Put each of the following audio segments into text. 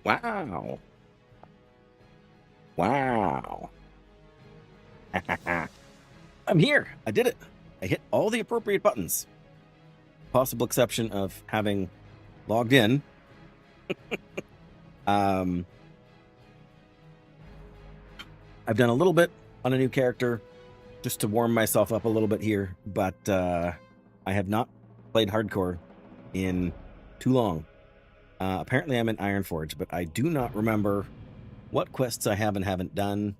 Wow. Wow. I'm here. I did it. I hit all the appropriate buttons. Possible exception of having logged in. I've done a little bit on a new character just to warm myself up a little bit here, but I have not played hardcore in too long. Apparently I'm in Ironforge, but I do not remember what quests I have and haven't done.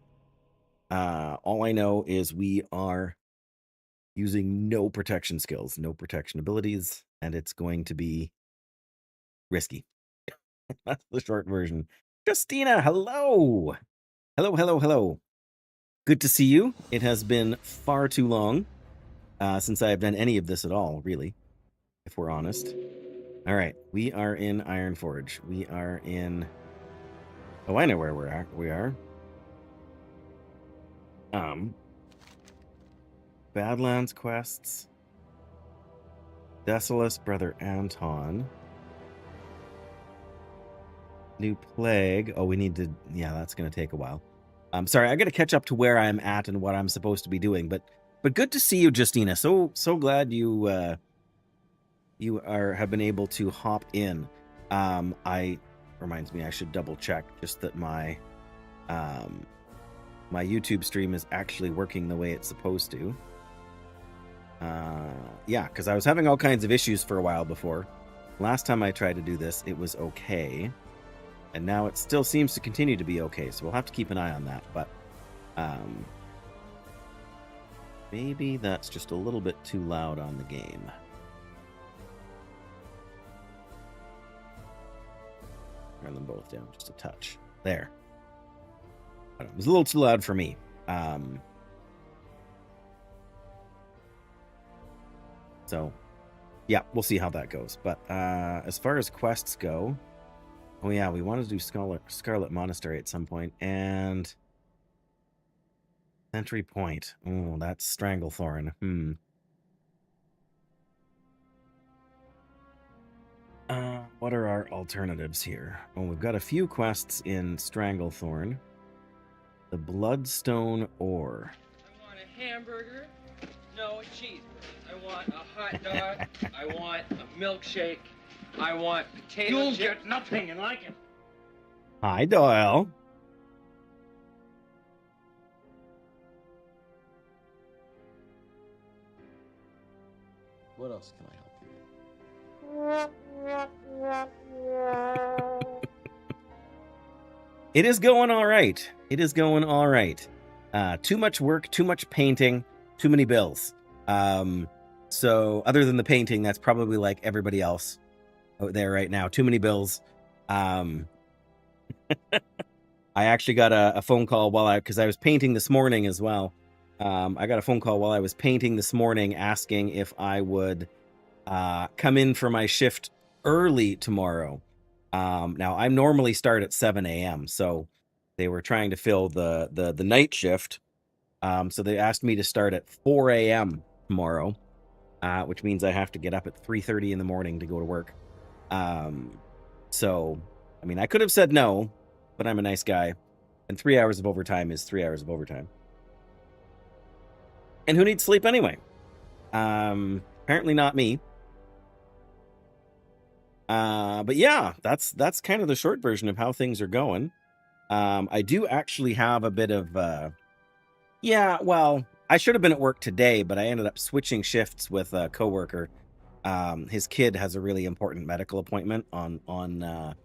All I know is we are using no protection skills, no protection abilities, and it's going to be risky. That's the short version. Justina, hello! Hello. Good to see you. It has been far too long since I have done any of this at all, really, if we're honest. All right, we are in Ironforge. We are in... Oh, I know where we are. Badlands quests. Desolus, Brother Anton. New Plague. Oh, we need to... Yeah, that's going to take a while. Sorry, I got to catch up to where I'm at and what I'm supposed to be doing. But good to see you, Justina. So glad you have been able to hop in. Reminds me I should double check just that my my YouTube stream is actually working the way it's supposed to. Yeah, because I was having all kinds of issues for a while before. Last time I tried to do this, it was okay. And now it still seems to continue to be okay, so we'll have to keep an eye on that. But maybe that's just a little bit too loud on the game. Turn them both down just a touch. There. It was a little too loud for me. So, yeah, we'll see how that goes. But as far as quests go... Oh yeah, we want to do Scarlet Monastery at some point, and Sentry Point. Oh, that's Stranglethorn. What are our alternatives here? Oh, we've got a few quests in Stranglethorn. The Bloodstone Ore. I want a hamburger, no cheeseburger. I want a hot dog. I want a milkshake. I want potato You'll chips. get nothing and like it. Hi, Doyle. What else can I help you with? It is going all right. It is going all right. Too much work, too much painting, too many bills. So other than the painting, that's probably like everybody else out there right now. Too many bills. I actually got a phone call because I was painting this morning as well. I got a phone call while I was painting this morning asking if I would come in for my shift early tomorrow. Now I normally start at 7 a.m. So they were trying to fill the night shift. So they asked me to start at 4 a.m. tomorrow, which means I have to get up at 3:30 in the morning to go to work. So, I mean, I could have said no, but I'm a nice guy. And 3 hours of overtime is 3 hours of overtime. And who needs sleep anyway? Apparently not me. But yeah, that's kind of the short version of how things are going. I do actually have a bit of, yeah, well, I should have been at work today, but I ended up switching shifts with a coworker. His kid has a really important medical appointment on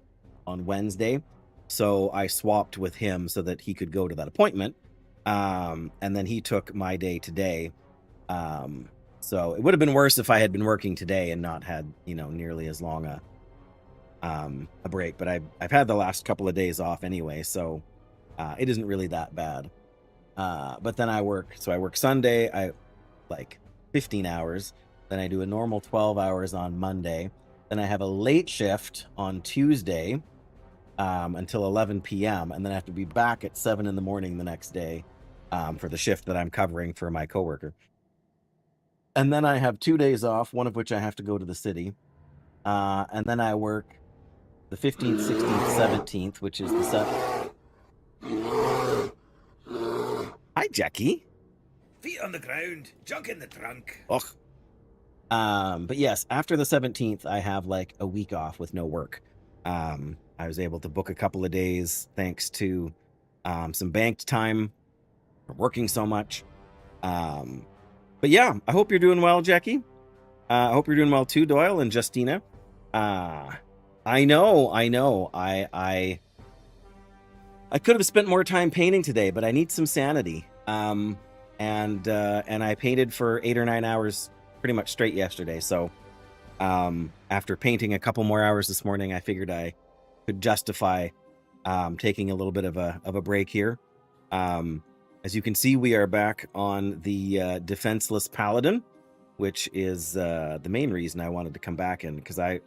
Wednesday. So I swapped with him so that he could go to that appointment. And then he took my day today. So it would have been worse if I had been working today and not had, nearly as long a break. But I've had the last couple of days off anyway, so it isn't really that bad. But then I work Sunday, I like 15 hours. Then I do a normal 12 hours on Monday. Then I have a late shift on Tuesday until 11 p.m. And then I have to be back at 7 in the morning the next day for the shift that I'm covering for my coworker. And then I have 2 days off, one of which I have to go to the city. And then I work the 15th, 16th, 17th, which is the Hi, Jackie. Feet on the ground, junk in the trunk. Ugh. But yes, after the 17th, I have like a week off with no work. I was able to book a couple of days thanks to some banked time for working so much. But yeah, I hope you're doing well, Jackie. I hope you're doing well too, Doyle and Justina. I know. I could have spent more time painting today, but I need some sanity. And I painted for 8 or 9 hours pretty much straight yesterday. So after painting a couple more hours this morning, I figured I could justify taking a little bit of a break here. As you can see, we are back on the defenseless Paladin, which is the main reason I wanted to come back in, because it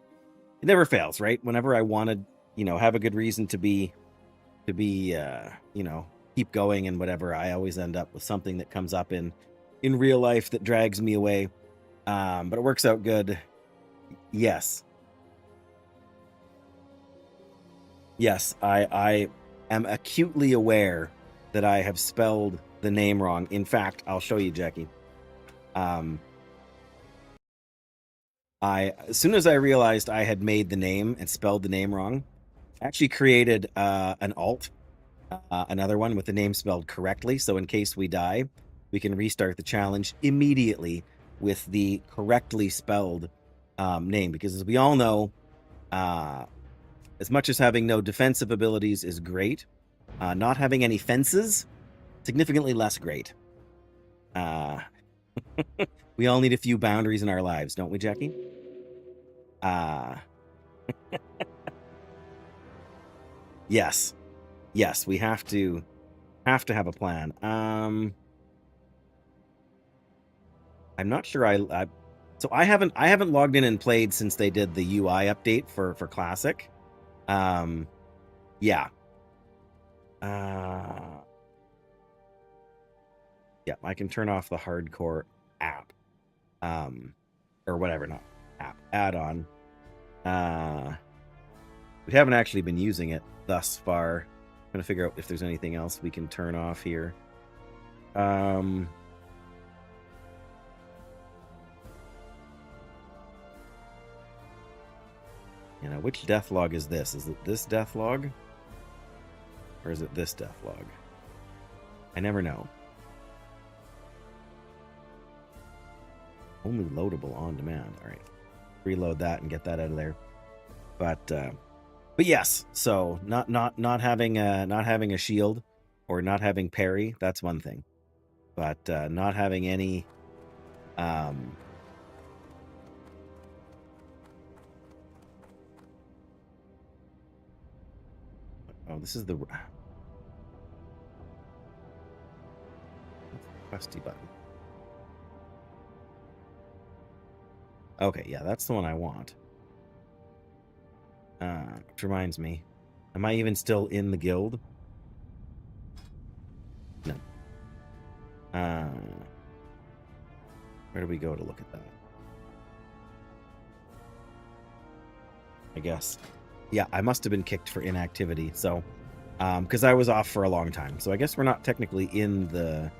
never fails, right? Whenever I wanted, have a good reason to be, keep going and whatever, I always end up with something that comes up in real life that drags me away. But it works out good. Yes. Yes, I am acutely aware that I have spelled the name wrong. In fact, I'll show you, Jackie. As soon as I realized I had made the name and spelled the name wrong, I actually created an alt, another one with the name spelled correctly. So in case we die, we can restart the challenge immediately with the correctly spelled name. Because as we all know, as much as having no defensive abilities is great, not having any fences, significantly less great. We all need a few boundaries in our lives, don't we, Jackie? Yes. Yes, we have to have a plan. I'm not sure so I haven't logged in and played since they did the UI update for Classic. Yeah. Yeah, I can turn off the hardcore app. Or whatever, not app, add-on. We haven't actually been using it thus far. I'm gonna figure out if there's anything else we can turn off here. Which death log is this? Is it this death log? Or is it this death log? I never know. Only loadable on demand. All right, reload that and get that out of there. But yes. So not having a shield or not having parry, that's one thing. But not having any oh, this is the questy button. Okay, yeah, that's the one I want. Which reminds me, am I even still in the guild? No. Where do we go to look at that? I guess. Yeah, I must have been kicked for inactivity, so because I was off for a long time. So I guess we're not technically in the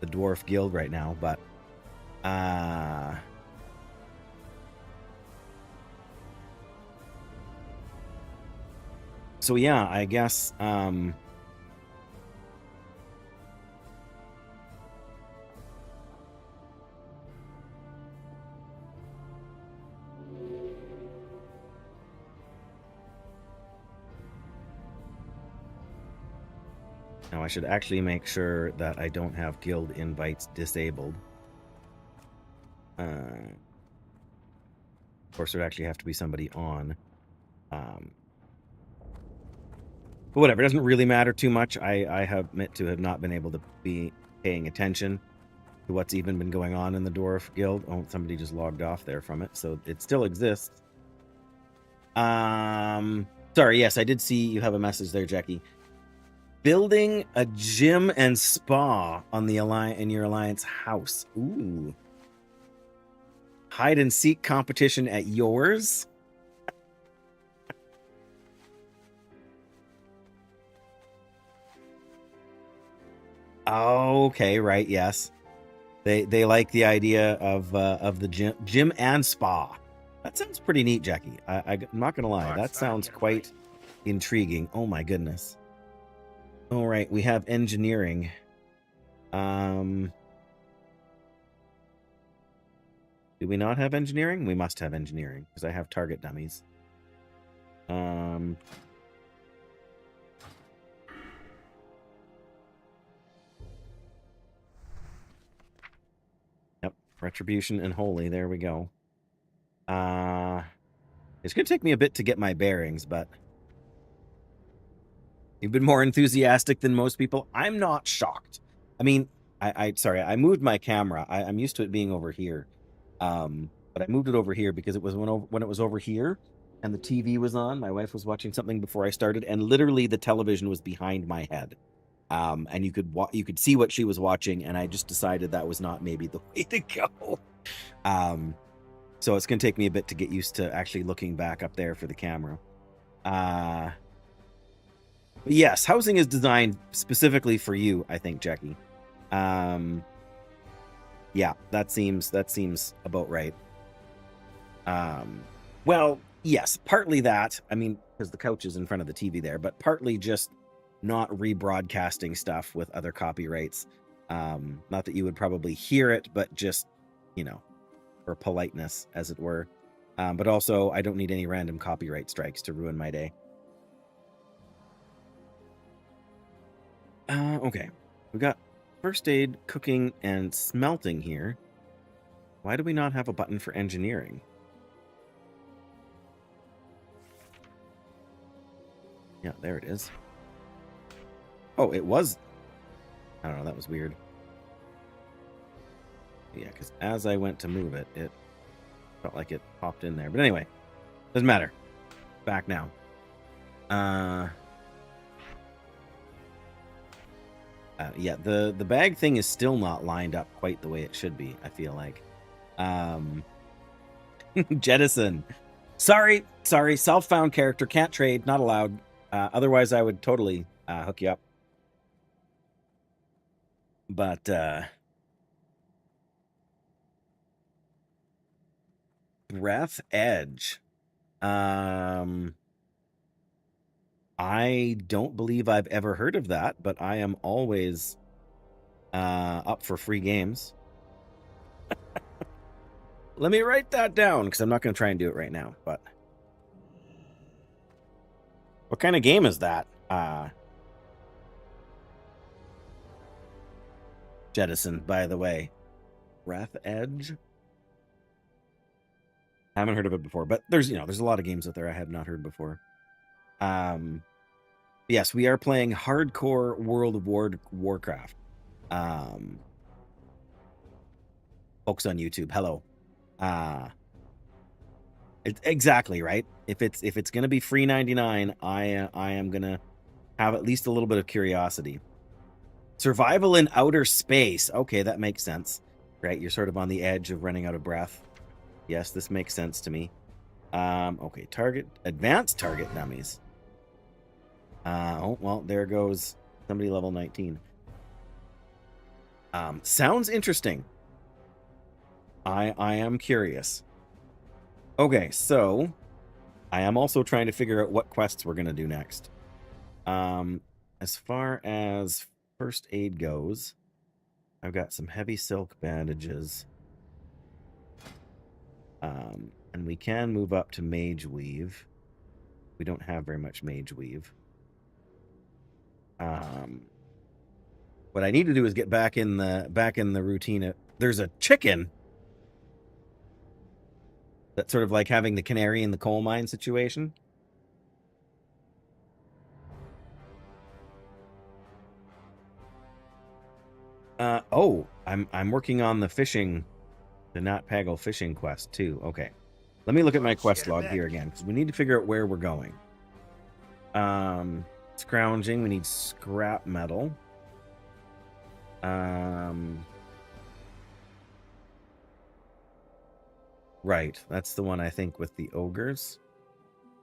dwarf guild right now, but so yeah, I guess now I should actually make sure that I don't have guild invites disabled. Of course, there would actually have to be somebody on. But whatever, it doesn't really matter too much. I have admit to have not been able to be paying attention to what's even been going on in the Dwarf Guild. Oh, somebody just logged off there from it, so it still exists. Sorry, yes, I did see you have a message there, Jackie. Building a gym and spa on the in your Alliance house. Ooh. Hide and seek competition at yours? Okay, right, yes. They like the idea of the gym and spa. That sounds pretty neat, Jackie. I'm not gonna lie, that sounds quite intriguing. Oh my goodness. All right, we have engineering. Do we not have engineering? We must have engineering because I have target dummies. Yep, retribution and holy. There we go. It's gonna take me a bit to get my bearings, but you've been more enthusiastic than most people. I'm not shocked. I mean, sorry, I moved my camera. I'm used to it being over here. But I moved it over here because it was when it was over here and the TV was on. My wife was watching something before I started, and literally the television was behind my head. And you could see what she was watching, and I just decided that was not maybe the way to go. So it's gonna take me a bit to get used to actually looking back up there for the camera. But yes, housing is designed specifically for you, I think, Jackie. Yeah, that seems about right. Well, yes, partly that. I mean, because the couch is in front of the TV there, but partly just not rebroadcasting stuff with other copyrights. Not that you would probably hear it, but just, you know, for politeness, as it were. But also, I don't need any random copyright strikes to ruin my day. Okay. We got first aid, cooking, and smelting here. Why do we not have a button for engineering? Yeah, there it is. Oh, it was... I don't know, that was weird. Yeah, because as I went to move it, it felt like it popped in there. But anyway, doesn't matter. Back now. Yeah, the bag thing is still not lined up quite the way it should be, I feel like. Jettison. Sorry, self-found character, can't trade, not allowed. Otherwise, I would totally hook you up. But, Breath Edge. I don't believe I've ever heard of that, but I am always up for free games. Let me write that down, because I'm not going to try and do it right now. But what kind of game is that? Jettison, by the way. Breath Edge? I haven't heard of it before, but there's a lot of games out there I have not heard before. Yes, we are playing hardcore World of Warcraft. Folks on YouTube, hello. Exactly right. If it's gonna be free 99, I am gonna have at least a little bit of curiosity. Survival in outer space. Okay, that makes sense. Right, you're sort of on the edge of running out of breath. Yes, this makes sense to me. Okay, advanced target dummies. Oh, well, there goes somebody level 19. Sounds interesting. I am curious. Okay, so I am also trying to figure out what quests we're going to do next. As far as first aid goes, I've got some heavy silk bandages. And we can move up to Mage Weave. We don't have very much Mage Weave. What I need to do is get back in the routine. There's a chicken. That's sort of like having the canary in the coal mine situation. Oh, I'm working on the fishing, the Nat Pagel fishing quest too. Okay. Let me look at my quest log here again, because we need to figure out where we're going. Scrounging, we need scrap metal. Right, that's the one I think with the ogres.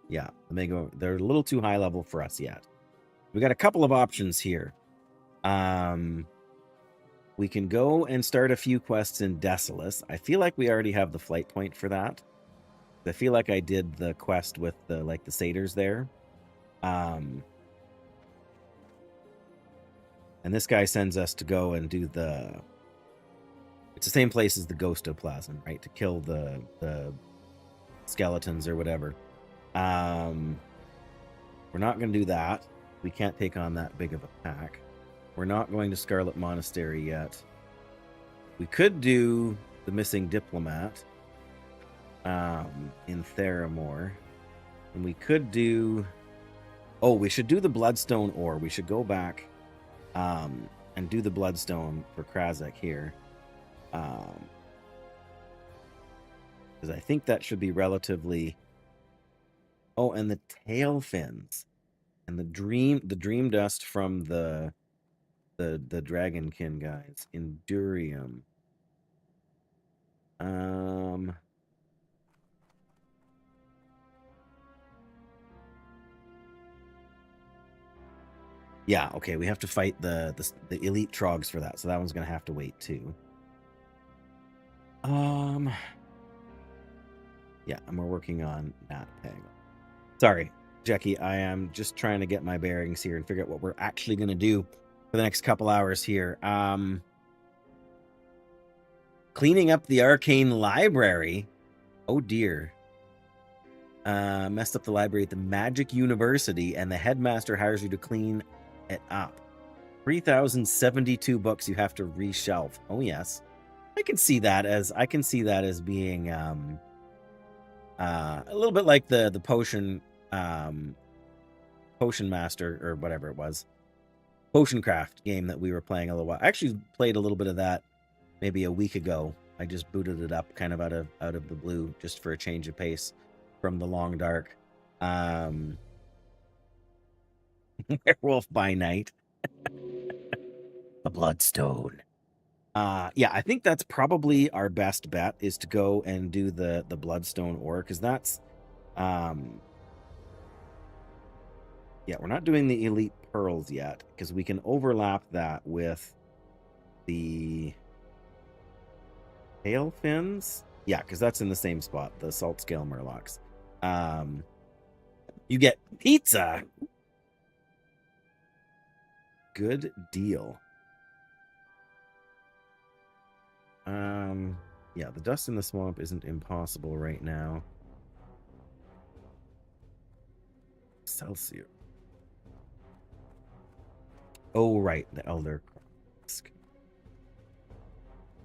Yeah, they're a little too high level for us yet. We got a couple of options here. We can go and start a few quests in Defenseless. I feel like we already have the flight point for that. I feel like I did the quest with the satyrs there. And this guy sends us to go and do the... It's the same place as the Ghostoplasm, right? To kill the skeletons or whatever. We're not going to do that. We can't take on that big of a pack. We're not going to Scarlet Monastery yet. We could do the Missing Diplomat in Theramore. And we could do... Oh, we should do the Bloodstone ore. We should go back and do the Bloodstone for Krazek here. Because I think that should be relatively... Oh, and the tail fins. And the dream dust from the Dragonkin guys. Endurium. Yeah, okay, we have to fight the elite trogs for that, so that one's gonna have to wait too. Yeah, and we're working on that peg. Sorry, Jackie, I am just trying to get my bearings here and figure out what we're actually gonna do for the next couple hours here. Cleaning up the arcane library. Oh dear. Messed up the library at the Magic University, and the headmaster hires you to clean it up. 3,072 books you have to reshelf. Oh yes, I can see that as being a little bit like the potion master or whatever it was, potion craft game that we were playing a little while. I actually played a little bit of that maybe a week ago. I just booted it up kind of out of the blue just for a change of pace from the long dark. Werewolf by Night. The Bloodstone. Yeah, I think that's probably our best bet, is to go and do the Bloodstone ore, because that's yeah, we're not doing the elite pearls yet, because we can overlap that with the tail fins. Yeah, because that's in the same spot, the salt scale murlocs. You get pizza. Good deal. Yeah, the dust in the swamp isn't impossible right now. Celsius. Oh, right, the Elder Krask.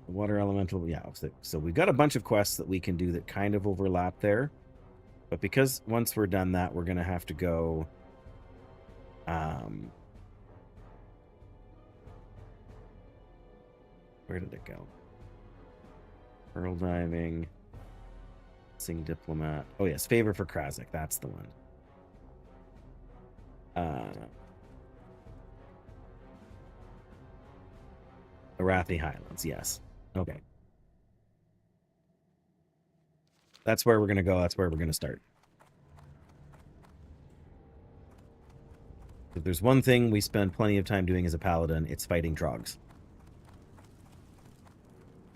Water elemental, yeah. So we've got a bunch of quests that we can do that kind of overlap there. But because once we're done that, we're going to have to go... where did it go? Pearl diving. Sing diplomat. Oh yes, favor for Krazek. That's the one. Arathi Highlands. Yes. Okay. That's where we're gonna go. That's where we're gonna start. If there's one thing we spend plenty of time doing as a paladin, it's fighting trogs.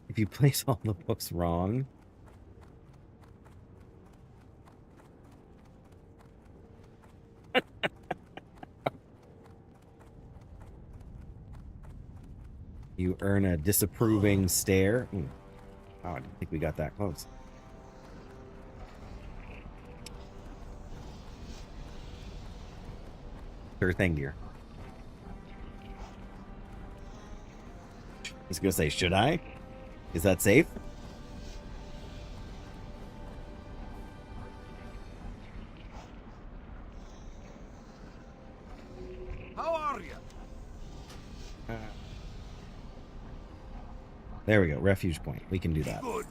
If you place all the books wrong... you earn a disapproving stare. Oh, I didn't think we got that close. Sure thing, dear. I was gonna say, should I? Is that safe? How are you? There we go. Refuge point. We can do that. Good.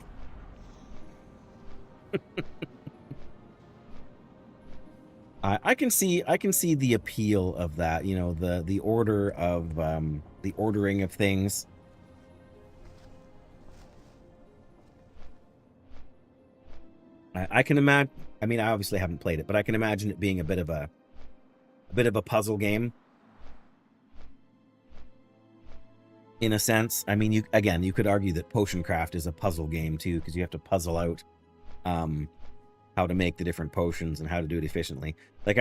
I can see the appeal of that. You know, the order of the ordering of things. I can imagine. I mean, I obviously haven't played it, but I can imagine it being a bit of a puzzle game. in a sense. I mean, you could argue that potion craft is a puzzle game too, because you have to puzzle out how to make the different potions and how to do it efficiently. Like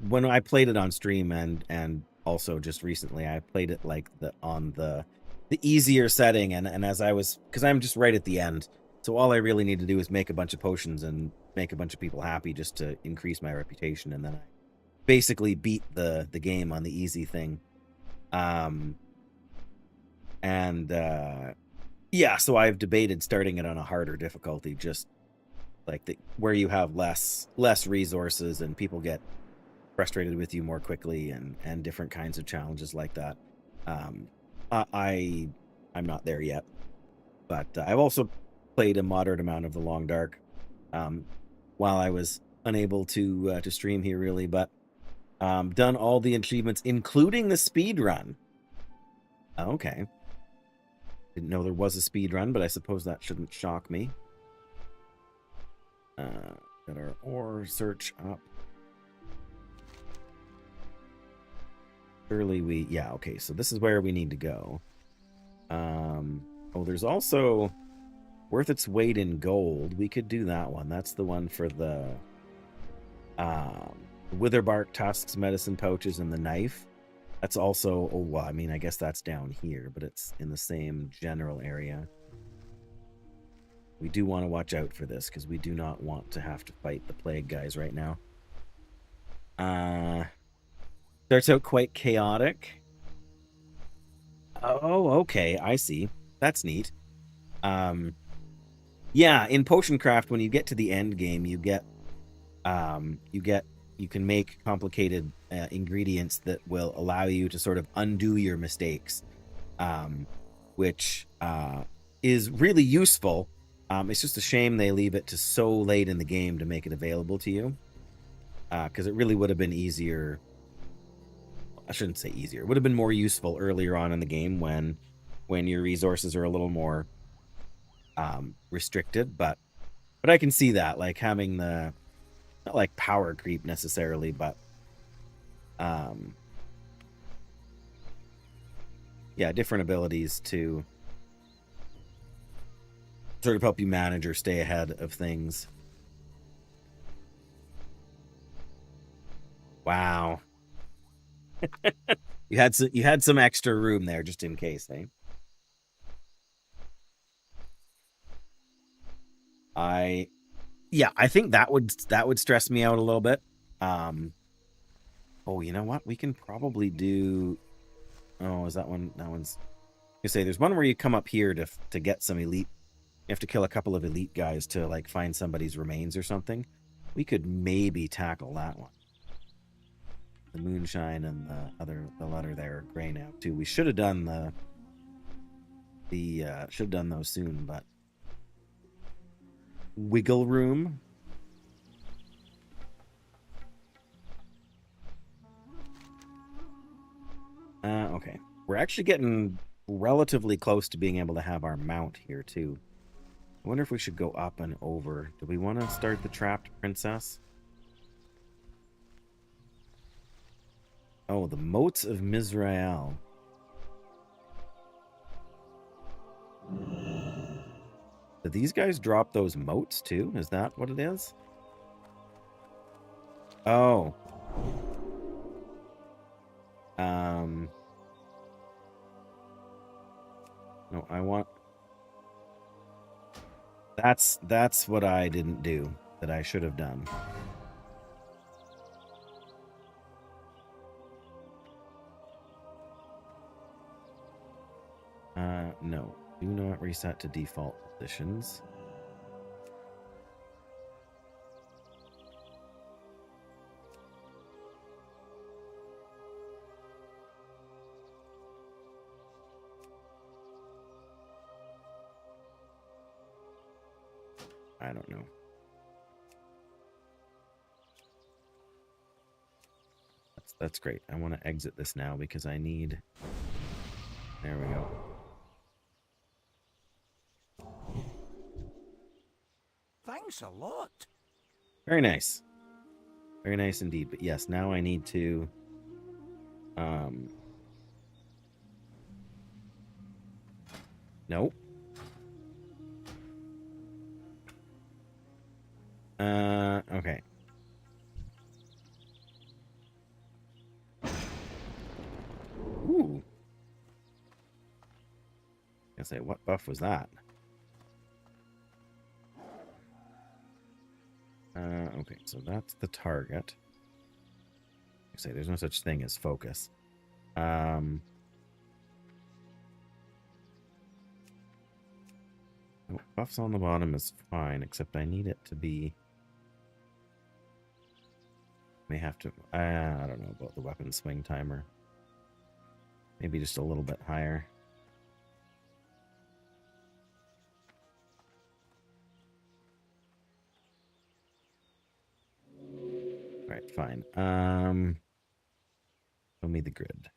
when I played it on stream and also just recently, I played it like on the easier setting, and as I was, because I'm just right at the end, so all I really need to do is make a bunch of potions and make a bunch of people happy just to increase my reputation, and then I basically beat the game on the easy thing. Yeah, so I've debated starting it on a harder difficulty, just like where you have less resources and people get frustrated with you more quickly, and different kinds of challenges like that. I'm not there yet, but I've also played a moderate amount of the Long Dark while I was unable to stream here really, but done all the achievements, including the speed run. Okay. Didn't know there was a speed run, but I suppose that shouldn't shock me. Got our ore search up. Surely yeah, okay, so this is where we need to go. Oh, there's also worth its weight in gold. We could do that one. That's the one for the witherbark tusks, medicine pouches, and the knife. That's also, oh, well, I mean, I guess that's down here, but it's in the same general area. We do want to watch out for this, because we do not want to have to fight the plague guys right now. Starts out quite chaotic. Oh, okay, I see. That's neat. Yeah, in potion craft, when you get to the end game, you can make complicated ingredients that will allow you to sort of undo your mistakes, which is really useful. It's just a shame they leave it to so late in the game to make it available to you, because it really would have been easier. I shouldn't say easier. It would have been more useful earlier on in the game when your resources are a little more restricted. But I can see that, like having the, not like power creep necessarily, but yeah, different abilities to sort of help you manage or stay ahead of things. Wow. you had some extra room there just in case, eh? Yeah, I think that would stress me out a little bit. Oh, you know what? We can probably do. Oh, is that one? That one's. You say there's one where you come up here to get some elite. You have to kill a couple of elite guys to like find somebody's remains or something. We could maybe tackle that one. The moonshine and the letter there are gray now too. We should have done should have done those soon, but wiggle room. Okay. We're actually getting relatively close to being able to have our mount here too. I wonder if we should go up and over. Do we want to start the trapped princess? Oh, the moats of Mizrael. Did these guys drop those moats too? Is that what it is? Oh. No, I want... That's what I didn't do, that I should have done. No. Do not reset to default positions. I don't know. That's great. I want to exit this now because I need... There we go. Thanks a lot. Very nice. Very nice indeed. But yes, now I need to... Nope. Okay. Ooh. I say, what buff was that? Okay, so that's the target. I say, there's no such thing as focus. Oh, buffs on the bottom is fine, except I need it to be... May have to... I don't know about the weapon swing timer. Maybe just a little bit higher. Alright, fine. Show me the grid.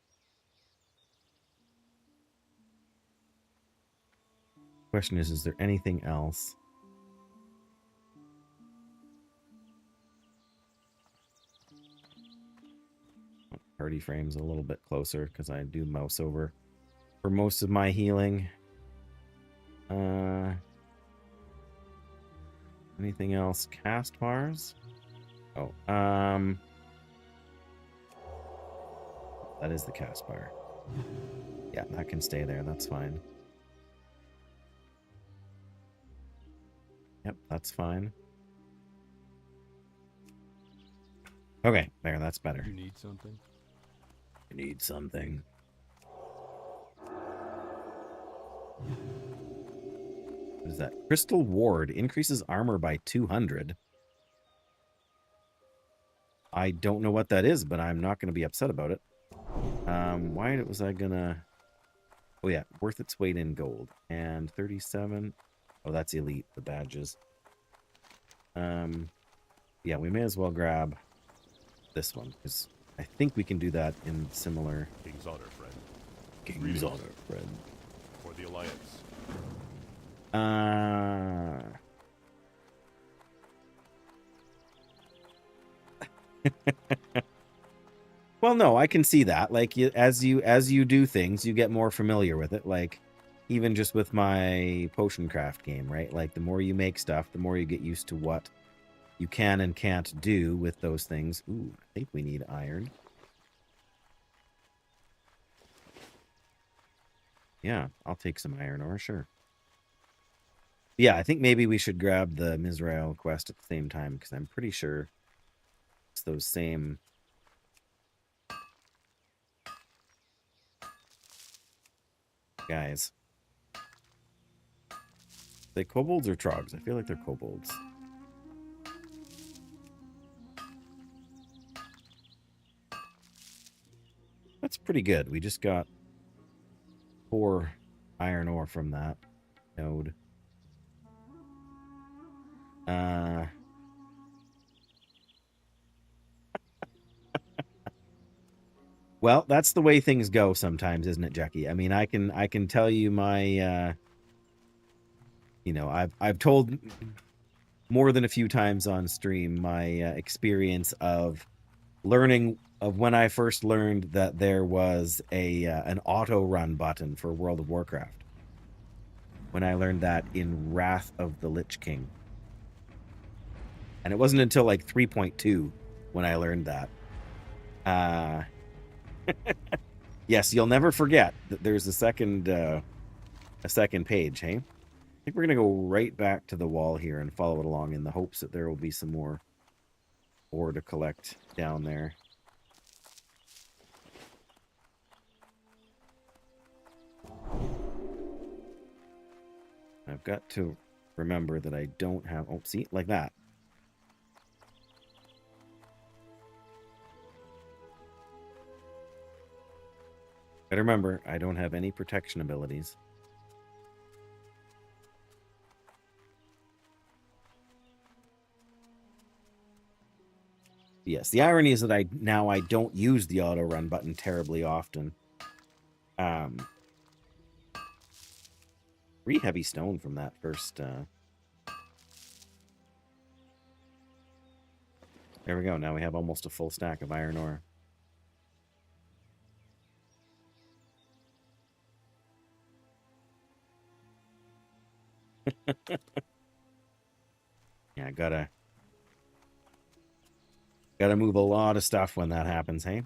Question is there anything else? Party frame's a little bit closer because I do mouse over for most of my healing. Anything else? Cast bars? Oh, that is the cast bar. Yeah, that can stay there. That's fine. Yep, that's fine. Okay, there, that's better. You need something? You need something. What is that? Crystal Ward increases armor by 200. I don't know what that is, but I'm not going to be upset about it. Why was I gonna... Oh yeah, worth its weight in gold. And 37. Oh, that's elite, the badges. Yeah, we may as well grab this one, because I think we can do that in similar... King's honor, friend. King's honor, friend. For the Alliance. Well, no, I can see that. Like, as you do things, you get more familiar with it. Like, even just with my potion craft game, right? Like, the more you make stuff, the more you get used to what you can and can't do with those things. Ooh, I think we need iron. Yeah, I'll take some iron ore, sure. Yeah, I think maybe we should grab the Mizrael quest at the same time, because I'm pretty sure it's those same... guys. Are they kobolds or trogs? I feel like they're kobolds. That's pretty good. We just got 4 iron ore from that node. Well, that's the way things go sometimes, isn't it, Jackie? I mean, I can tell you my you know, I've told more than a few times on stream my experience of learning of when I first learned that there was a an auto run button for World of Warcraft. When I learned that in Wrath of the Lich King. And it wasn't until like 3.2 when I learned that. Yes, you'll never forget that there's a second page, hey? I think we're going to go right back to the wall here and follow it along in the hopes that there will be some more ore to collect down there. I've got to remember that I don't have... Oh, see? Like that. Gotta remember, I don't have any protection abilities. Yes, the irony is that I don't use the auto run button terribly often. 3 heavy stone from that first. There we go. Now we have almost a full stack of iron ore. Yeah, gotta move a lot of stuff when that happens, hey?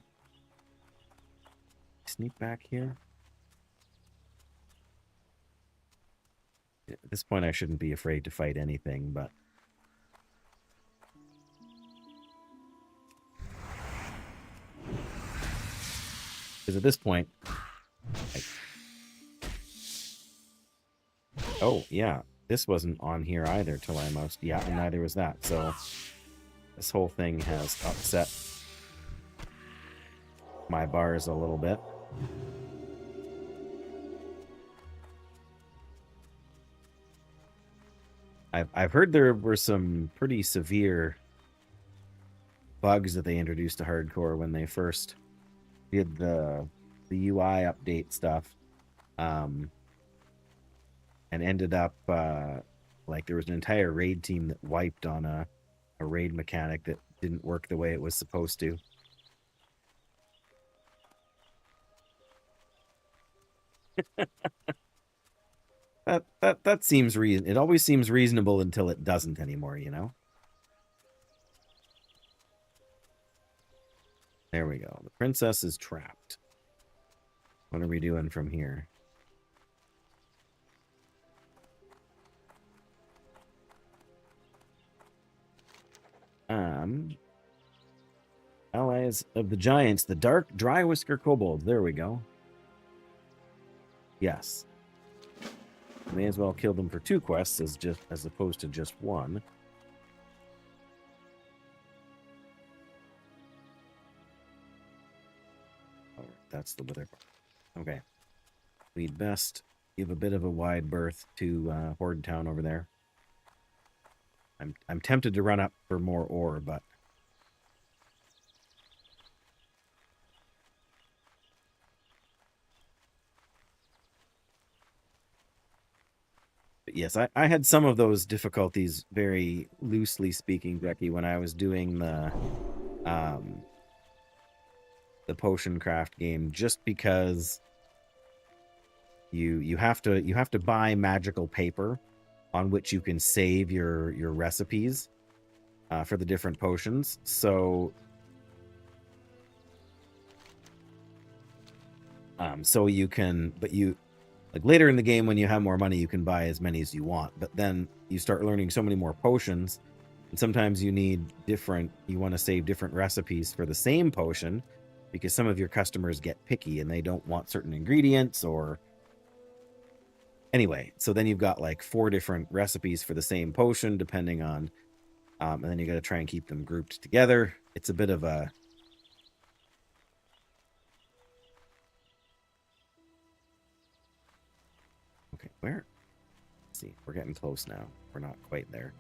Sneak back here. At this point, I shouldn't be afraid to fight anything, but... Because at this point... Oh, yeah. This wasn't on here either till I most... Yeah, and neither was that, so... This whole thing has upset my bars a little bit. I've heard there were some pretty severe bugs that they introduced to hardcore when they first did the UI update stuff, and ended up like there was an entire raid team that wiped on a raid mechanic that didn't work the way it was supposed to. That seems reason. It always seems reasonable until it doesn't anymore, you know? There we go. The princess is trapped. What are we doing from here? Allies of the giants, the dark dry whisker kobolds. There we go. Yes. May as well kill them for 2 quests as opposed to just 1. Oh, that's the wither. Okay. We'd best give a bit of a wide berth to Horde Town over there. I'm tempted to run up for more ore, but yes, I had some of those difficulties, very loosely speaking, Becky, when I was doing the potion craft game, just because you have to buy magical paper on which you can save your recipes for the different potions. So so you can, but you, like later in the game when you have more money, you can buy as many as you want, but then you start learning so many more potions, and sometimes you need different, you want to save different recipes for the same potion, because some of your customers get picky and they don't want certain ingredients, or anyway, so then you've got like 4 different recipes for the same potion depending on and then you got to try and keep them grouped together. It's a bit of a okay, where? Let's see, we're getting close now. We're not quite there.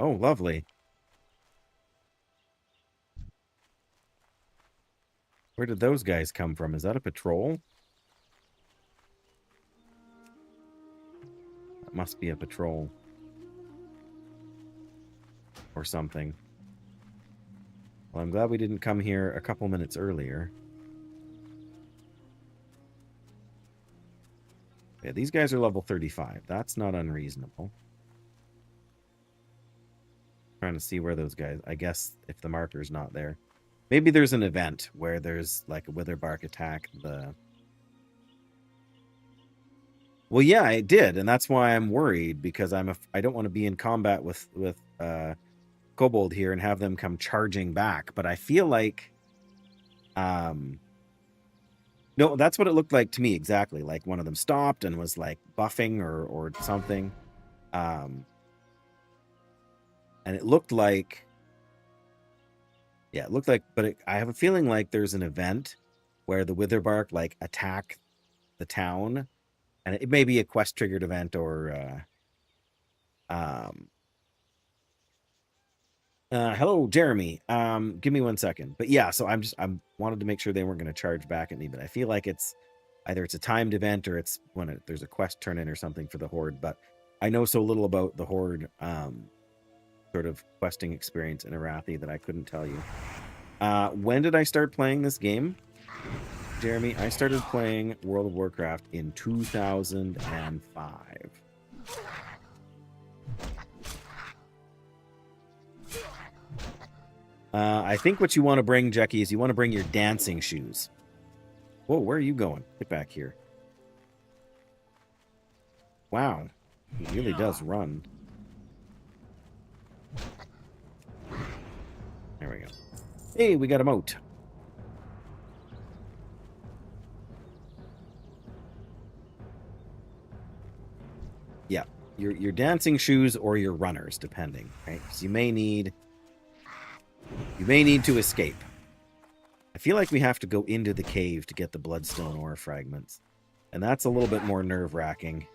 Oh, lovely. Where did those guys come from? Is that a patrol? That must be a patrol. Or something. Well, I'm glad we didn't come here a couple minutes earlier. Yeah, these guys are level 35. That's not unreasonable. Trying to see where those guys... I guess if the marker's not there. Maybe there's an event where there's like a Witherbark attack. Well, yeah, it did, and that's why I'm worried, because I don't want to be in combat with Kobold here and have them come charging back. But I feel like... no, that's what it looked like to me, exactly. Like one of them stopped and was like buffing or something. And it looked like, yeah, it looked like, but I have a feeling like there's an event where the Witherbark like attack the town, and it may be a quest triggered event or, hello, Jeremy. Give me 1 second. But yeah, so I wanted to make sure they weren't going to charge back at me, but I feel like it's either it's a timed event or it's when there's a quest turn in or something for the Horde, but I know so little about the Horde, sort of questing experience in Arathi that I couldn't tell you. When did I start playing this game, Jeremy? I started playing World of Warcraft in 2005. I think what you want to bring, Jackie, is you want to bring your dancing shoes. Whoa, where are you going? Get back here. Wow. He really does run. There we go. Hey, we got a moat. Yeah, your dancing shoes or your runners, depending, right? Because you may need to escape. I feel like we have to go into the cave to get the bloodstone ore fragments, and that's a little bit more nerve-wracking,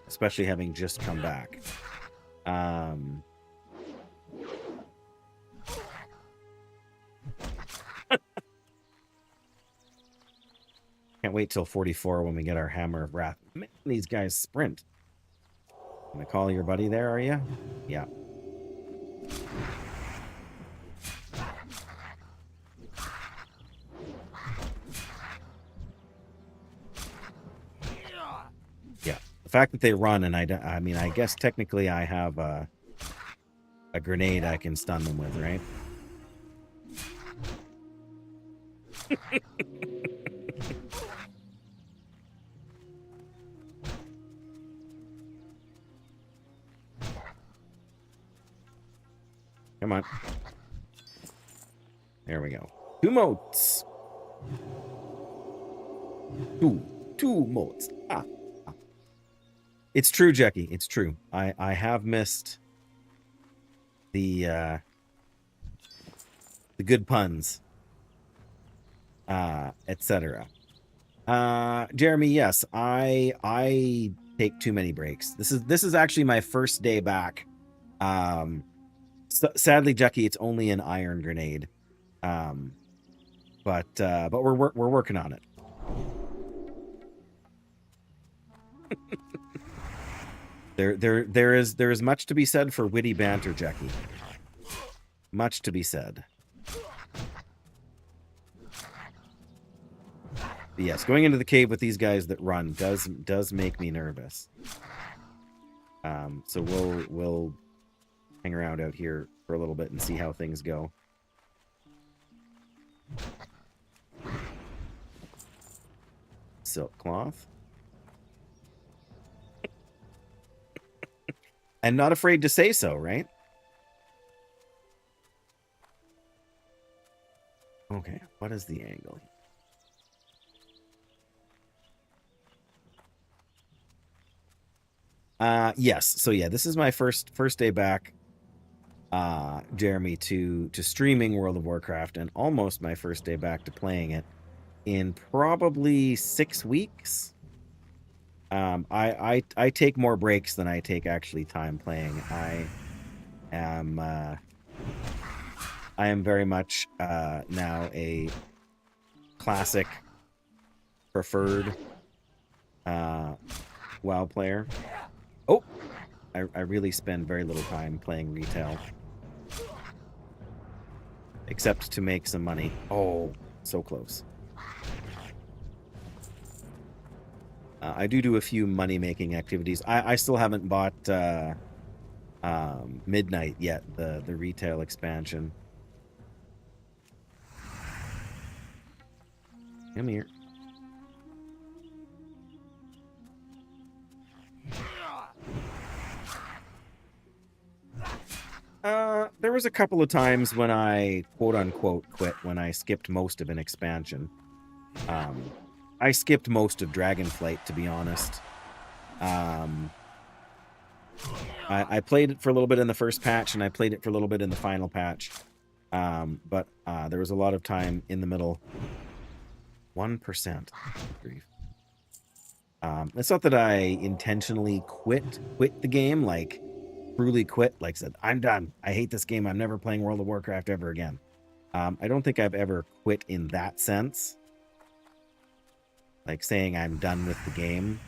especially having just come back. Can't wait till 44 when we get our Hammer of Wrath. Man, these guys sprint. Gonna call your buddy there, are you? Yeah. Yeah. The fact that they run, and I mean, I guess technically I have a grenade I can stun them with, right? Come on. There we go. 2 moats. Two moats. Ah. It's true, Jackie. It's true. I have missed the good puns, etc. Jeremy, yes, I take too many breaks. This is actually my first day back. Sadly, Jackie, it's only an iron grenade, but we're working on it. There is much to be said for witty banter, Jackie. Much to be said. But yes, going into the cave with these guys that run does make me nervous. So we'll hang around out here for a little bit and see how things go. Silk cloth. And not afraid to say so, right? Okay, what is the angle? Yes. So yeah, this is my first day back, Jeremy, to streaming World of Warcraft, and almost my first day back to playing it in probably 6 weeks. I take more breaks than I take actually time playing. I am very much now a classic preferred WoW player. Oh, I really spend very little time playing retail, except to make some money. Oh, so close. I do a few money-making activities. I still haven't bought Midnight yet, the retail expansion. Come here. There was a couple of times when I quote-unquote quit when I skipped most of an expansion. I skipped most of Dragonflight, to be honest. I played it for a little bit in the first patch, and I played it for a little bit in the final patch. But there was a lot of time in the middle. 1%. Grief. It's not that I intentionally quit the game, like truly quit, like said, I'm done. I hate this game. I'm never playing World of Warcraft ever again. I don't think I've ever quit in that sense. Like saying I'm done with the game,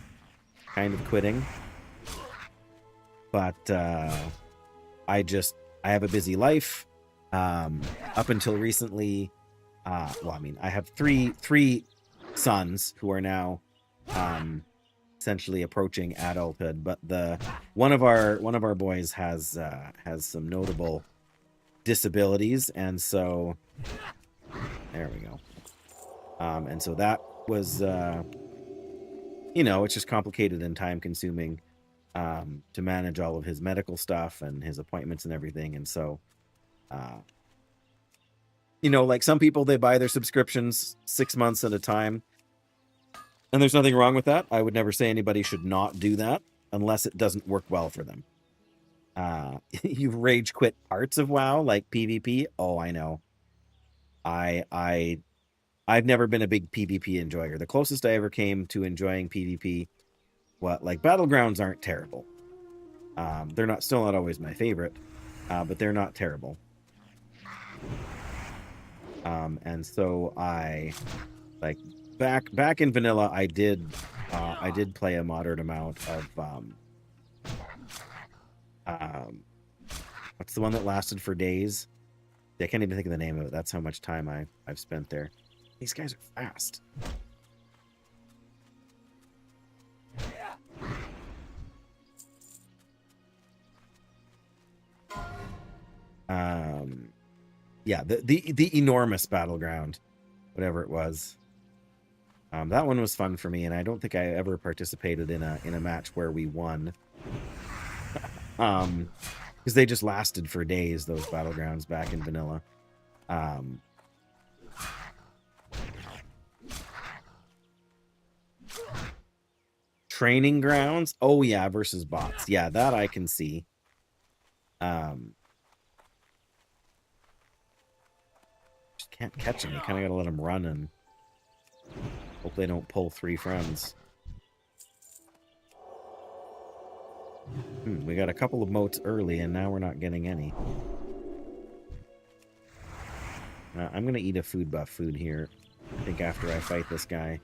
kind of quitting. But I have a busy life. Up until recently, well, I mean, I have three sons who are now essentially approaching adulthood, but one of our boys has some notable disabilities, and so there we go. And so that was you know, it's just complicated and time consuming to manage all of his medical stuff and his appointments and everything. And so you know, like some people, they buy their subscriptions 6 months at a time, and there's nothing wrong with that. I would never say anybody should not do that unless it doesn't work well for them. You've rage quit parts of WoW, like PvP. Oh, I know. I've never been a big PvP enjoyer. The closest I ever came to enjoying PvP, like Battlegrounds aren't terrible. They're still not always my favorite, but they're not terrible. And so I like back in vanilla, I did play a moderate amount of what's the one that lasted for days? I can't even think of the name of it. That's how much time I've spent there. These guys are fast. Yeah, the enormous battleground, whatever it was. That one was fun for me, and I don't think I ever participated in a match where we won. Because they just lasted for days, those battlegrounds back in vanilla. Training grounds? Oh yeah, versus bots. Yeah, that I can see. Just can't catch them. You kind of gotta let them run and hope they don't pull 3 friends. We got a couple of motes early, and now we're not getting any. I'm gonna eat a food buff food here. I think after I fight this guy.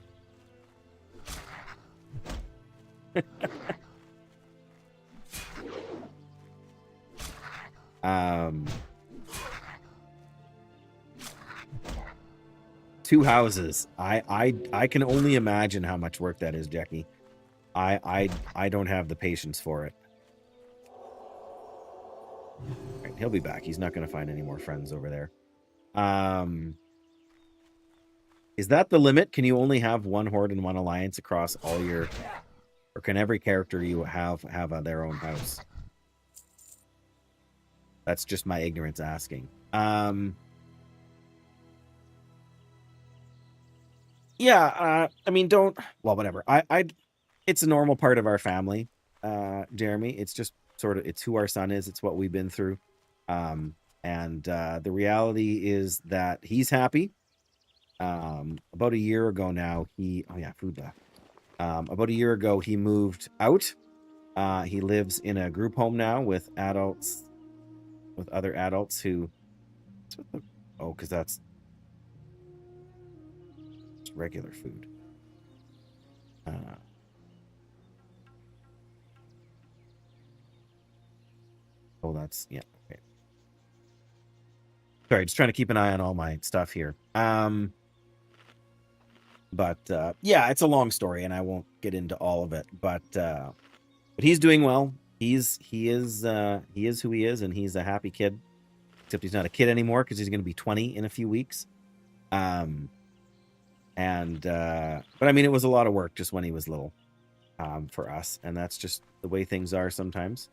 Two houses. I can only imagine how much work that is, Jackie. I don't have the patience for it. Right, he'll be back. He's not going to find any more friends over there. Is that the limit? Can you only have one horde and one alliance across all your... Or can every character you have their own house? That's just my ignorance asking. Yeah, I mean, don't... Well, whatever. It's a normal part of our family, Jeremy. It's just sort of... It's who our son is. It's what we've been through. And the reality is that he's happy. About a year ago now, Oh, yeah, food left. About a year ago, he moved out. He lives in a group home now with adults... With other adults who... Oh, because that's... regular food. Oh, that's... Yeah, okay. Sorry, just trying to keep an eye on all my stuff here. But yeah, it's a long story, and I won't get into all of it. But he's doing well. He is who he is, and he's a happy kid. Except he's not a kid anymore because he's going to be 20 in a few weeks. But I mean, it was a lot of work just when he was little, for us, and that's just the way things are sometimes.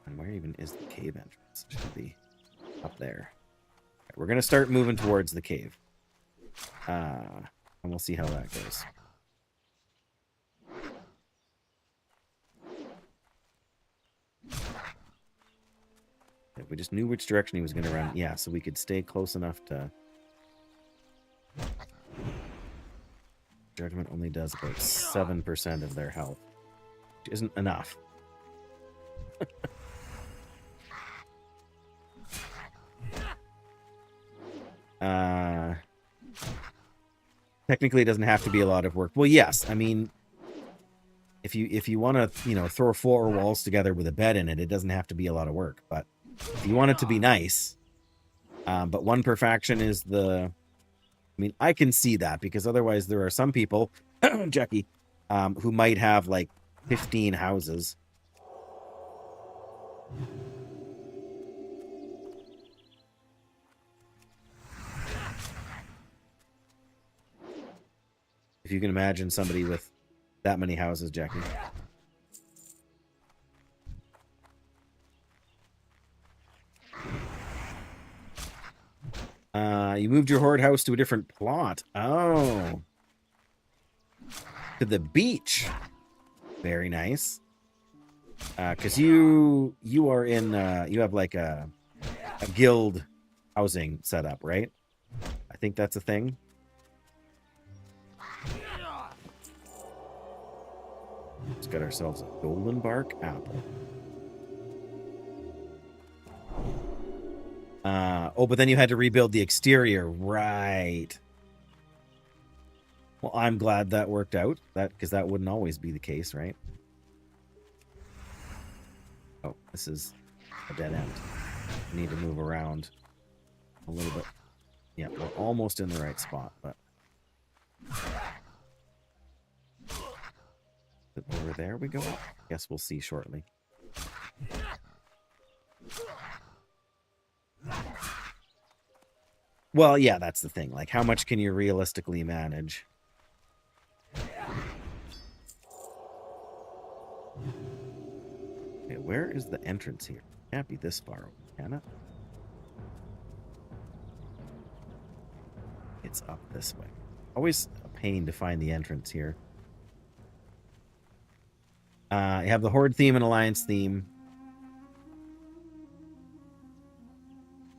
And where even is the cave entrance? It should be up there. Right, we're gonna start moving towards the cave, and we'll see how that goes. If we just knew which direction he was going to run. Yeah, so we could stay close enough to... Judgment only does about 7% of their health, which isn't enough. Technically, it doesn't have to be a lot of work. Well, yes. I mean, if if you want to, you know, throw 4 walls together with a bed in it, it doesn't have to be a lot of work. But if you want it to be nice, but 1 per faction is the. I mean, I can see that because otherwise there are some people, Jackie, who might have like 15 houses. If you can imagine somebody with that many houses, Jackie. You moved your horde house to a different plot. Oh. To the beach. Very nice. Because you are in, you have like a guild housing set up, right? I think that's a thing. Let's get ourselves a golden bark apple. Oh, but then you had to rebuild the exterior, right? Well, I'm glad that worked out. Because that wouldn't always be the case, right? Oh, this is a dead end. I need to move around a little bit. Yeah, we're almost in the right spot, but over there we go. Guess we'll see shortly. Well, yeah, that's the thing. Like, how much can you realistically manage? Okay, where is the entrance here? Can't be this far, can it? It's up this way. Always a pain to find the entrance here. You have the Horde theme and Alliance theme.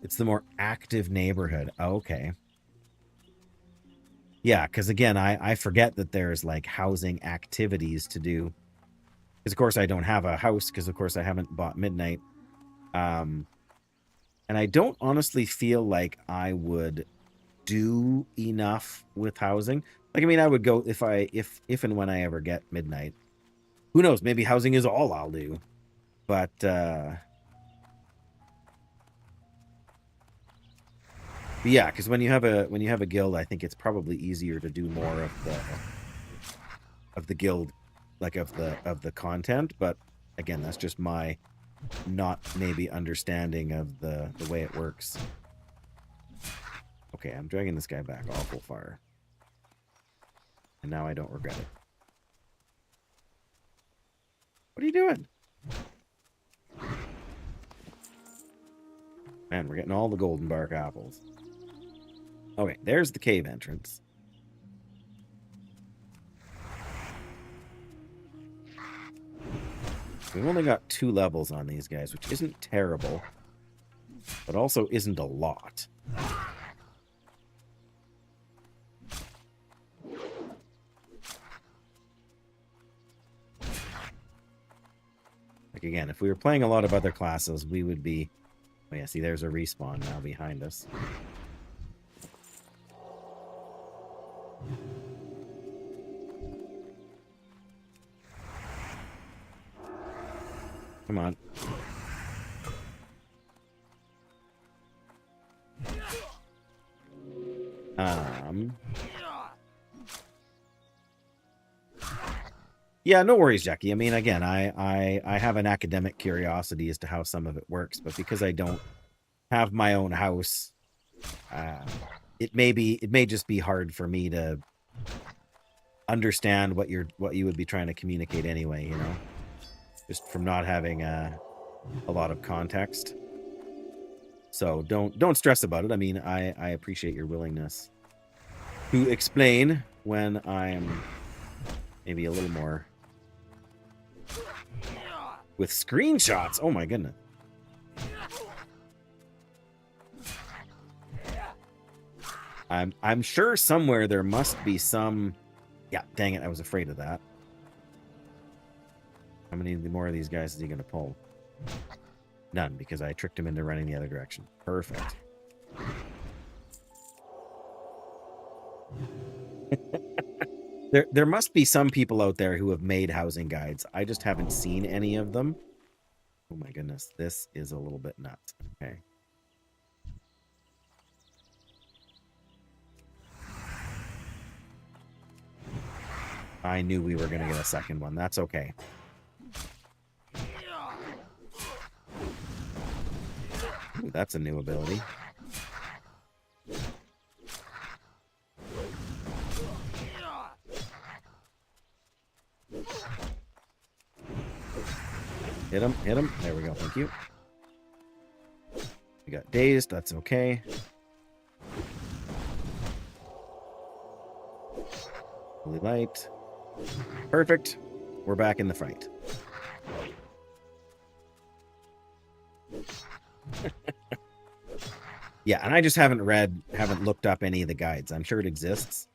It's the more active neighborhood. Oh, okay. Yeah, because again, I forget that there's like housing activities to do. Because of course I don't have a house, because of course I haven't bought Midnight. And I don't honestly feel like I would do enough with housing. Like, I mean, I would go if and when I ever get Midnight. Who knows? Maybe housing is all I'll do. But yeah, because when you have a guild, I think it's probably easier to do more of the guild, like of the content. But again, that's just my not maybe understanding of the way it works. Okay, I'm dragging this guy back awful far, and now I don't regret it. What are you doing? Man, we're getting all the golden bark apples. Okay, there's the cave entrance. We've only got 2 levels on these guys, which isn't terrible, but also isn't a lot. Like, again, if we were playing a lot of other classes, we would be... Oh, yeah, see, there's a respawn now behind us. Come on. Yeah, no worries, Jackie. I mean, again, I have an academic curiosity as to how some of it works, but because I don't have my own house, it may just be hard for me to understand what you would be trying to communicate anyway, you know, just from not having a lot of context. So don't stress about it. I mean, I appreciate your willingness to explain when I'm maybe a little more with screenshots. Oh my goodness. I'm sure somewhere there must be some. Yeah, dang it, I was afraid of that. How many more of these guys is he going to pull? None, because I tricked him into running the other direction. Perfect. There must be some people out there who have made housing guides. I just haven't seen any of them. Oh my goodness, this is a little bit nuts. Okay. I knew we were going to get a second one. That's okay. Ooh, that's a new ability. Hit him, hit him. There we go, thank you. We got dazed, that's okay. Holy light. Perfect. We're back in the fight. Yeah, and I just haven't looked up any of the guides. I'm sure it exists.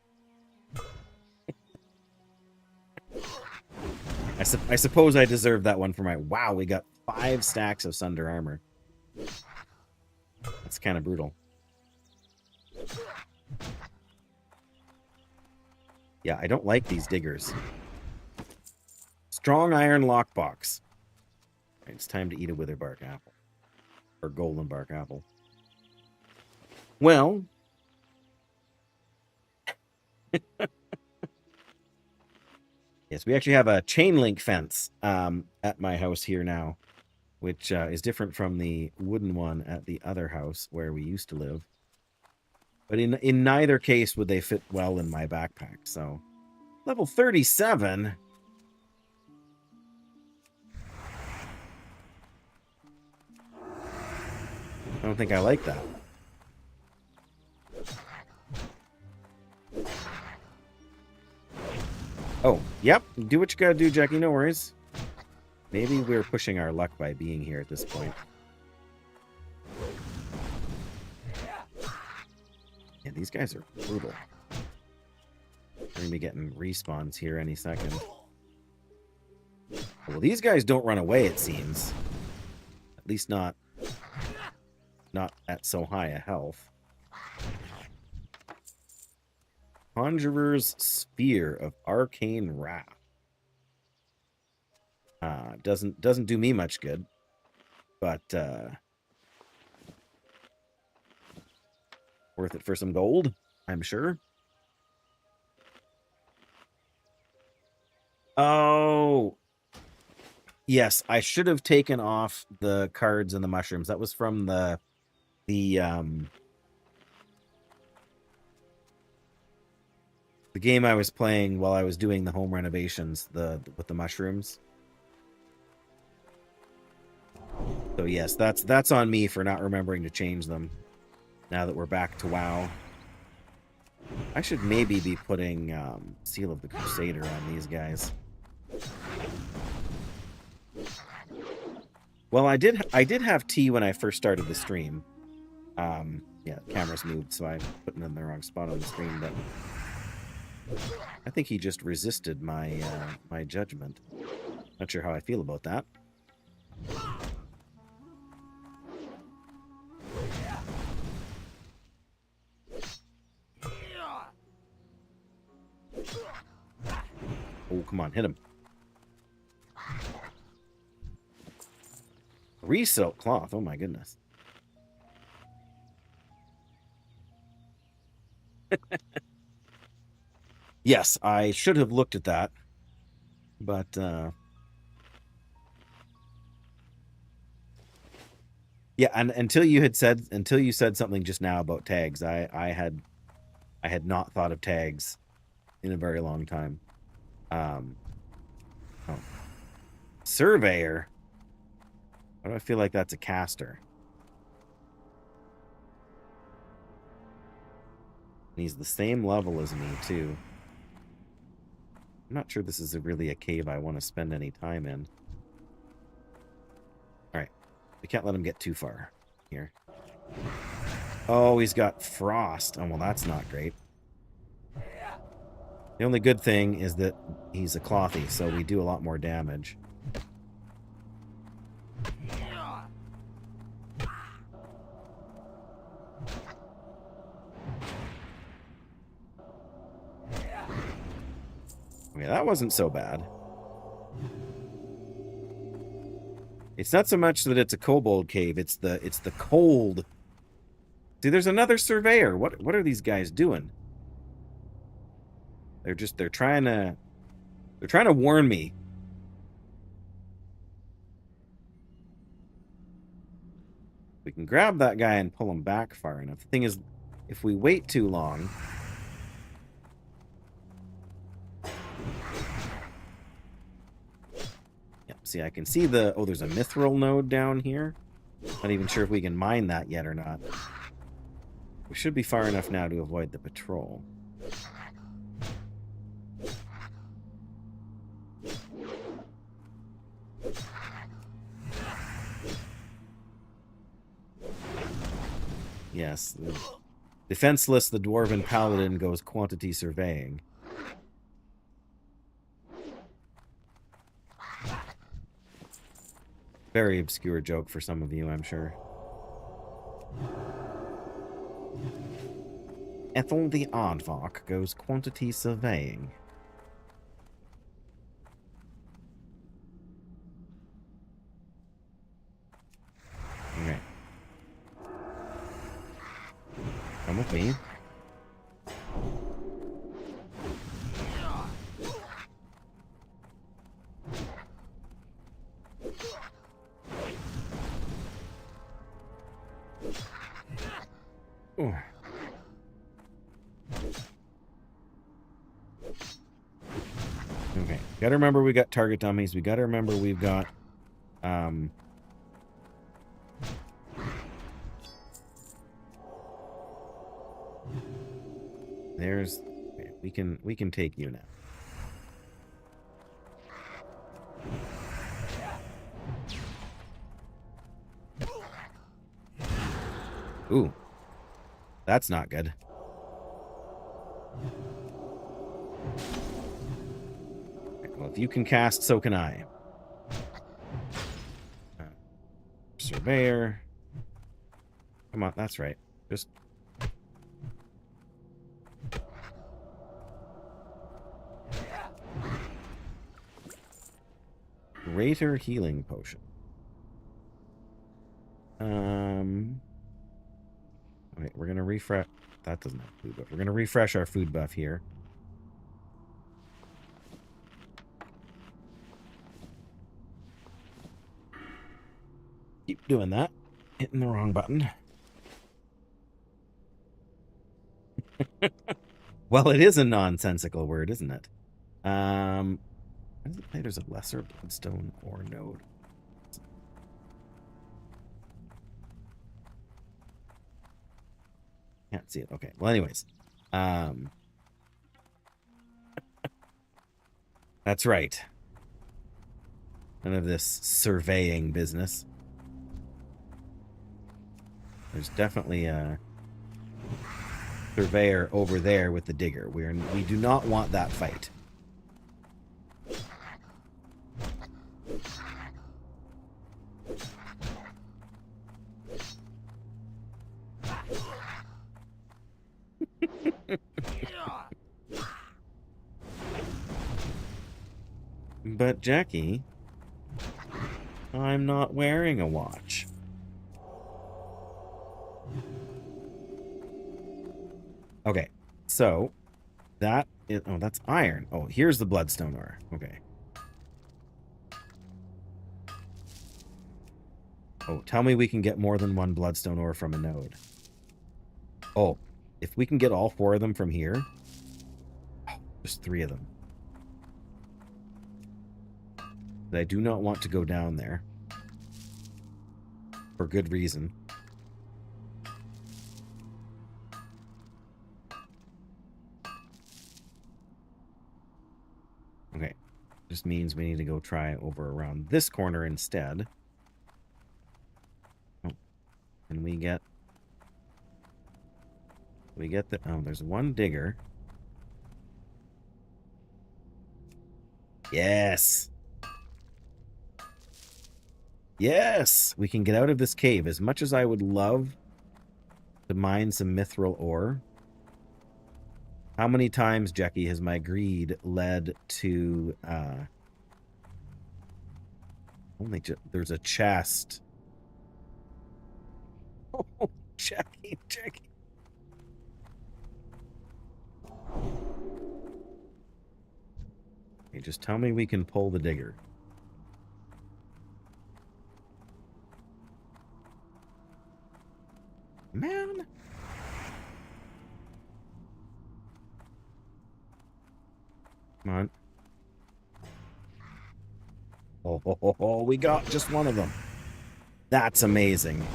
I suppose I deserve that one for my... Wow, we got 5 stacks of Sunder armor. That's kind of brutal. Yeah, I don't like these diggers. Strong iron lockbox. Right, it's time to eat a wither bark apple. Or golden bark apple. Well... Yes, we actually have a chain link fence at my house here now, which is different from the wooden one at the other house where we used to live. But in neither case would they fit well in my backpack, so... Level 37? I don't think I like that. Oh, yep. Do what you gotta do, Jackie. No worries. Maybe we're pushing our luck by being here at this point. Yeah, these guys are brutal. We're gonna be getting respawns here any second. Well, these guys don't run away, it seems. At least not at so high a health. Conjurer's Sphere of Arcane Wrath. Doesn't do me much good, but worth it for some gold, I'm sure. Oh, yes, I should have taken off the cards and the mushrooms. That was from the game I was playing while I was doing the home renovations, with the mushrooms. So yes, that's on me for not remembering to change them. Now that we're back to WoW, I should maybe be putting Seal of the Crusader on these guys. Well, I did have tea when I first started the stream. Yeah, camera's moved, so I'm putting it in the wrong spot on the screen, but I think he just resisted my my judgment. Not sure how I feel about that. Oh, come on, hit him. Resilk cloth, oh my goodness. Yes, I should have looked at that, but yeah, and until you said something just now about tags, I had not thought of tags in a very long time. Oh. Surveyor. Why do I feel like that's a caster? And he's the same level as me too. I'm not sure this is really a cave I want to spend any time in. Alright. We can't let him get too far here. Oh, he's got frost. Oh, well, that's not great. The only good thing is that he's a clothy, so we do a lot more damage. Yeah, that wasn't so bad. It's not so much that it's a kobold cave, it's the cold. See, there's another surveyor. What are these guys doing? They're trying to warn me. We can grab that guy and pull him back far enough. The thing is, if we wait too long, yep, see, I can see there's a mithril node down here. Not even sure if we can mine that yet or not. We should be far enough now to avoid the patrol. Yes. Defenseless, the dwarven paladin goes quantity surveying. Very obscure joke for some of you, I'm sure. Ethel the Aardvark goes quantity surveying. Okay. Come with me. Ooh. Okay. Gotta remember we got target dummies. We gotta remember we've got there's okay, we can take you now. Ooh. That's not good. Well, if you can cast, so can I. Surveyor. Come on, that's right. Just... Greater healing potion. Wait, we're gonna refresh. That doesn't have food buff. We're gonna refresh our food buff here. Keep doing that. Hitting the wrong button. Well, it is a nonsensical word, isn't it? Why does it say there's a lesser bloodstone ore node? Can't see it. Okay. Well, anyways. That's right. None of this surveying business. There's definitely a surveyor over there with the digger. We do not want that fight. But Jackie, I'm not wearing a watch. Okay, so that is, oh, that's iron. Oh, here's the bloodstone ore. Okay. Oh, tell me we can get more than one bloodstone ore from a node. Oh, if we can get all 4 of them from here. Oh, there's 3 of them. But I do not want to go down there. For good reason. Okay. Just means we need to go try over around this corner instead. Oh. Can we get... We get the... Oh, there's one digger. Yes! Yes! We can get out of this cave. As much as I would love to mine some mithril ore, How many times, Jackie, has my greed led to there's a chest. Oh, Jackie. Hey, just tell me we can pull the digger. Man. Come on. Oh, we got just one of them. That's amazing.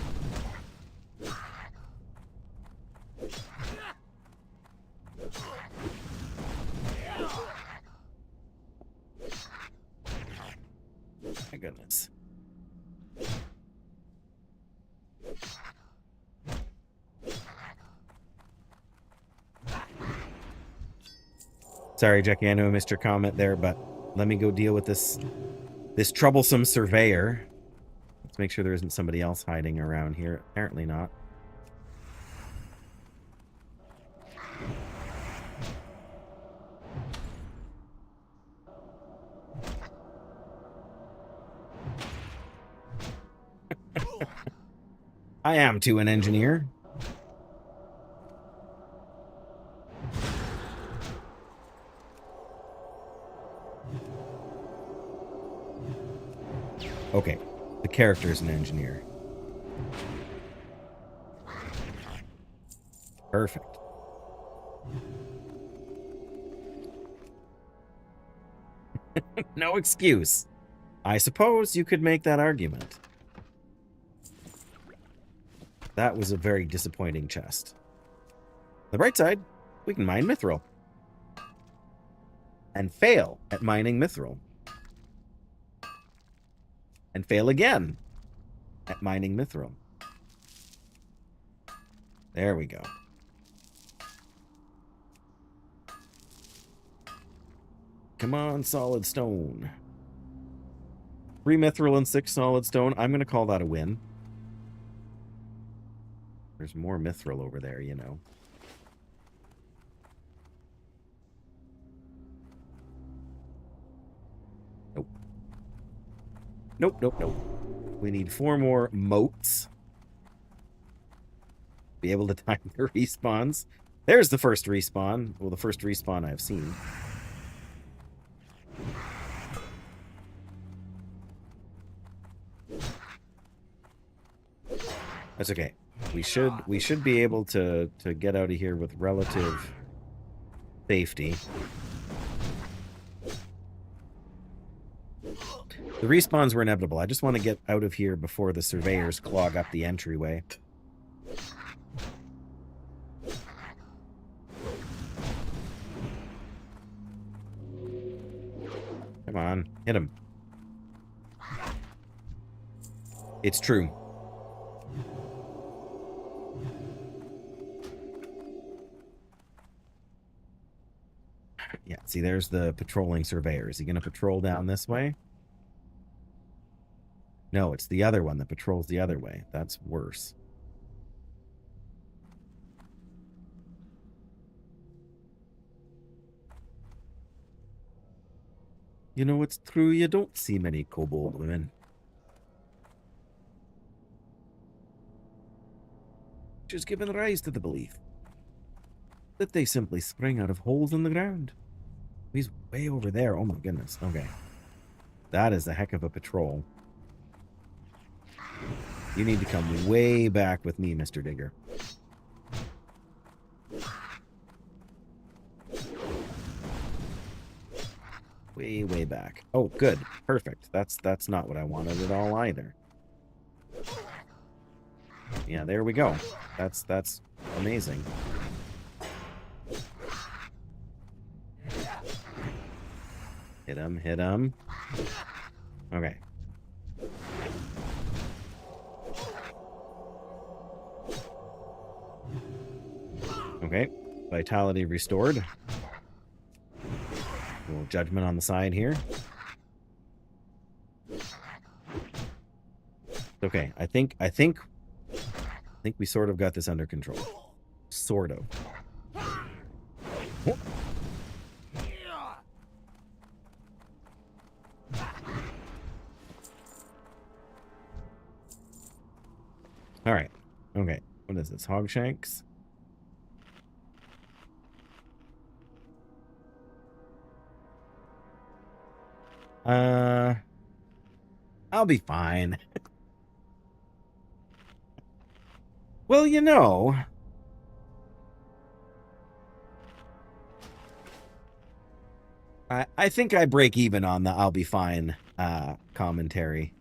My goodness. Sorry, Jackie, I know I missed your comment there, but let me go deal with this troublesome surveyor. Let's make sure there isn't somebody else hiding around here. Apparently not. I am too an engineer. Okay, the character is an engineer. Perfect. No excuse. I suppose you could make that argument. That was a very disappointing chest. The bright side, we can mine mithril. And fail at mining mithril. And fail again at mining mithril. There we go. Come on, solid stone. 3 mithril and 6 solid stone. I'm going to call that a win. There's more mithril over there, you know. Nope. Nope. We need 4 more moats. Be able to time the respawns. There's the first respawn. Well, the first respawn I've seen. That's okay. We should be able to get out of here with relative safety. The respawns were inevitable. I just want to get out of here before the surveyors clog up the entryway. Come on, hit him. It's true. Yeah, see, there's the patrolling surveyor. Is he going to patrol down this way? No, it's the other one that patrols the other way. That's worse. You know, it's true, you don't see many kobold women. Which has given rise to the belief that they simply spring out of holes in the ground. He's way over there. Oh my goodness. Okay. That is a heck of a patrol. You need to come way back with me, Mr. Digger. Way back. Oh, good. Perfect. That's not what I wanted at all either. Yeah, there we go. That's amazing. Hit him. Okay. Okay. Vitality restored. A little judgment on the side here. Okay, I think we sort of got this under control. Sort of. All right. Okay. What is this? Hogshanks? I'll be fine. Well, you know, I think I break even on the I'll be fine commentary.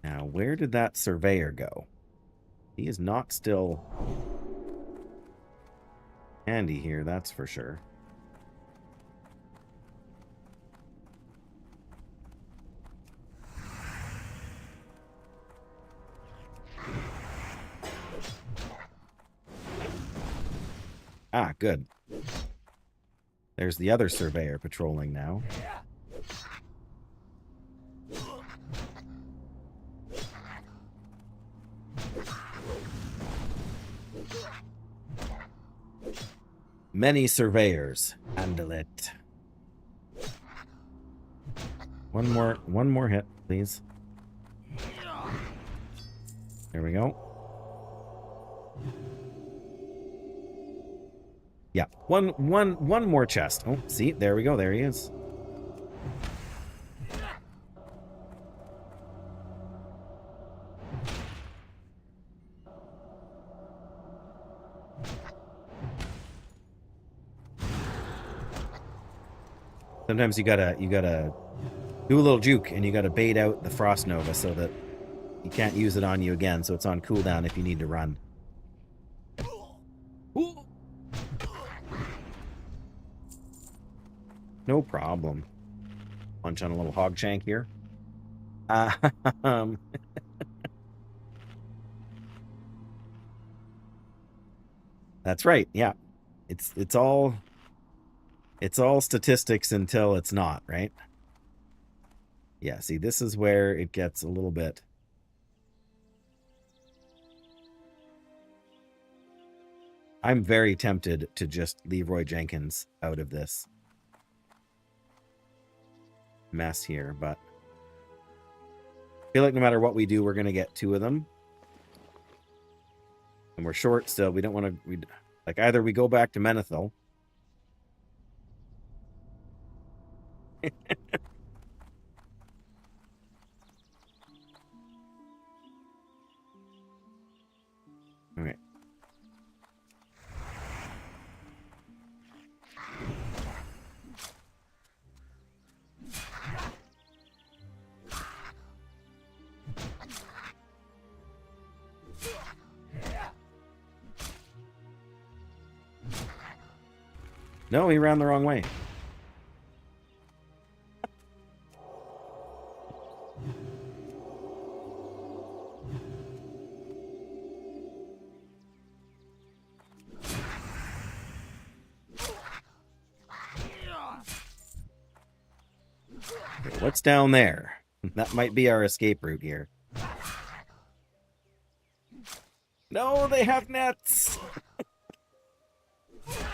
Now, where did that surveyor go? He is not still handy here, that's for sure. Ah, good. There's the other surveyor patrolling now. Many surveyors. Handle it. One more hit, please. There we go. Yeah, one more chest. Oh, see, there we go. There he is. Sometimes you gotta do a little juke, and you gotta bait out the Frost Nova so that you can't use it on you again, so it's on cooldown if you need to run. Ooh. No problem. Punch on a little hogshank here. That's right. Yeah, it's all statistics until it's not, right? Yeah. See, this is where it gets a little bit. I'm very tempted to just leave Roy Jenkins out of this mess here, but I feel like no matter what we do, we're going to get 2 of them. And we're short still. We don't want to... Like, either we go back to Menethil. All right. No, he ran the wrong way. Okay, what's down there? That might be our escape route here. No, they have nets.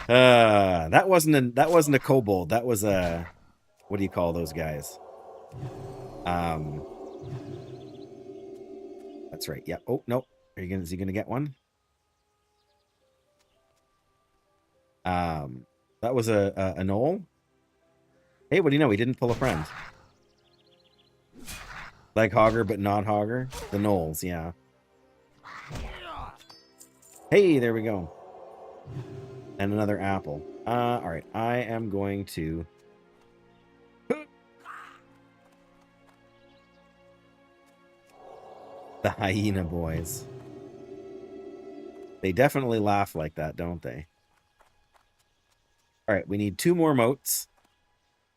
That wasn't a kobold. That was a, what do you call those guys? That's right. Yeah. Oh no. Is he gonna get one? That was a knoll. Hey, what do you know? He didn't pull a friend. Like Hogger, but not Hogger. The gnolls, yeah. Hey, there we go. And another apple. All right. I am going to... The hyena boys. They definitely laugh like that, don't they? All right. We need 2 more moats.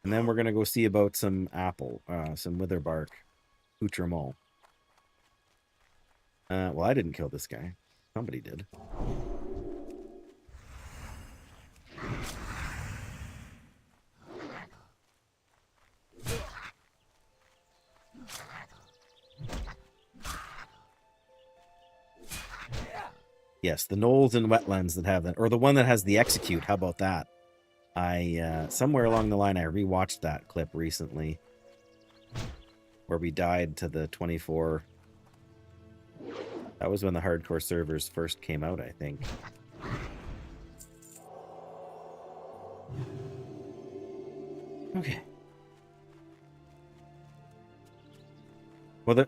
And then we're going to go see about some apple. Some witherbark. Accoutrement. Well, I didn't kill this guy. Somebody did. Yes, the knolls and wetlands that have that, or the one that has the execute. How about that? Somewhere along the line, I rewatched that clip recently where we died to the 24. That was when the hardcore servers first came out, I think. Okay. Well,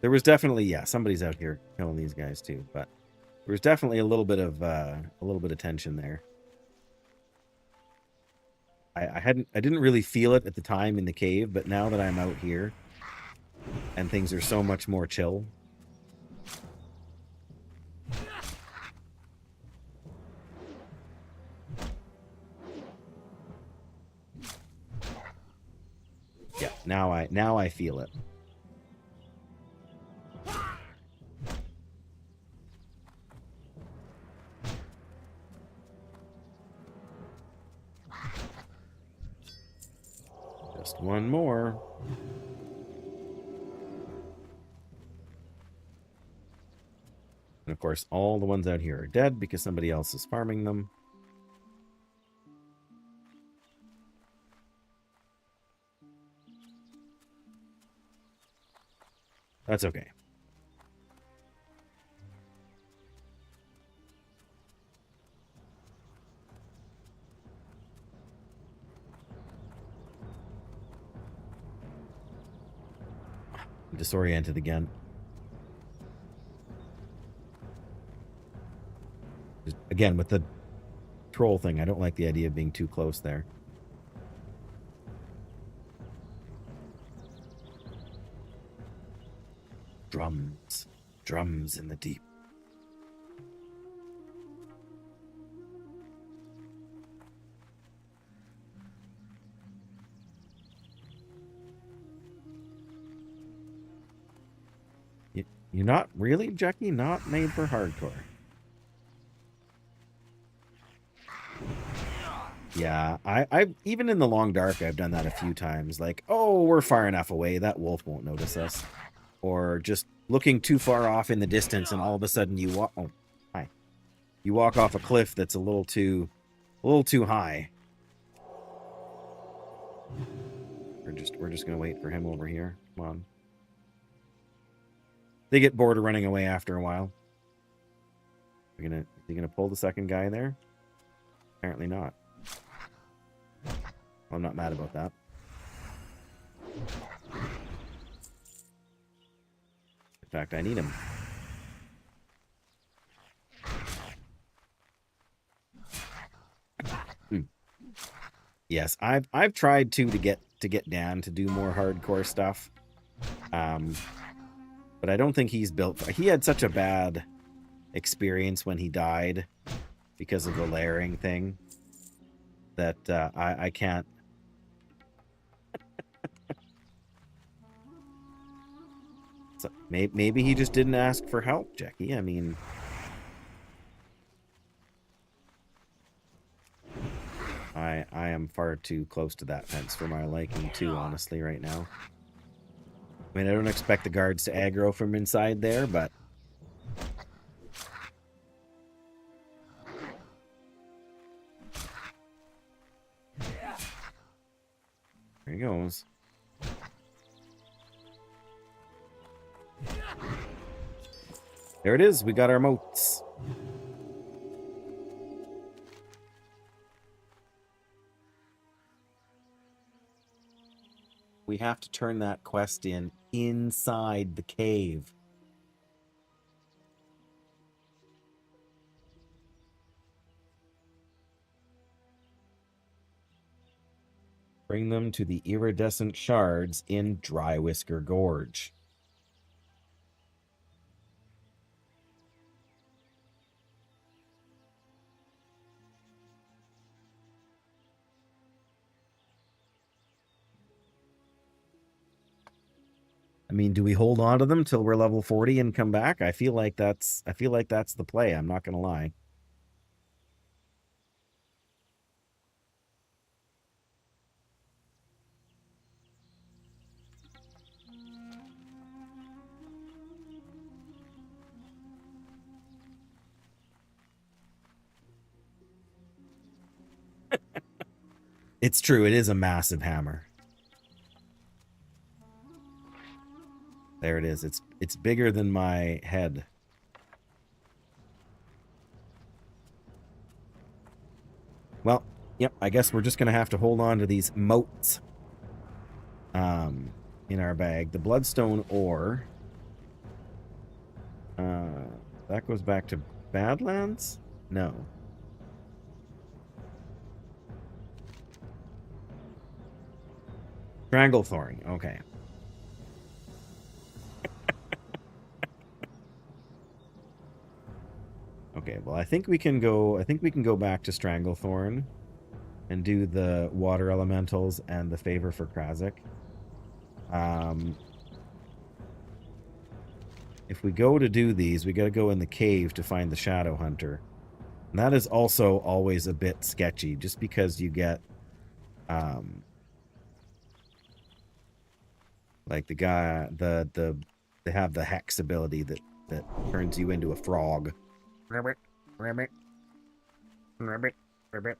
there was definitely, yeah, somebody's out here killing these guys too, but there was definitely a little bit of tension there. I didn't really feel it at the time in the cave, but now that I'm out here and things are so much more chill. Yeah, now I feel it. Just one more. And of course, all the ones out here are dead because somebody else is farming them. That's okay. I'm disoriented again. Again, with the troll thing, I don't like the idea of being too close there. Drums. Drums in the deep. You're not really, Jackie? Not made for hardcore. Yeah, I've even in the long dark, I've done that a few times. Like, oh, we're far enough away, that wolf won't notice us. Or just looking too far off in the distance, and all of a sudden you walk. Oh, hi. You walk off a cliff that's a little too high. We're just gonna wait for him over here. Come on. They get bored of running away after a while. Is he gonna pull the second guy there? Apparently not. Well, I'm not mad about that. In fact, I need him. Yes, I've tried to get Dan to do more hardcore stuff. But I don't think he's built for, he had such a bad experience when he died because of the layering thing that I can't. So maybe he just didn't ask for help, Jackie. I mean, I am far too close to that fence for my liking too, honestly, right now. I mean, I don't expect the guards to aggro from inside there, but there he goes. There it is. We got our moats. We have to turn that quest in inside the cave. Bring them to the iridescent shards in Dry Whisker Gorge. I mean, do we hold on to them till we're level 40 and come back? I feel like that's the play. I'm not gonna lie. It's true. It is a massive hammer. There it is. It's bigger than my head. Well, yep, I guess we're just going to have to hold on to these motes in our bag. The bloodstone ore. That goes back to Badlands? No. Stranglethorn. Okay. Okay, well, I think we can go back to Stranglethorn and do the water elementals and the favor for Krasik. If we go to do these, we got to go in the cave to find the Shadow Hunter. And that is also always a bit sketchy, just because you get like the guy they have the hex ability that turns you into a frog. Rabbit, rabbit, rabbit, rabbit.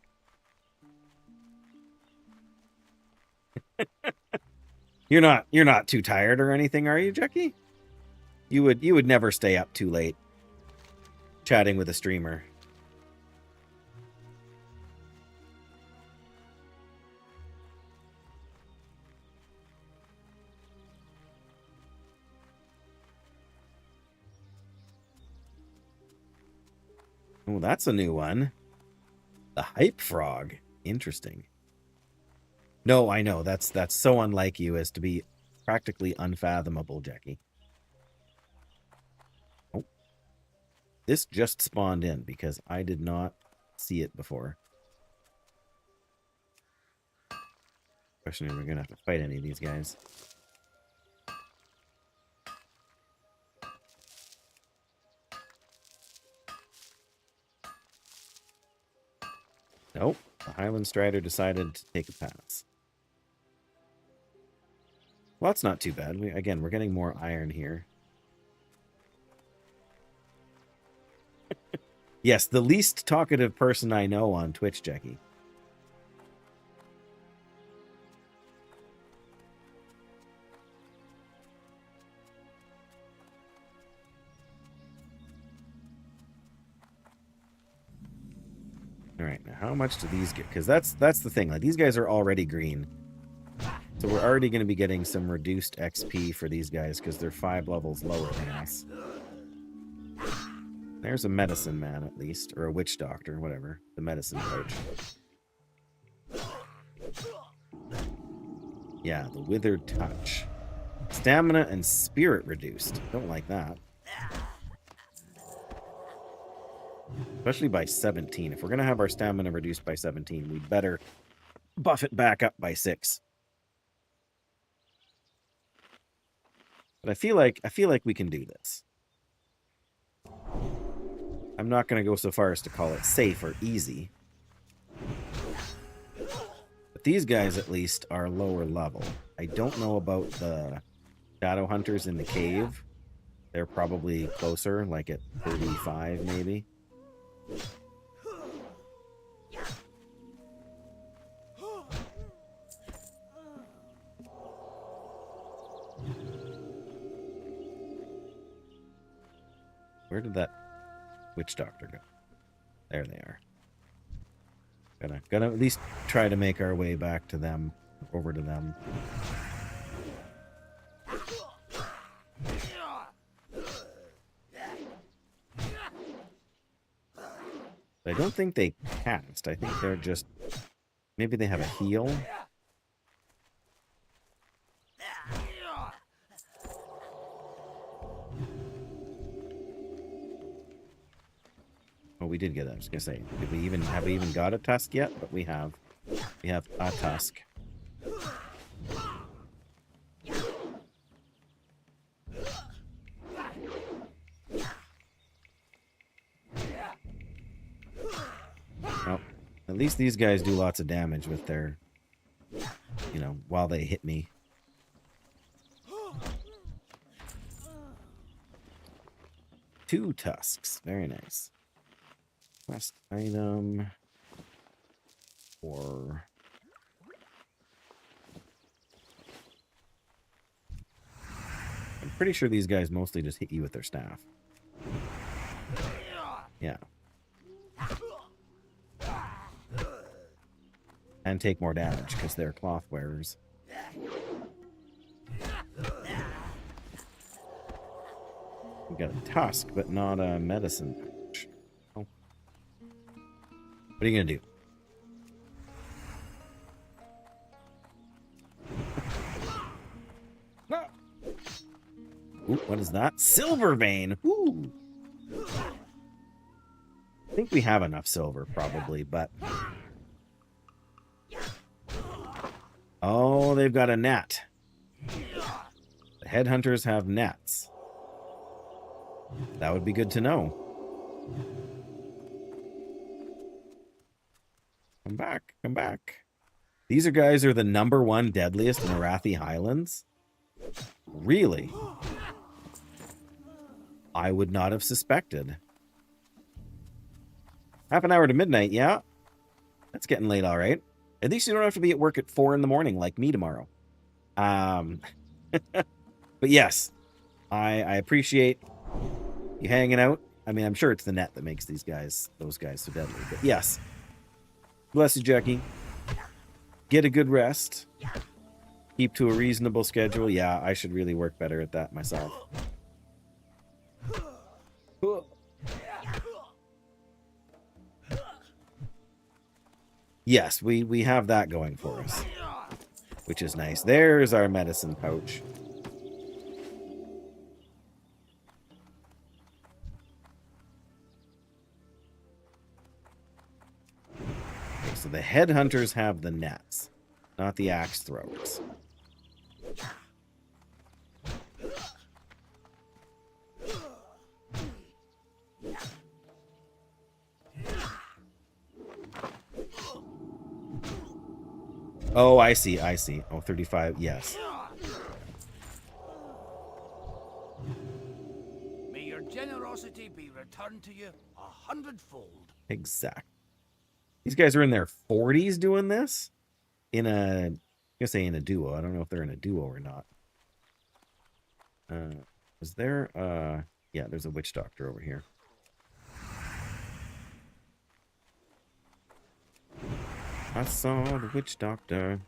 You're not too tired or anything, are you, Jackie? You would never stay up too late chatting with a streamer. Oh, that's a new one. The hype frog. Interesting. No, I know. That's so unlike you as to be practically unfathomable, Jackie. Oh. This just spawned in because I did not see it before. Question is, we're going to have to fight any of these guys. Nope. The Highland Strider decided to take a pass. Well, that's not too bad. Again, we're getting more iron here. Yes, the least talkative person I know on Twitch, Jackie. All right, now how much do these get? Because that's the thing. Like, these guys are already green. So we're already going to be getting some reduced XP for these guys because they're 5 levels lower than us. There's a medicine man, at least. Or a witch doctor, whatever. The medicine coach. Yeah, the withered touch. Stamina and spirit reduced. Don't like that. Especially by 17. If we're going to have our stamina reduced by 17, we better buff it back up by 6. But I feel like we can do this. I'm not going to go so far as to call it safe or easy. But these guys, at least, are lower level. I don't know about the Shadow Hunters in the cave. They're probably closer, like at 35, maybe. Where did that witch doctor go? There they are. Gotta at least try to make our way back to them, over to them. I don't think they cast. I think they're just... Maybe they have a heal. Oh, we did get that. I was gonna say, have we even got a tusk yet? But we have. We have a tusk. Well, at least these guys do lots of damage with their, you know, while they hit me. Two tusks. Very nice. Quest item. Or Pretty sure these guys mostly just hit you with their staff. Yeah. And take more damage because they're cloth wearers. We got a tusk, but not a medicine pouch. Oh. What are you gonna do? Ooh, what is that? Silver vein. Ooh. I think we have enough silver, probably, but... Oh, they've got a net. The headhunters have nets. That would be good to know. Come back, come back. These guys are the #1 deadliest in Arathi Highlands? Really? I would not have suspected. Half an hour to midnight, yeah. That's getting late, all right. At least you don't have to be at work at 4 in the morning like me tomorrow. But yes, I appreciate you hanging out. I mean, I'm sure it's the net that makes those guys so deadly. But yes, bless you, Jackie. Get a good rest. Keep to a reasonable schedule. Yeah, I should really work better at that myself. Yes, we have that going for us, which is nice. There's our medicine pouch. Okay, so the headhunters have the nets, not the axe throwers. Oh, I see, I see. Oh, 35, yes. May your generosity be returned to you 100-fold. Exactly. These guys are in their 40s doing this? In a... I'm gonna say in a duo. I don't know if they're in a duo or not. Is there... yeah, there's a witch doctor over here. I saw the witch doctor.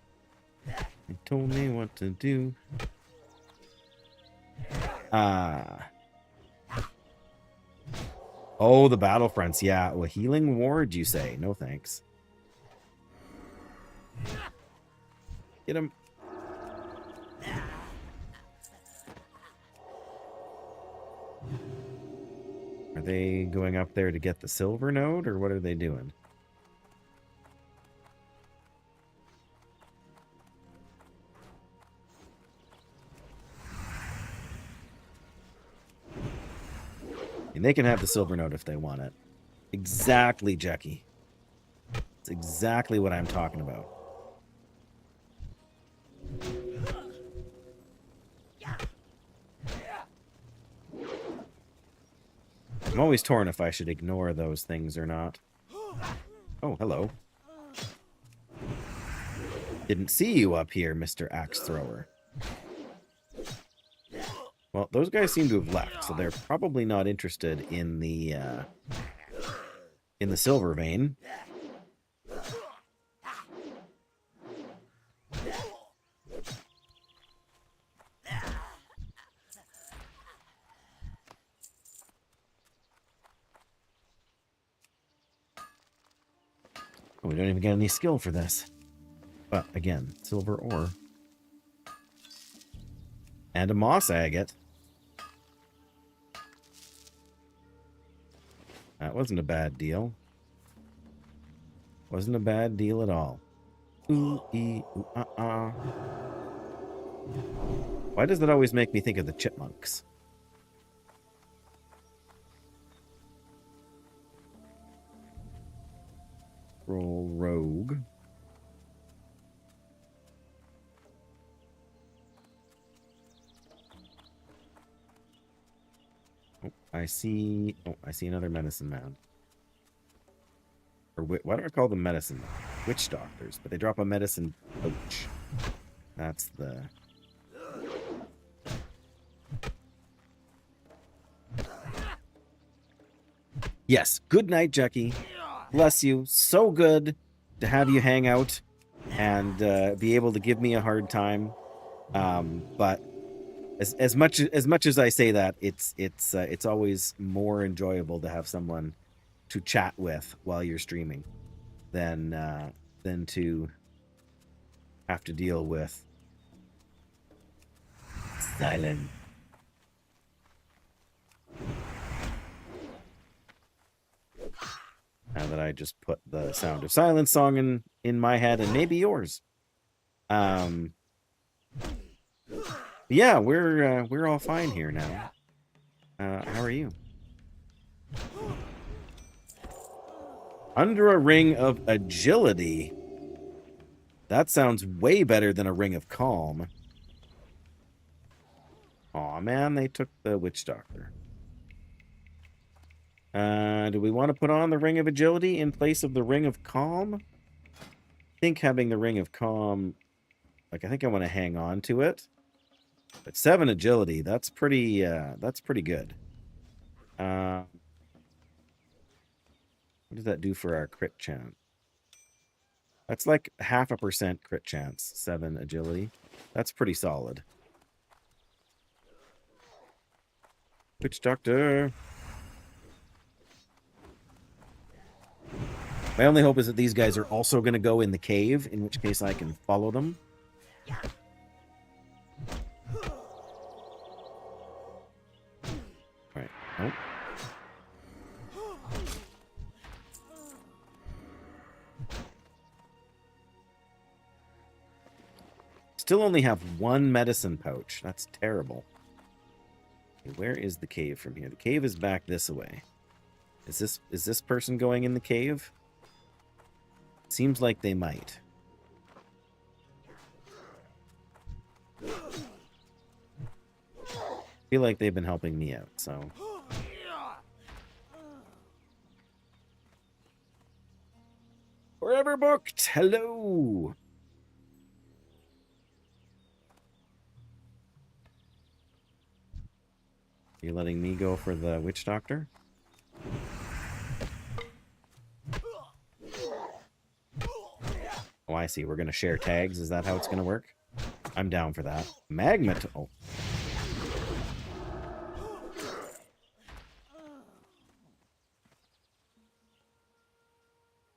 He told me what to do. Oh, the battlefronts. Yeah. Well, healing ward, you say? No thanks. Get him. Are they going up there to get the silver node, or what are they doing? And they can have the silver node if they want it. Exactly, Jackie. It's exactly what I'm talking about. I'm always torn if I should ignore those things or not. Oh, hello. Didn't see you up here, Mr. Axe Thrower. Well, those guys seem to have left, so they're probably not interested in the silver vein. Oh, we don't even get any skill for this. But again, silver ore. And a moss agate. That wasn't a bad deal. Wasn't a bad deal at all. Ooh, ee, ooh, Why does that always make me think of the chipmunks? Roll rogue. Oh, I see another medicine man. Or why do I call them medicine? Witch doctors, but they drop a medicine pouch. That's the... Yes. Good night, Jackie. Bless you. So good to have you hang out and be able to give me a hard time. But as much as I say that, it's always more enjoyable to have someone to chat with while you're streaming than to have to deal with silence. Now that I just put the Sound of Silence song in my head and maybe yours. Yeah, we're all fine here now. How are you? Under a ring of agility. That sounds way better than a ring of calm. Aw, man, they took the witch doctor. Do we want to put on the ring of agility in place of the ring of calm? I think having the ring of calm, like, I think I want to hang on to it. But 7 agility, that's pretty good. What does that do for our crit chance? That's like 0.5% crit chance, 7 agility. That's pretty solid. Witch doctor. My only hope is that these guys are also going to go in the cave, in which case I can follow them. Alright, nope. Still only have 1 medicine pouch. That's terrible. Okay, where is the cave from here? The cave is back this way. Is this person going in the cave? Seems like they might. Feel like they've been helping me out, so. Forever booked. Hello. You letting me go for the witch doctor? Oh, I see. We're going to share tags. Is that how it's going to work? I'm down for that. Magnetal.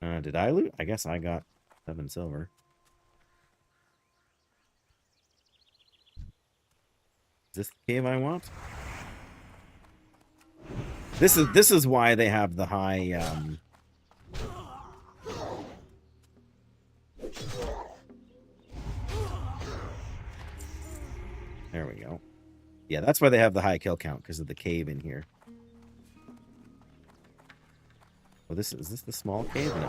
Did I loot? I guess I got 7 silver. Is this the cave I want? This is why they have the high There we go. Yeah, that's why they have the high kill count, because of the cave in here. Oh, is this the small cave? No.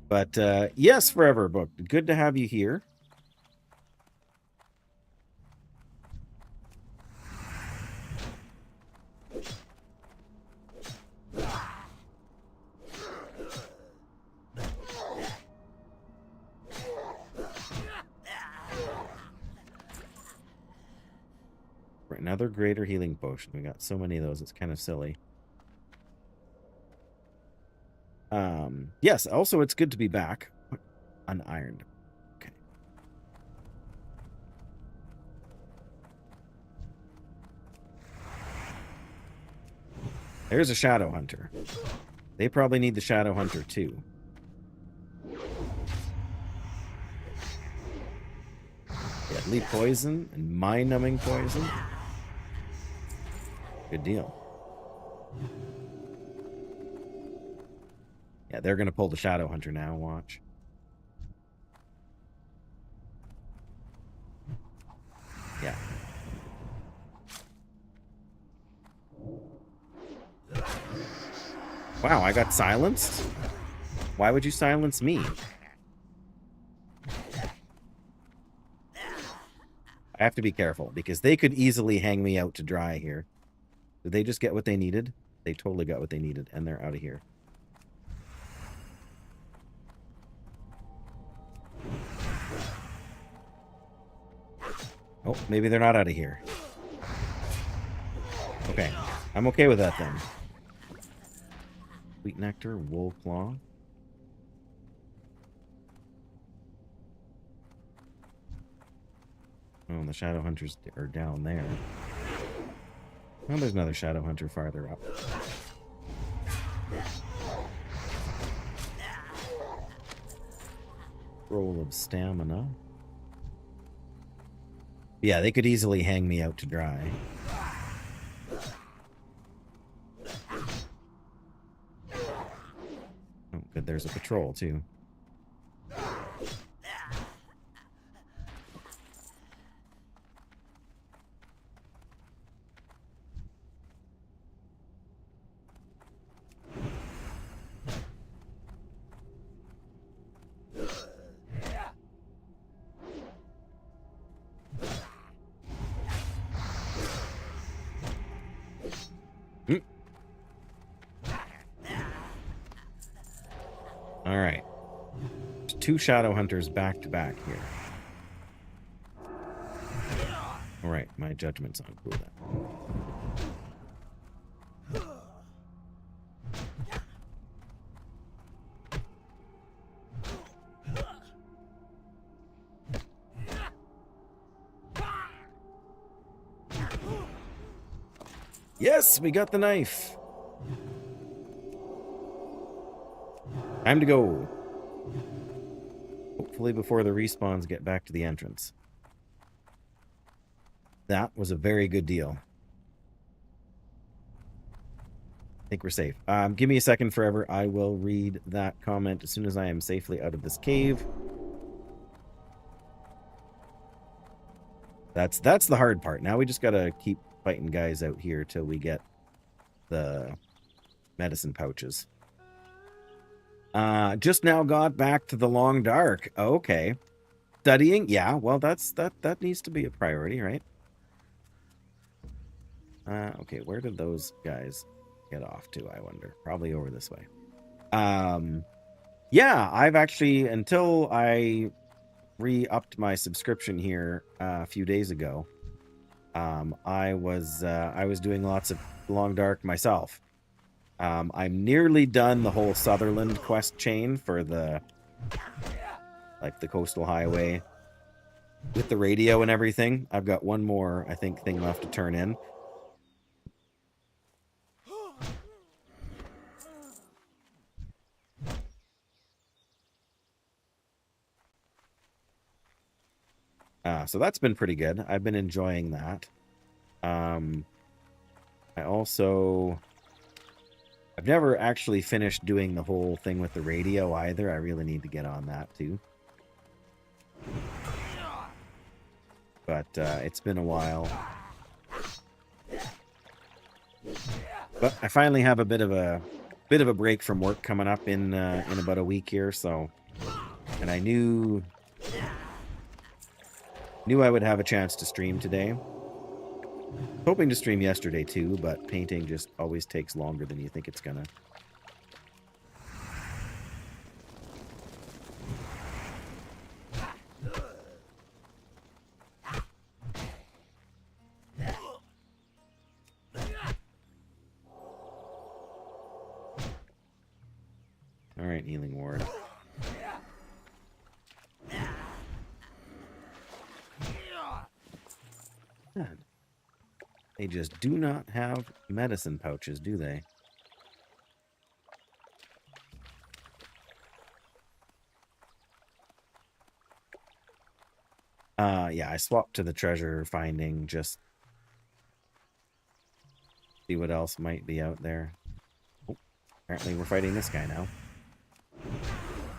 But yes, Forever Booked. Good to have you here. Another greater healing potion. We got so many of those, it's kind of silly. Yes, also it's good to be back. Unironed. Okay. There's a Shadow Hunter. They probably need the Shadow Hunter too. Deadly poison and mind-numbing poison. Good deal. Yeah, they're going to pull the Shadow Hunter now, watch. Yeah. Wow, I got silenced? Why would you silence me? I have to be careful, because they could easily hang me out to dry here. Did they just get what they needed? They totally got what they needed, and they're out of here. Oh, maybe they're not out of here. Okay. I'm okay with that then. Sweet nectar, wool claw. Oh, the shadow hunters are down there. Oh, there's another shadow hunter farther up. Roll of stamina. Yeah, they could easily hang me out to dry. Oh, good. There's a patrol, too. All right. 2 shadow hunters back to back here. All right, my judgment's on cool then. Yes, we got the knife. Time to go. Hopefully before the respawns get back to the entrance. That was a very good deal. I think we're safe. Give me a second forever. I will read that comment as soon as I am safely out of this cave. That's the hard part. Now we just gotta keep fighting guys out here till we get the medicine pouches. Just now got back to the long dark. Okay. Studying? Yeah, well that needs to be a priority, right? Okay, where did those guys get off to, I wonder? Probably over this way. Yeah, I've actually, until I re-upped my subscription here a few days ago, I was doing lots of long dark myself. I'm nearly done the whole Sutherland quest chain for the coastal highway with the radio and everything. I've got one more, I think, thing left to turn in. So that's been pretty good. I've been enjoying that. I've never actually finished doing the whole thing with the radio either. I really need to get on that too. But it's been a while. But I finally have a bit of a break from work coming up in about a week here, so, and I knew I would have a chance to stream today. Hoping to stream yesterday too, but painting just always takes longer than you think it's gonna. All right, healing ward. God. They just do not have medicine pouches, do they? Yeah, I swapped to the treasure finding, just see what else might be out there. Oh, apparently we're fighting this guy now.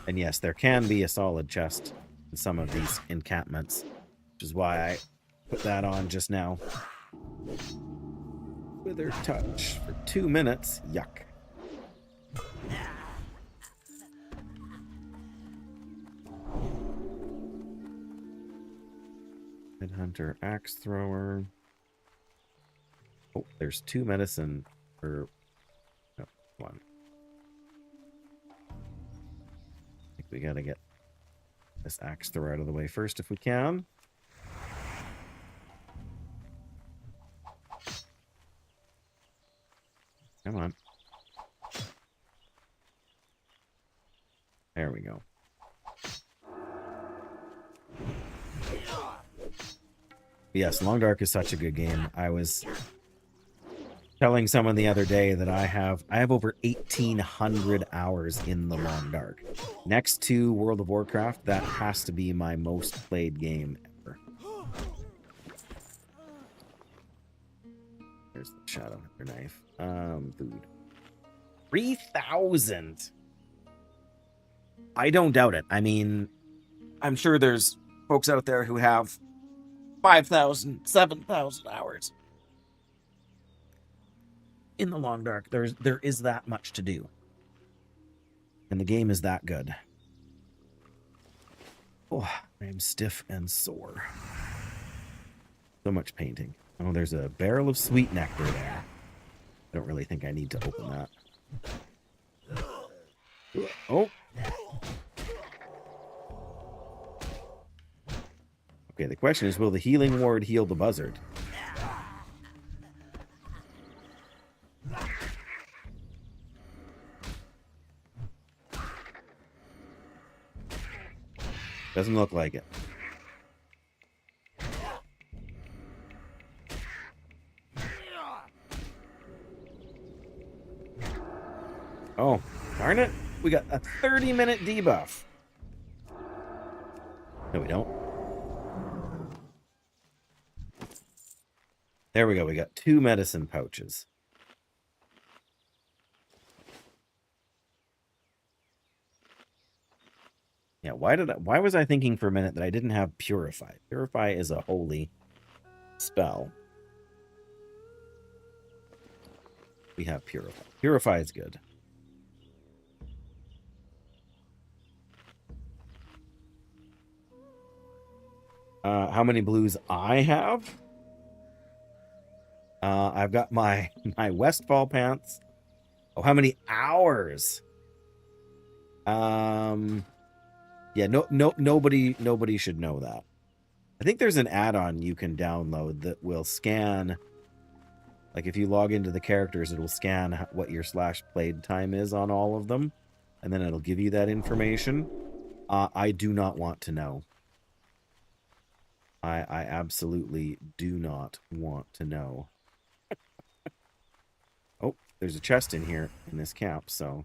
And yes, there can be a solid chest in some of these encampments, which is why I put that on just now. Wither touch for 2 minutes. Yuck. Headhunter, axe thrower. Oh, there's 2 medicine for no, 1. I think we gotta get this axe thrower out of the way first if we can. Come on. There we go. Yes, Long Dark is such a good game. I was telling someone the other day that I have over 1,800 hours in the Long Dark. Next to World of Warcraft, that has to be my most played game ever. There's the Shadowhunter knife. Food. 3,000. I don't doubt it. I mean, I'm sure there's folks out there who have 5,000, 7,000 hours in the Long Dark. There is that much to do. And the game is that good. Oh, I am stiff and sore. So much painting. Oh, there's a barrel of sweet nectar there. I don't really think I need to open that. Oh. Okay, the question is, will the healing ward heal the buzzard? Doesn't look like it. Oh, darn it. We got a 30-minute debuff. No, we don't. There we go. We got 2 medicine pouches. Yeah, why was I thinking for a minute that I didn't have Purify? Purify is a holy spell. We have Purify. Purify is good. How many blues I have? I've got my Westfall pants. Oh, how many hours? Yeah, nobody should know that. I think there's an add-on you can download that will scan, like if you log into the characters, it'll scan what your /played time is on all of them, and then it'll give you that information. I do not want to know. I absolutely do not want to know. Oh, there's a chest in here in this camp, so.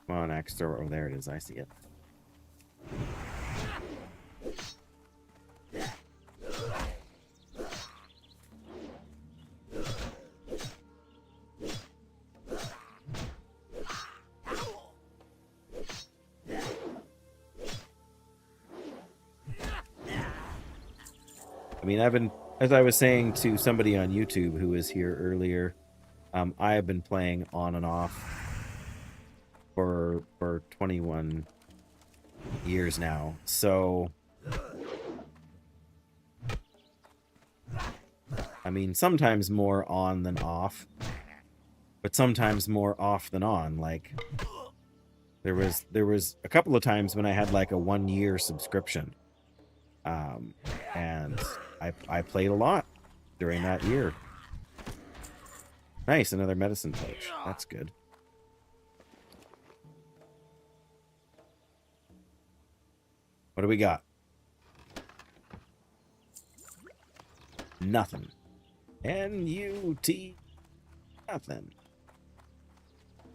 Come on, Axe. Oh, there it is. I see it. I mean, as I was saying to somebody on YouTube who was here earlier, I have been playing on and off for 21 years now. So, I mean, sometimes more on than off, but sometimes more off than on. Like, there was a couple of times when I had like a 1-year subscription, and I played a lot during that year. Nice, another medicine pouch. That's good. What do we got? Nothing. N-U-T. Nothing.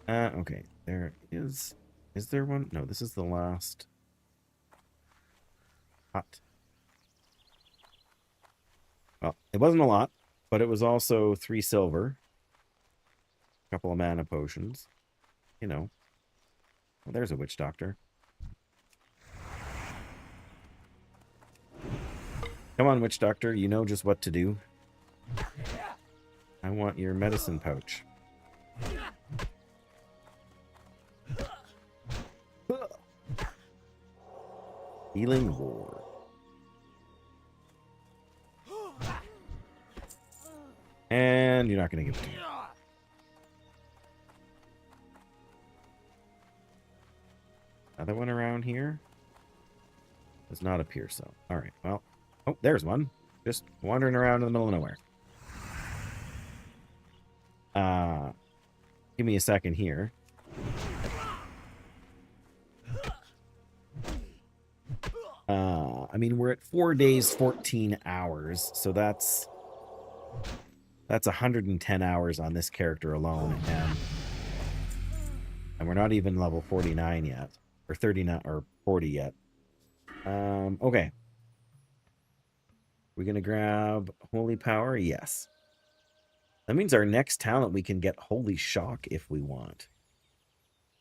Okay. There is... Is there one? No, this is the last. Hot. Well, it wasn't a lot, but it was also 3 silver. A couple of mana potions. You know. Well, there's a witch doctor. Come on, witch doctor. You know just what to do. I want your medicine pouch. Healing Ward. And you're not going to give it to me. Another one around here? Does not appear so. Alright, well. Oh, there's one. Just wandering around in the middle of nowhere. Give me a second here. I mean, we're at 4 days, 14 hours, so that's 110 hours on this character alone, and we're not even level 49 yet, or 39 or 40 yet. Okay. We're gonna grab Holy Power, yes. That means our next talent we can get Holy Shock if we want.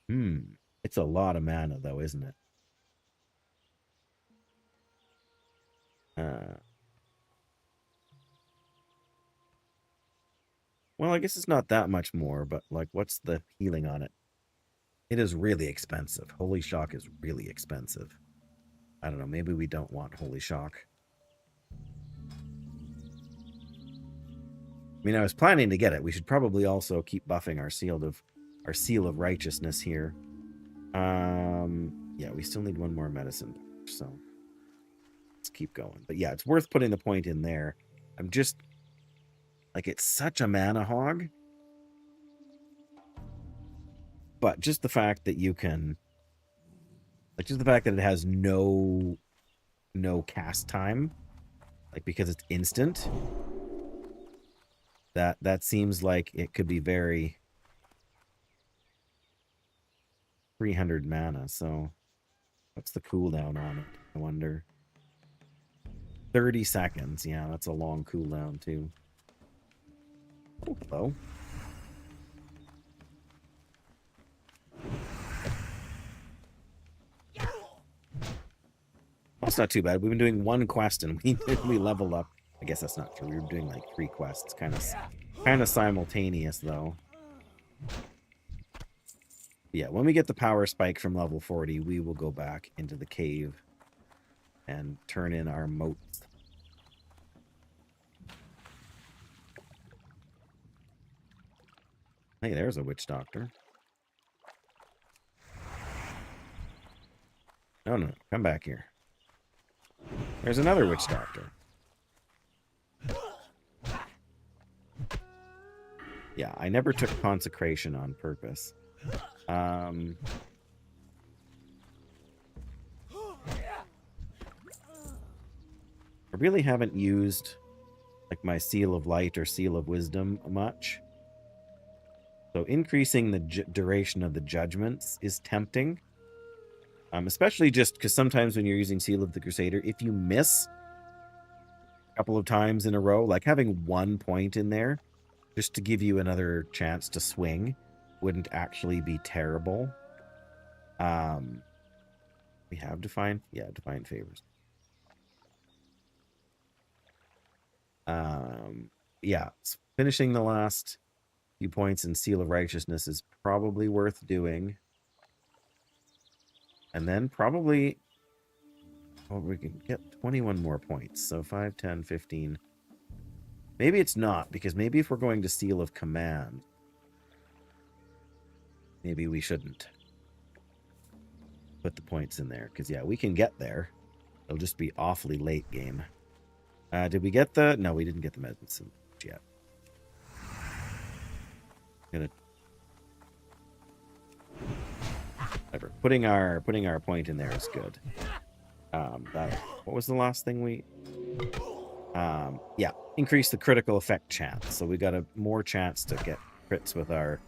It's a lot of mana though, isn't it? Well, I guess it's not that much more, but like, what's the healing on it? It is really expensive. Holy Shock is really expensive. I don't know, maybe we don't want Holy Shock. I mean, I was planning to get it. We should probably also keep buffing our seal of righteousness here. Yeah, we still need one more medicine, so let's keep going. But yeah, it's worth putting the point in there. I'm just like, it's such a mana hog. But just the fact that you can, like, just the fact that it has no cast time, like, because it's instant, that seems like it could be very 300 mana. So what's the cooldown on it, I wonder? 30 seconds. Yeah, that's a long cooldown too. Oh, hello. That's not too bad. We've been doing one quest and we leveled up. I guess that's not true. We were doing like 3 quests, kind of simultaneous though. Yeah, when we get the power spike from level 40, we will go back into the cave and turn in our moats. Hey, there's a witch doctor. No, come back here. There's another witch doctor. Yeah, I never took consecration on purpose. I really haven't used like my seal of light or seal of wisdom much. So increasing the duration of the judgments is tempting. Especially just because sometimes when you're using Seal of the Crusader, if you miss a couple of times in a row, like having 1 point in there just to give you another chance to swing wouldn't actually be terrible. We have Divine Favors. Yeah, finishing the last few points in Seal of Righteousness is probably worth doing. And then probably, well, we can get 21 more points. So 5, 10, 15. Maybe it's not, because maybe if we're going to Seal of Command, maybe we shouldn't put the points in there. Because, yeah, we can get there. It'll just be awfully late game. Did we get the... No, we didn't get the medicine yet. Gonna... Whatever. Putting our point in there is good. What was the last thing we... yeah, increase the critical effect chance. So we got a more chance to get crits with our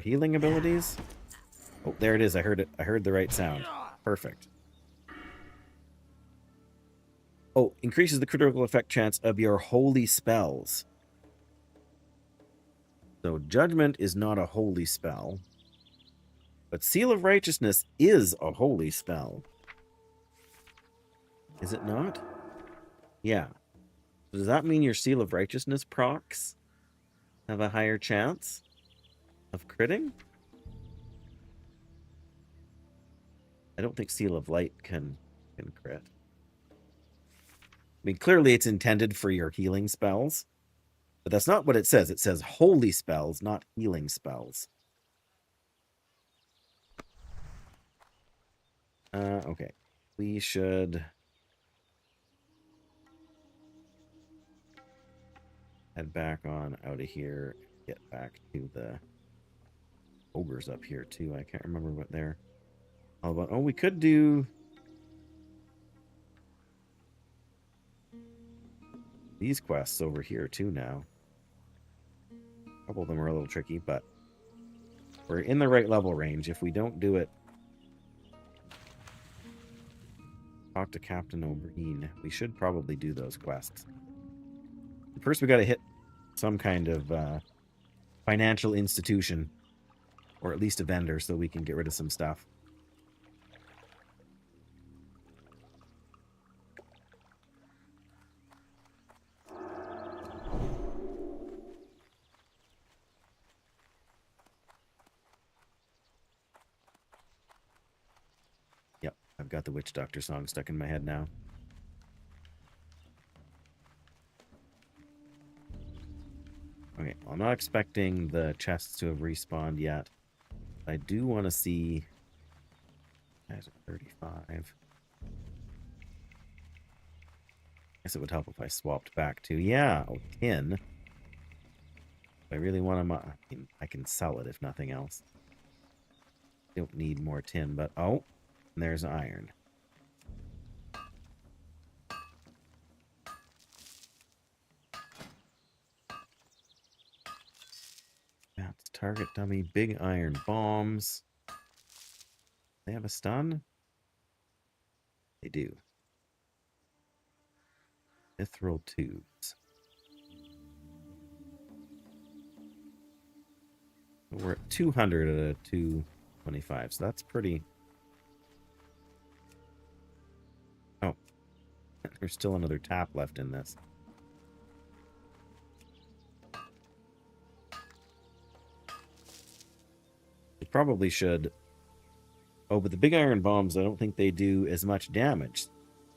healing abilities. Oh, there it is. I heard it. I heard the right sound. Perfect. Oh, increases the critical effect chance of your holy spells. So Judgment is not a holy spell, but Seal of Righteousness is a holy spell. Is it not? Yeah. So does that mean your Seal of Righteousness procs have a higher chance of critting? I don't think Seal of Light can crit. I mean, clearly it's intended for your healing spells. But that's not what it says. It says holy spells, not healing spells. Okay. We should head back on out of here. Get back to the ogres up here too. I can't remember what they're all about. Oh, we could do these quests over here too now. A couple of them are a little tricky, but we're in the right level range. If we don't do it, talk to Captain O'Brien. We should probably do those quests. First, we got to hit some kind of financial institution, or at least a vendor, so we can get rid of some stuff. Yep, I've got the Witch Doctor song stuck in my head now. Okay, well, I'm not expecting the chests to have respawned yet. I do want to see... Guys, 35. I guess it would help if I swapped back to... Yeah, oh, tin. If I really want to... I mean, I can sell it if nothing else. Don't need more tin, but... Oh, there's iron. That's target dummy, big iron bombs. They have a stun? They do. Mithril tubes. We're at 200 at a 225, so that's pretty... Oh. There's still another tap left in this. We probably should... Oh, but the big iron bombs, I don't think they do as much damage.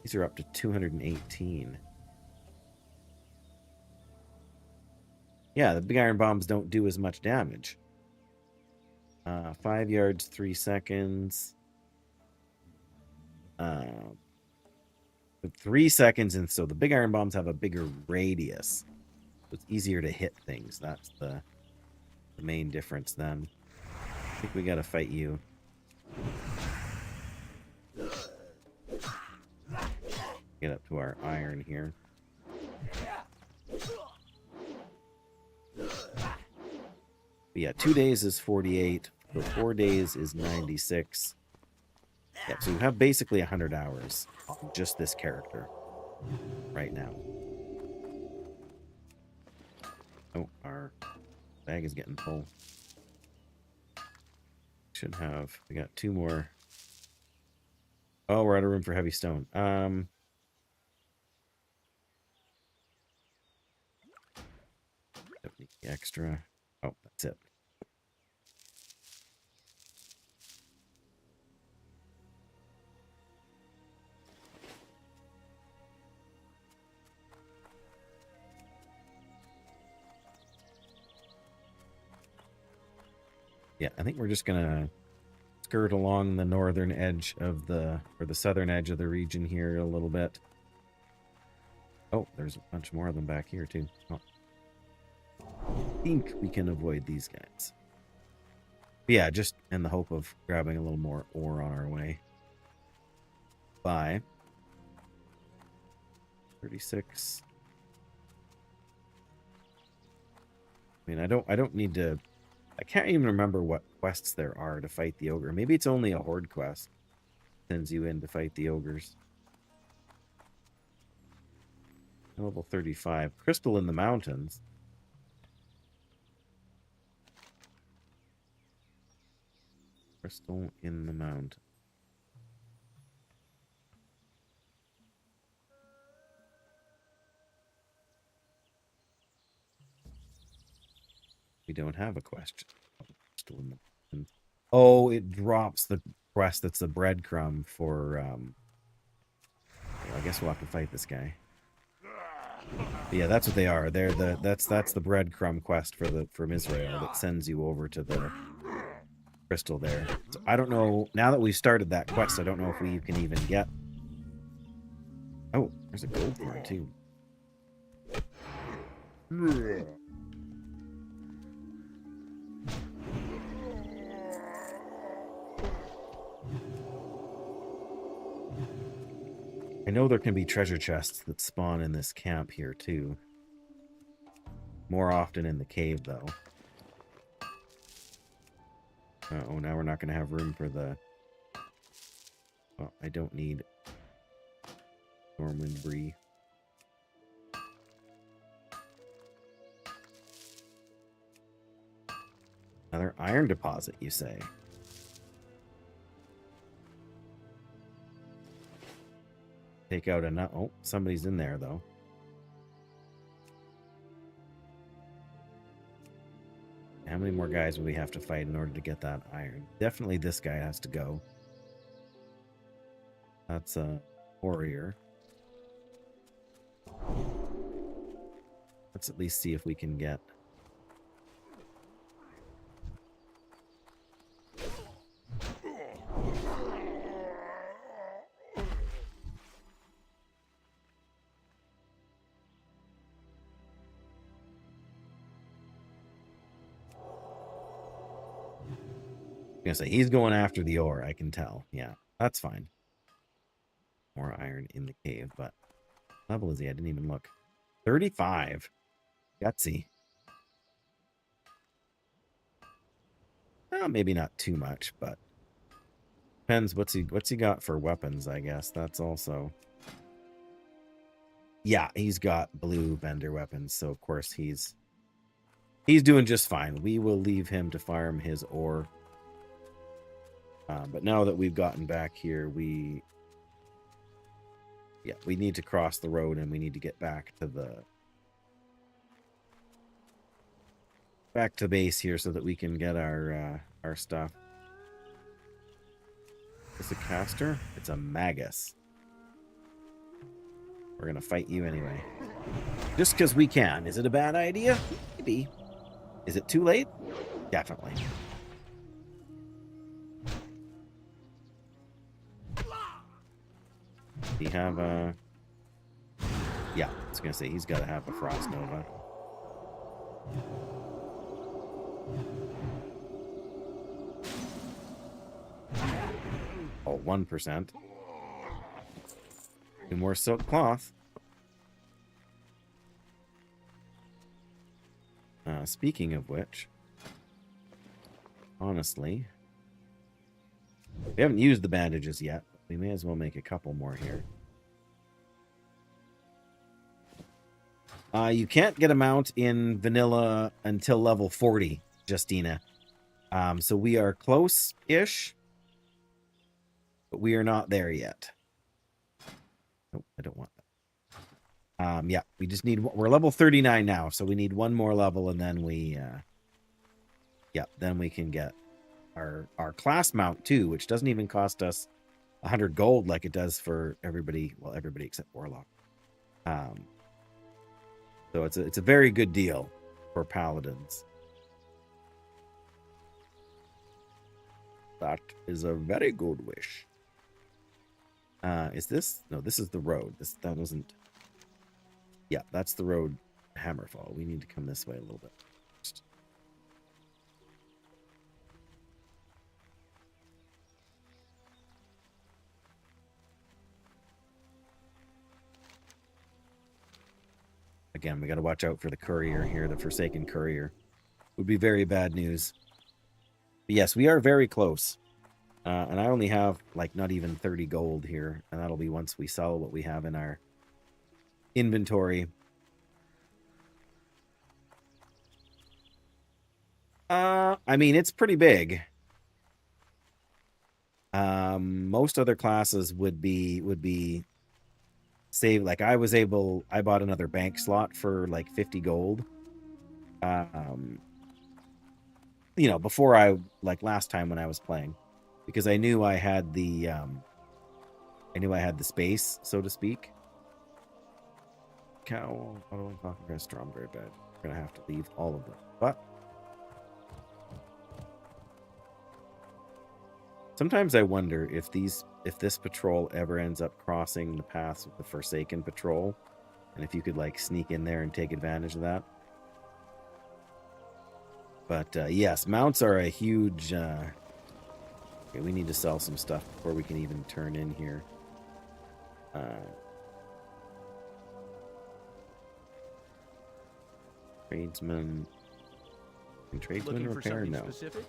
These are up to 218. Yeah, the big iron bombs don't do as much damage. 5 yards, 3 seconds. 3 seconds, and so the big iron bombs have a bigger radius. So it's easier to hit things. That's the main difference then. I think we gotta fight you. Get up to our iron here. But yeah, 2 days is 48. So 4 days is 96. Yeah, so we have basically 100 hours of just this character right now. Oh, our bag is getting full. Should have... We got 2 more. Oh, we're out of room for heavy stone. Extra. Oh, that's it. Yeah, I think we're just gonna skirt along the northern edge of the, or the southern edge of the region here a little bit. Oh, there's a bunch more of them back here too. Oh. I think we can avoid these guys. But yeah, just in the hope of grabbing a little more ore on our way. Bye. 36. I mean, I don't need to... I can't even remember what quests there are to fight the ogre. Maybe it's only a horde quest. Sends you in to fight the ogres. Level 35. Crystal in the mountains. Crystal in the mountain. We don't have a question. Crystal in the mountain. Oh, it drops the quest that's a breadcrumb for... well, I guess we'll have to fight this guy. But yeah, that's what they are. They're that's the breadcrumb quest from Israel that sends you over to the crystal there. So I don't know, now that we've started that quest, I don't know if we can even get... Oh, there's a gold card too. I know there can be treasure chests that spawn in this camp here, too. More often in the cave, though. Uh-oh, now we're not going to have room for the... Well, I don't need Stormwind Bree. Another iron deposit, you say? Take out a nut. Oh, somebody's in there, though. How many more guys would we have to fight in order to get that iron? Definitely this guy has to go. That's a warrior. Let's at least see if we can get... I was gonna say, he's going after the ore, I can tell. Yeah, that's fine. More iron in the cave, but level is he? I didn't even look. 35. Gutsy. Well, maybe not too much, but depends what's he got for weapons, I guess. That's also... Yeah, he's got blue vendor weapons, so of course he's doing just fine. We will leave him to farm his ore. But now that we've gotten back here, we need to cross the road and we need to get back to base here so that we can get our stuff. Is it a caster? It's a magus. We're gonna fight you anyway, just because we can. Is it a bad idea? Maybe. Is it too late? Definitely. Do you have a... Yeah, I was going to say, he's got to have a Frost Nova. Oh, 1%. 2 more silk cloth. Speaking of which, honestly, we haven't used the bandages yet. We may as well make a couple more here. You can't get a mount in vanilla until level 40, Justina. So we are close-ish, but we are not there yet. Nope, I don't want that. Yeah, we just need... We're level 39 now, so we need one more level, and then we... then we can get our class mount, too, which doesn't even cost us 100 gold like it does for everybody, well, everybody except Warlock. So it's a very good deal for Paladins. That is a very good wish. Is this? No, this is the road. That wasn't... Yeah, that's the road, Hammerfall. We need to come this way a little bit. Again, we got to watch out for the courier here, the Forsaken courier. Would be very bad news. But yes, we are very close. And I only have, like, not even 30 gold here. And that'll be once we sell what we have in our inventory. I mean, it's pretty big. Most other classes would be save. Like, I bought another bank slot for like 50 gold. You know, before last time when I was playing, because I knew I had the space, so to speak. Cow, strong, very bad. We're gonna have to leave all of them, but sometimes I wonder if this patrol ever ends up crossing the paths with the Forsaken patrol, and if you could like sneak in there and take advantage of that. But yes, mounts are a huge... Okay, we need to sell some stuff before we can even turn in here. Tradesman... Tradesman Looking for repair? something No. specific?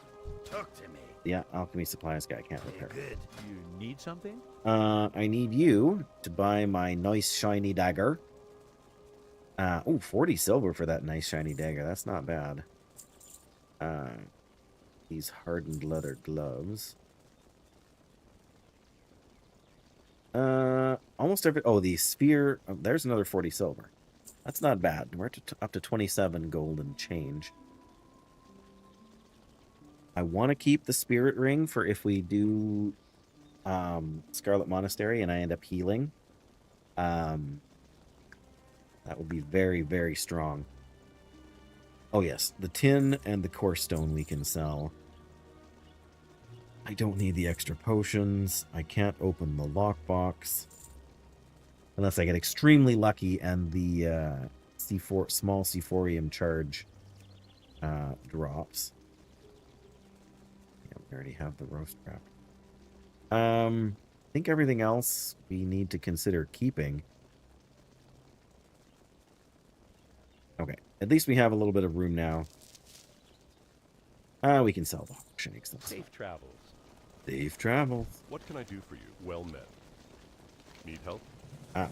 Talk to me. Yeah, alchemy supplies guy can't repair. Good. You need something? I need you to buy my nice shiny dagger. Oh, 40 silver for that nice shiny dagger. That's not bad. These hardened leather gloves. Almost every... Oh, the sphere... Oh, there's another 40 silver. That's not bad. We're up to 27 gold and change. I want to keep the spirit ring for if we do Scarlet Monastery and I end up healing. That would be very, very strong. Oh yes, the tin and the core stone we can sell. I don't need the extra potions. I can't open the lockbox. Unless I get extremely lucky and the small Sephorium charge drops. Yeah, we already have the roast crap. I think everything else we need to consider keeping. Okay, at least we have a little bit of room now. We can sell the shakes. Safe travels. Safe travels. What can I do for you? Well met. Need help?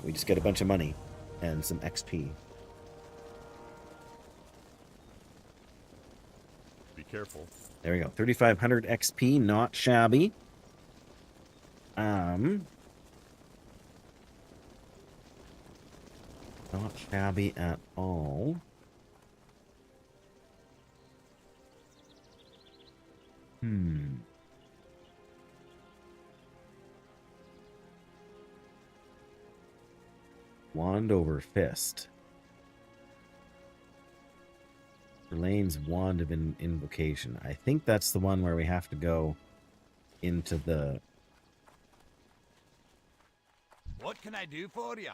We just get a bunch of money and some XP. Be careful. There we go. 3,500 XP, not shabby. Not shabby at all. Wand over fist. Verlaine's Wand of Invocation. I think that's the one where we have to go into the... What can I do for you?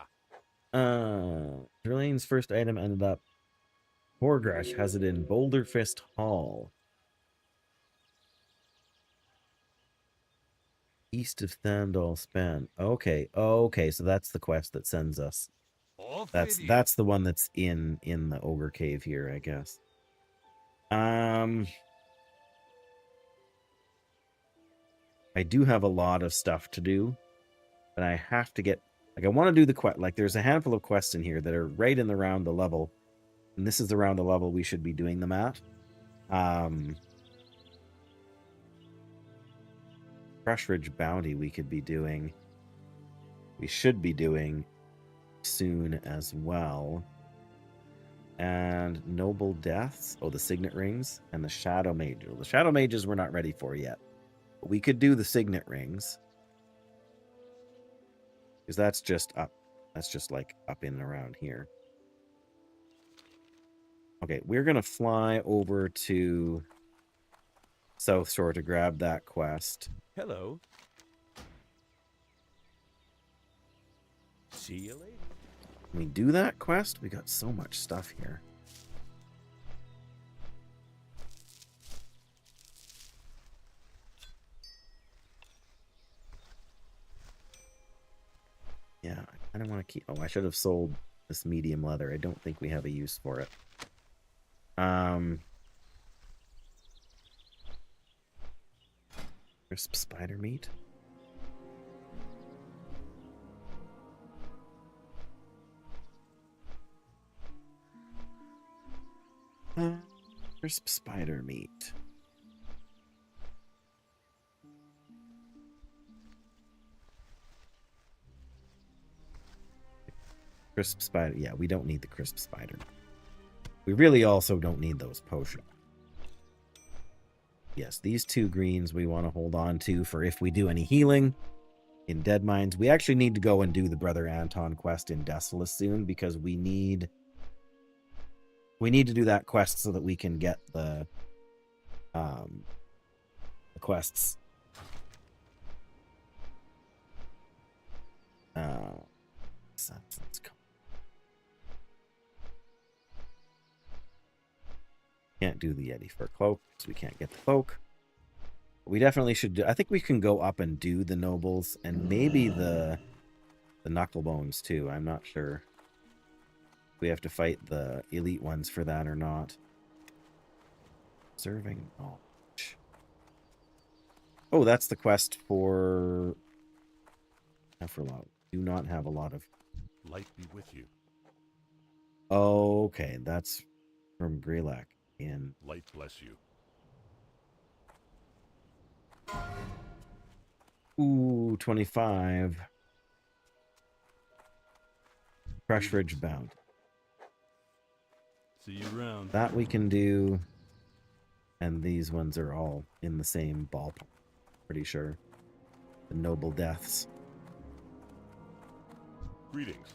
Verlaine's first item ended up... Horgrush has it in Boulder Fist Hall. East of Thandal Span. Okay, okay, so that's the quest that sends us. Off That's with you. that's the one that's in the ogre cave here, I guess. I do have a lot of stuff to do, but I have to get like I want to do the quest. Like there's a handful of quests in here that are right in around the level, and this is around the level we should be doing them at. Crush Ridge Bounty we could be doing. We should be doing soon as well. And Noble Deaths. Oh, the Signet Rings and the Shadow Mage. Well, the Shadow Mages we're not ready for yet. But we could do the Signet Rings. Because that's just up. That's just like up in and around here. Okay, we're going to fly over to South Shore to grab that quest. Hello. See you later. Can we do that quest? We got so much stuff here. Yeah, I don't want to keep... Oh, I should have sold this medium leather. I don't think we have a use for it. Crisp spider meat. Crisp spider meat. Crisp spider. Yeah, we don't need the crisp spider. We really also don't need those potions. Yes, these 2 greens we want to hold on to for if we do any healing in Dead Mines. We actually need to go and do the Brother Anton quest in Defenseless soon because we need to do that quest so that we can get the quests. Let's go. Can't do the Yeti fur cloak, so we can't get the cloak. We definitely should do, I think we can go up and do the nobles and maybe the knuckle bones too. I'm not sure if we have to fight the elite ones for that or not. Serving knowledge. Oh, that's the quest for Nephrolog. Do not have a lot of. Light be with you. Okay, that's from Greylak in. Light bless you. Ooh, 25. Crush Ridge bound. See you around. That we can do. And these ones are all in the same ballpark. Pretty sure. The noble deaths. Greetings.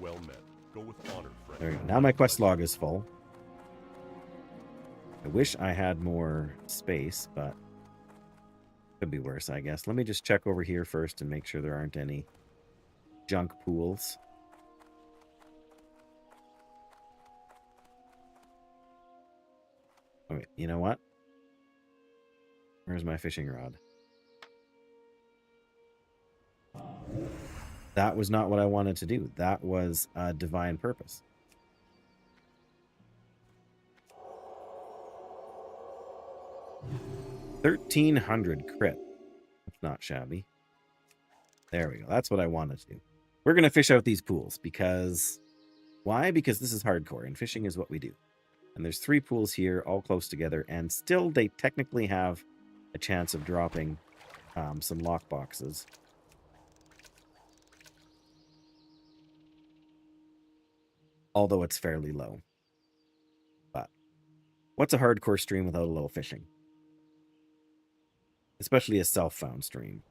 Well met. Go with honor, friend. There we go. Now my quest log is full. I wish I had more space, but could be worse, I guess. Let me just check over here first and make sure there aren't any junk pools. Oh, wait, you know what? Where's my fishing rod? That was not what I wanted to do. That was a divine purpose. $1,300 crit. That's not shabby. There we go. That's what I wanted to do. We're going to fish out these pools because... Why? Because this is hardcore, and fishing is what we do. And there's 3 pools here, all close together, and still they technically have a chance of dropping some lock boxes. Although it's fairly low. But what's a hardcore stream without a little fishing? Especially a self-found stream.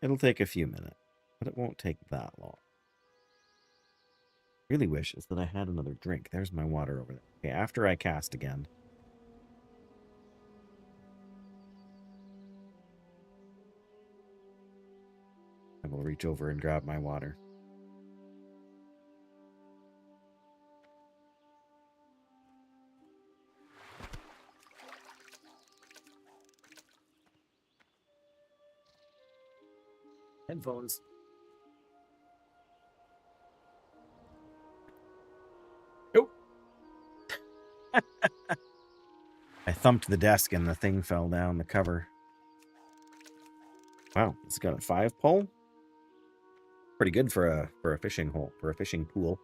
It'll take a few minutes, but it won't take that long. Really wish is that I had another drink. There's my water over there. Okay, after I cast again. I will reach over and grab my water. Headphones. Nope. I thumped the desk and the thing fell down the cover. Wow, it's got a 5 pull. Pretty good for a fishing hole, for a fishing pool.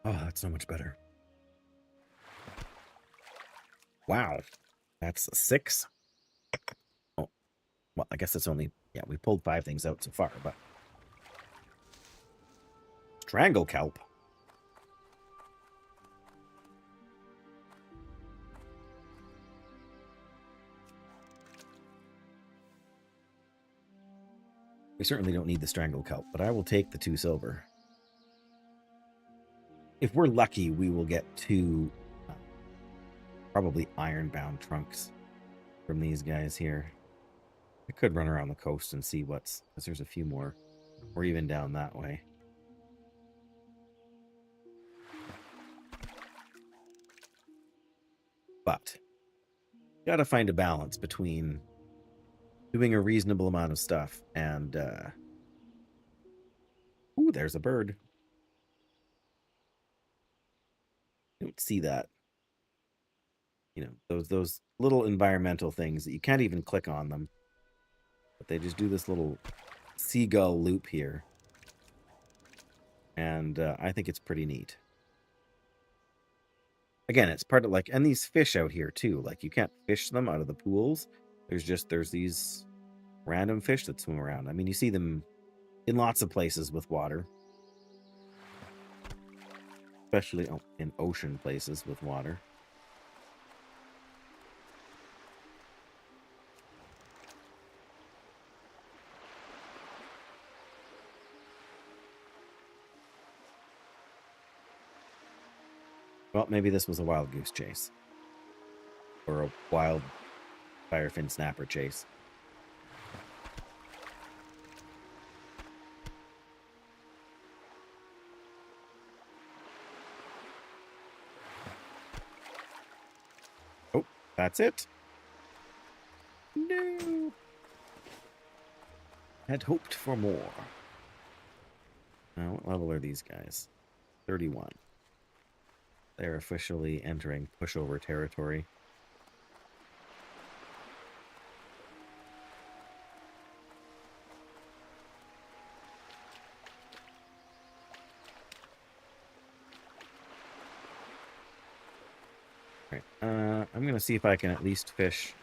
Oh, that's so much better. Wow, that's a 6. Oh, well, I guess it's only, yeah, we pulled 5 things out so far, but strangle kelp. We certainly don't need the strangle kelp, but I will take the 2 silver. If we're lucky, we will get 2 probably iron-bound trunks from these guys here. I could run around the coast and see what's... because there's a few more. Or even down that way. But gotta find a balance between doing a reasonable amount of stuff and ooh, there's a bird. Don't see that. You know, those little environmental things that you can't even click on them. But they just do this little seagull loop here. And I think it's pretty neat. Again, it's part of like, and these fish out here too. Like you can't fish them out of the pools. There's these random fish that swim around. I mean, you see them in lots of places with water. Especially in ocean places with water. Well, maybe this was a wild goose chase. Or a wild firefin snapper chase. Oh, that's it. No. Had hoped for more. Now, what level are these guys? 31. They're officially entering pushover territory. All right, I'm going to see if I can at least fish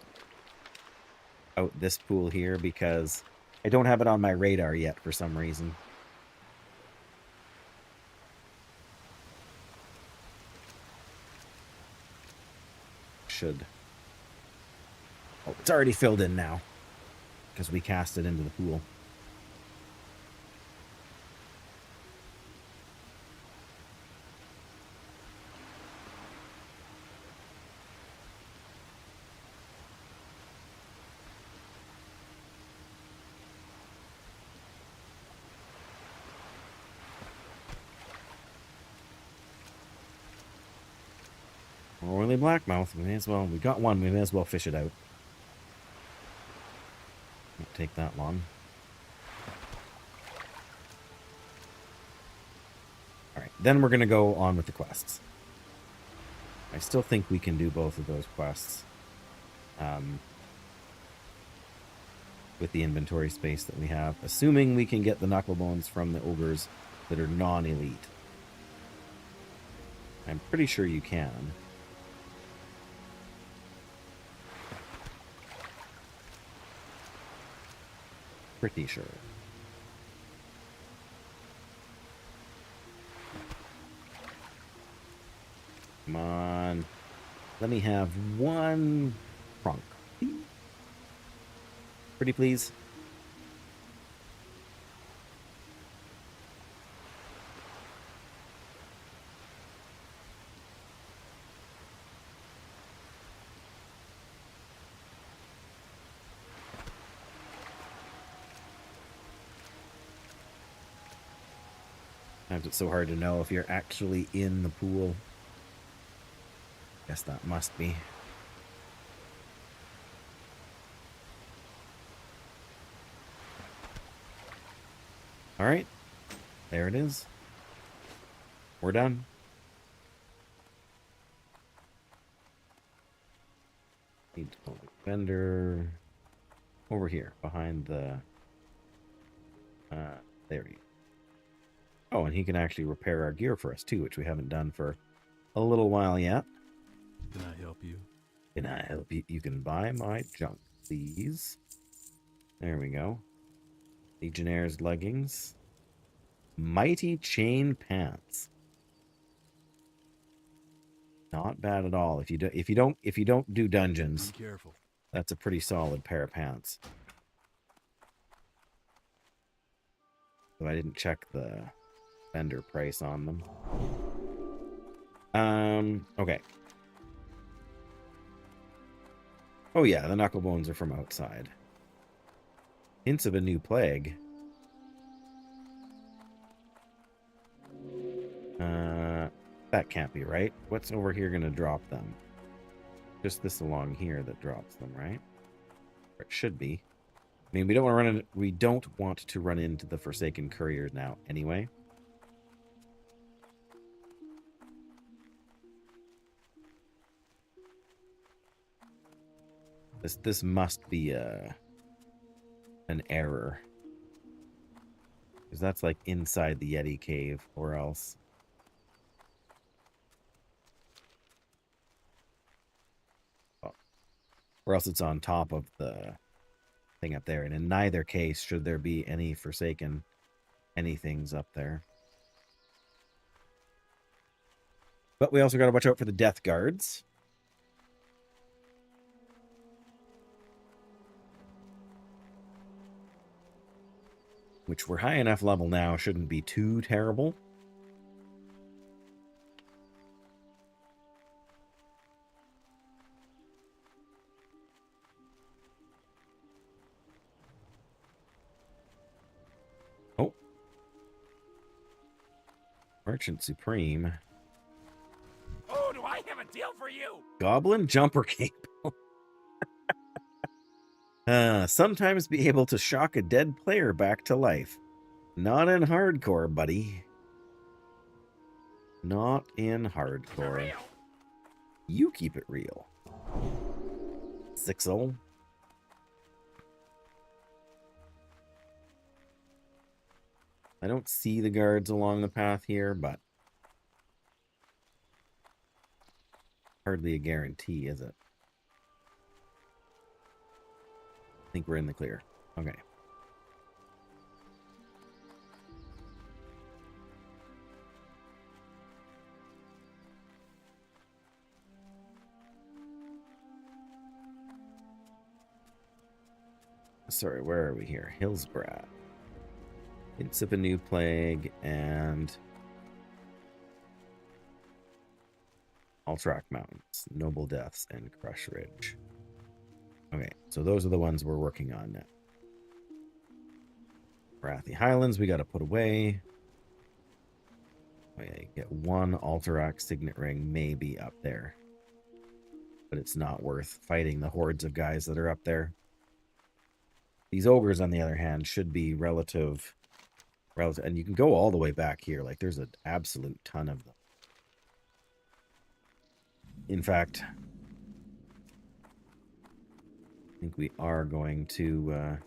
out this pool here because I don't have it on my radar yet for some reason. Should. Oh, it's already filled in now because we cast it into the pool. Oily blackmouth. We may as well. We got one. We may as well fish it out. Won't take that long. All right. Then we're gonna go on with the quests. I still think we can do both of those quests. With the inventory space that we have, assuming we can get the knuckle bones from the ogres that are non-elite. I'm pretty sure you can. Pretty sure. Come on. Let me have one trunk. Pretty please. Sometimes it's so hard to know if you're actually in the pool. Guess that must be. All right. There it is. We're done. Need to pull the vendor over here behind the there you go. Oh, and he can actually repair our gear for us too, which we haven't done for a little while yet. Can I help you? Can I help you? You can buy my junk, please. There we go. Legionnaire's leggings. Mighty chain pants. Not bad at all. If you don't do dungeons, Be careful. that's a pretty solid pair of pants. So I didn't check the vendor price on them. Okay. Oh yeah, the knuckle bones are from outside. Hints of a new plague. That can't be right. What's over here gonna drop them? Just this along here that drops them, right? Or it should be. I mean, we don't want to run into the Forsaken Couriers now anyway. This must be an error. Because that's like inside the Yeti cave or else. Or else it's on top of the thing up there. And in neither case should there be any Forsaken anythings up there. But we also got to watch out for the Death Guards. Which we're high enough level now, shouldn't be too terrible. Merchant Supreme. Oh, do I have a deal for you? Goblin Jumper Cape. Sometimes be able to shock a dead player back to life. Not in hardcore, buddy. Not in hardcore. You keep it real. Sixel. I don't see the guards along the path here, but hardly a guarantee, is it? I think we're in the clear. Okay. Sorry, where are we here? Hillsborough. Hints of a new plague and Alterac Mountains, Noble Deaths, and Crush Ridge. Okay, so those are the ones we're working on now. Wrathy Highlands we got to put away. Oh yeah, you get one Alterac Signet Ring maybe up there. But it's not worth fighting the hordes of guys that are up there. These ogres, on the other hand, should be relative, and you can go all the way back here. Like, there's an absolute ton of them. In fact, I think we are going to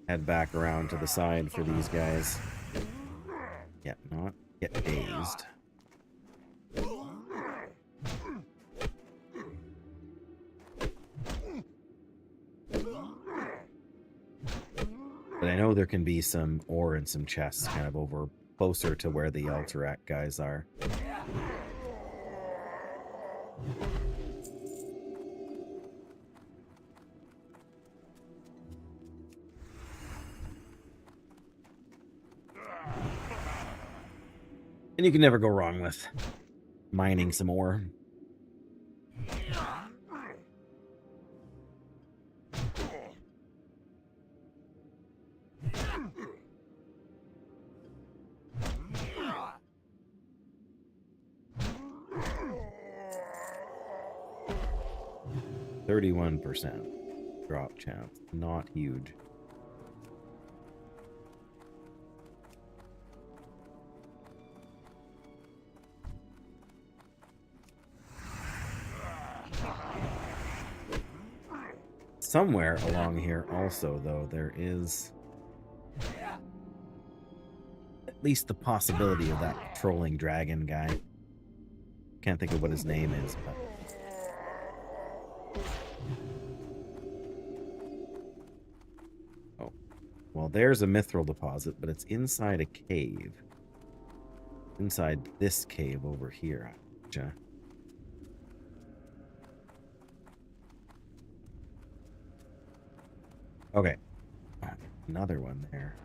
head back around to the side for these guys. Yeah, not get dazed. But I know there can be some ore and some chests kind of over closer to where the Alterac guys are. And you can never go wrong with mining some ore. %, drop chance. Not huge. Somewhere along here also, though, there is at least the possibility of that trolling dragon guy. Can't think of what his name is, but... Oh. Well, there's a mithril deposit, but it's inside a cave. Inside this cave over here. Gotcha. Okay. Another one there.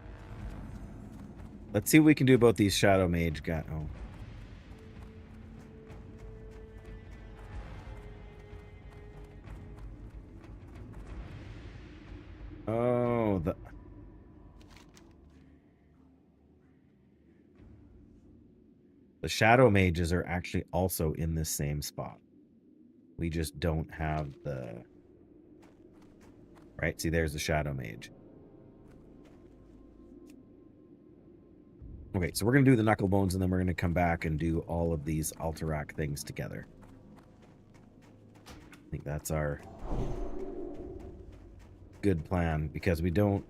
Let's see what we can do about these Shadow Mage guys. Oh, the Shadow Mages are actually also in this same spot. We just don't have the... Right, see, there's the Shadow Mage. Okay, so we're going to do the Knuckle Bones, and then we're going to come back and do all of these Alterac things together. I think that's our good plan, because we don't...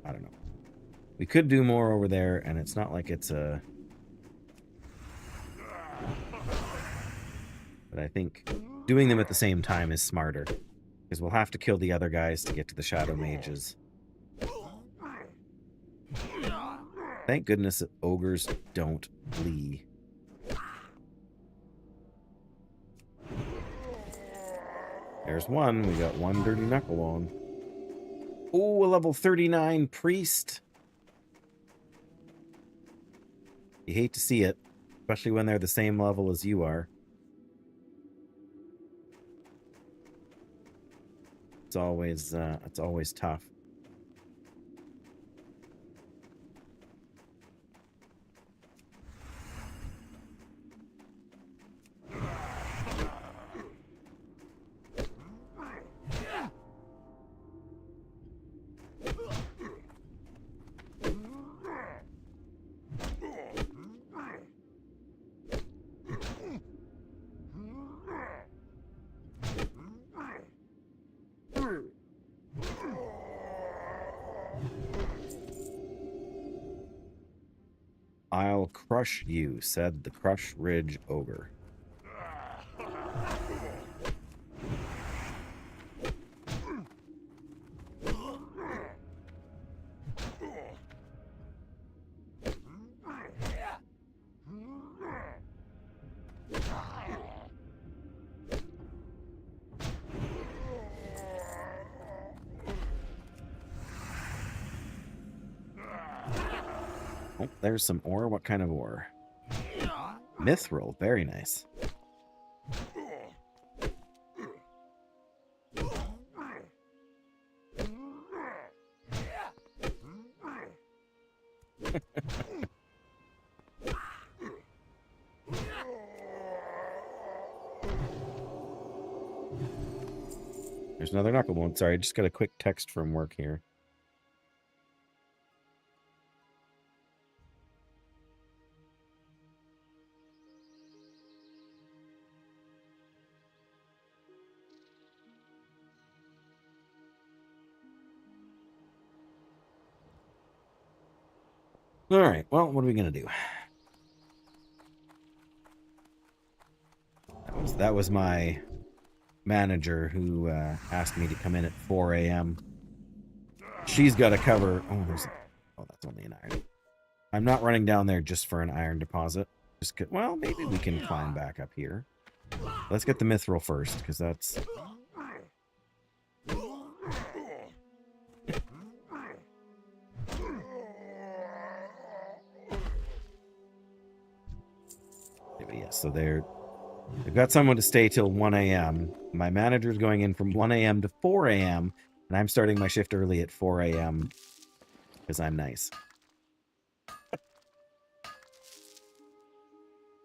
I don't know. We could do more over there, and it's not like it's a... But I think doing them at the same time is smarter. Because we'll have to kill the other guys to get to the Shadow Mages. Thank goodness that ogres don't flee. There's one. We got one dirty knucklebone. Oh, a level 39 priest. You hate to see it, especially when they're the same level as you are. It's always tough. I'll crush you, said the Crush Ridge Ogre. Oh, there's some ore. What kind of ore? Mithril. Very nice. There's another knucklebone. Sorry, I just got a quick text from work here. All right, well, what are we going to do? That was my manager who asked me to come in at 4 a.m. She's got to cover... Oh, that's only an iron. I'm not running down there just for an iron deposit. Well, maybe we can climb back up here. Let's get the mithril first, because that's... So they've got someone to stay till 1 a.m. My manager's going in from 1 a.m. to 4 a.m. And I'm starting my shift early at 4 a.m. because I'm nice.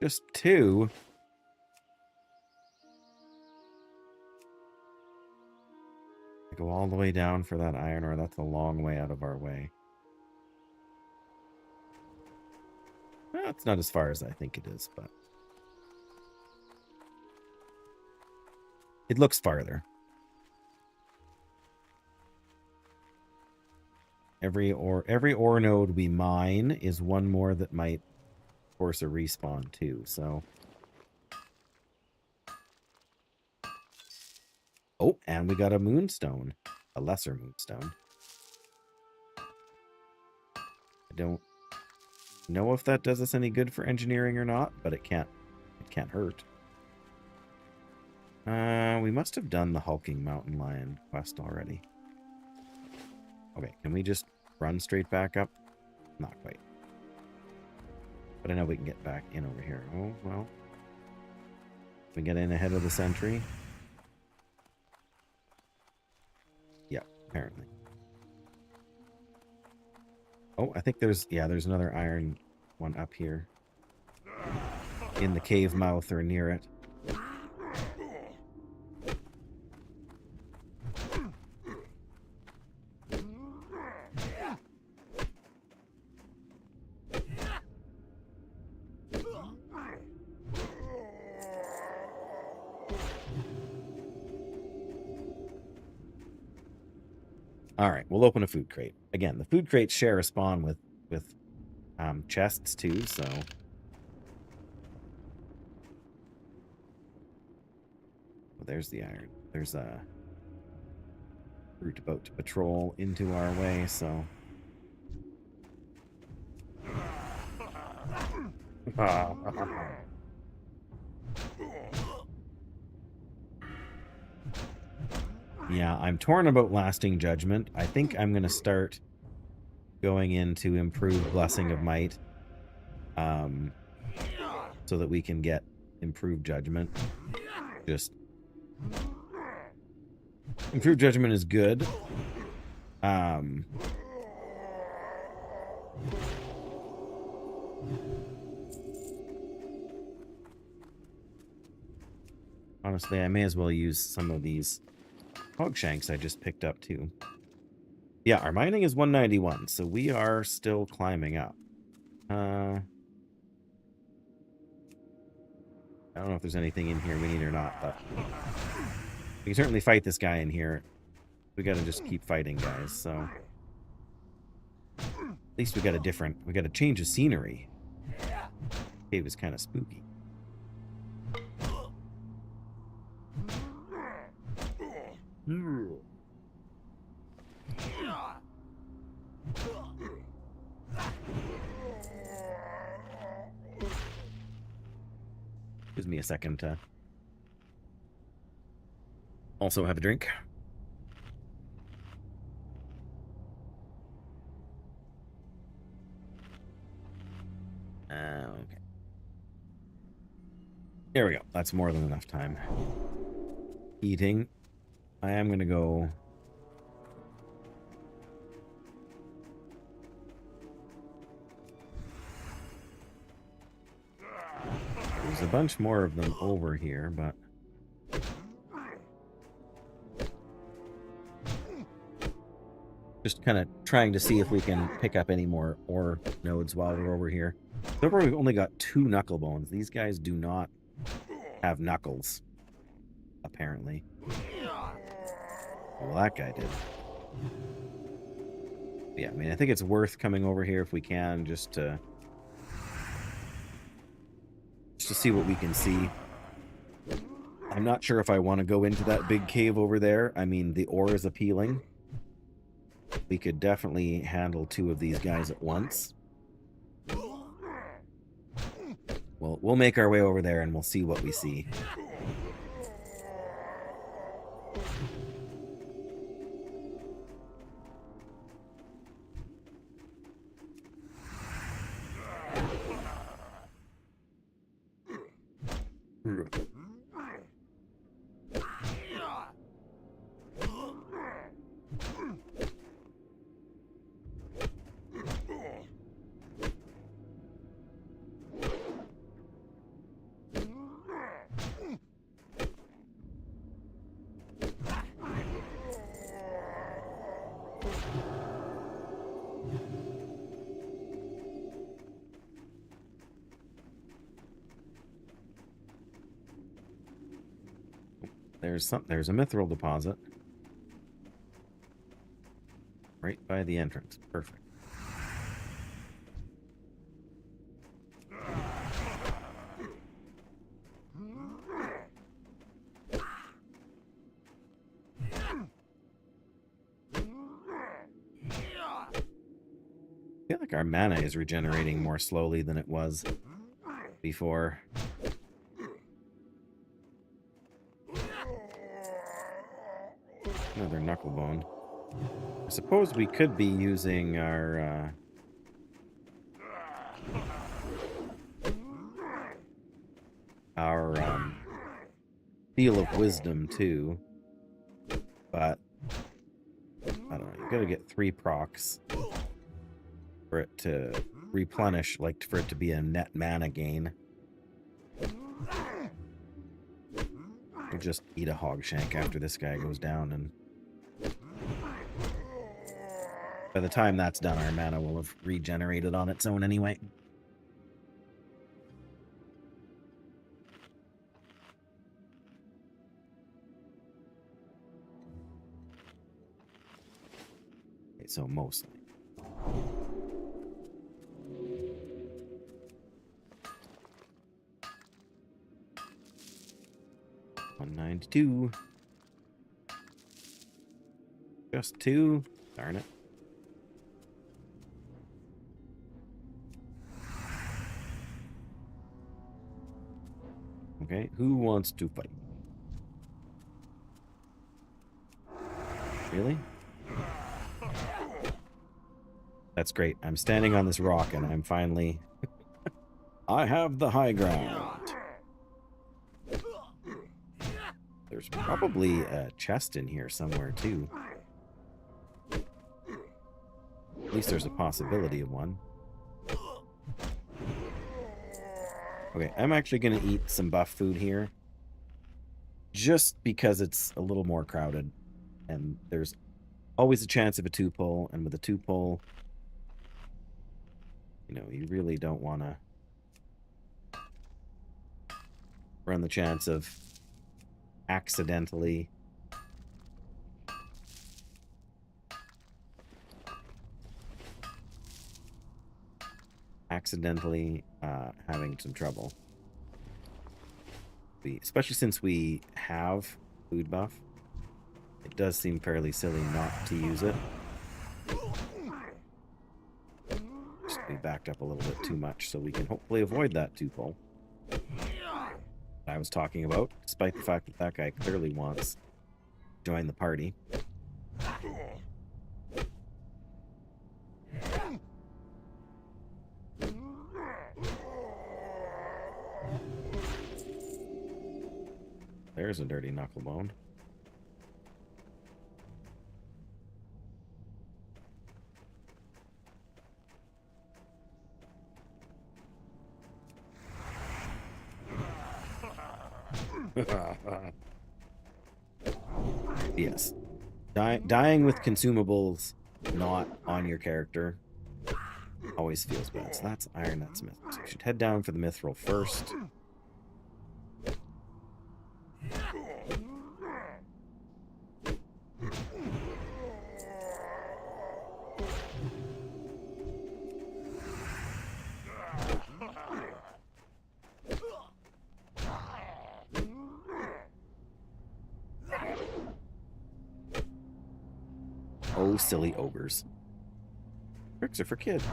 Just 2. I go all the way down for that iron ore. That's a long way out of our way. Well, it's not as far as I think it is, but... it looks farther. Every ore node we mine is one more that might force a respawn too, so. Oh, and we got a moonstone. A lesser moonstone. I don't know if that does us any good for engineering or not, but it can't hurt. We must have done the hulking mountain lion quest already. Okay, can we just run straight back up? Not quite. But I know we can get back in over here. Oh, well. We get in ahead of the sentry. Yep, apparently. Oh, I think there's another iron one up here. In the cave mouth or near it. All right, we'll open a food crate. Again, the food crates share a spawn with chests too, so... well, there's the iron. There's a route about to patrol into our way, so... yeah, I'm torn about Lasting Judgment. I think I'm going to start going into Improved Blessing of Might. So that we can get Improved Judgment. Just... Improved Judgment is good. Honestly, I may as well use some of these hogshanks I just picked up too. Yeah, our mining is 191, so we are still climbing up. I don't know if there's anything in here we need or not, but we can certainly fight this guy in here. We gotta just keep fighting, guys, so... at least we got a change of scenery. Cave is kind of spooky. Gives me a second to also have a drink. Okay. There we go. That's more than enough time. Eating. I am going to go... There's a bunch more of them over here, but... Just kind of trying to see if we can pick up any more ore nodes while we're over here. So far we've only got 2 knuckle bones. These guys do not have knuckles, apparently. Well, that guy did. Yeah, I mean, I think it's worth coming over here if we can, just to see what we can see. I'm not sure if I want to go into that big cave over there. I mean, the ore is appealing. We could definitely handle 2 of these guys at once. Well, we'll make our way over there and we'll see what we see. There's a mithril deposit right by the entrance. Perfect. I feel like our mana is regenerating more slowly than it was before. Another knuckle bone. I suppose we could be using our Seal of Wisdom too, but I don't know. You gotta get 3 procs for it to replenish, like for it to be a net mana gain. We'll just eat a hog shank after this guy goes down, and by the time that's done, our mana will have regenerated on its own anyway. Okay, so mostly. $192. Just 2. Darn it. Okay, who wants to fight? Really? That's great. I'm standing on this rock and I'm finally... I have the high ground. There's probably a chest in here somewhere too. At least there's a possibility of one. Okay, I'm actually going to eat some buff food here. Just because it's a little more crowded. And there's always a chance of a 2-pull. And with a 2-pull, you know, you really don't want to run the chance of accidentally accidentally having some trouble. Especially since we have food buff, it does seem fairly silly not to use it. Just be backed up a little bit too much, so we can hopefully avoid that 2-pull I was talking about, despite the fact that that guy clearly wants to join the party. There's a dirty knucklebone. Yes. Dying with consumables not on your character always feels bad. So that's Iron Nut Smith. So you should head down for the Mithril first. Oh, silly ogres. Tricks are for kids.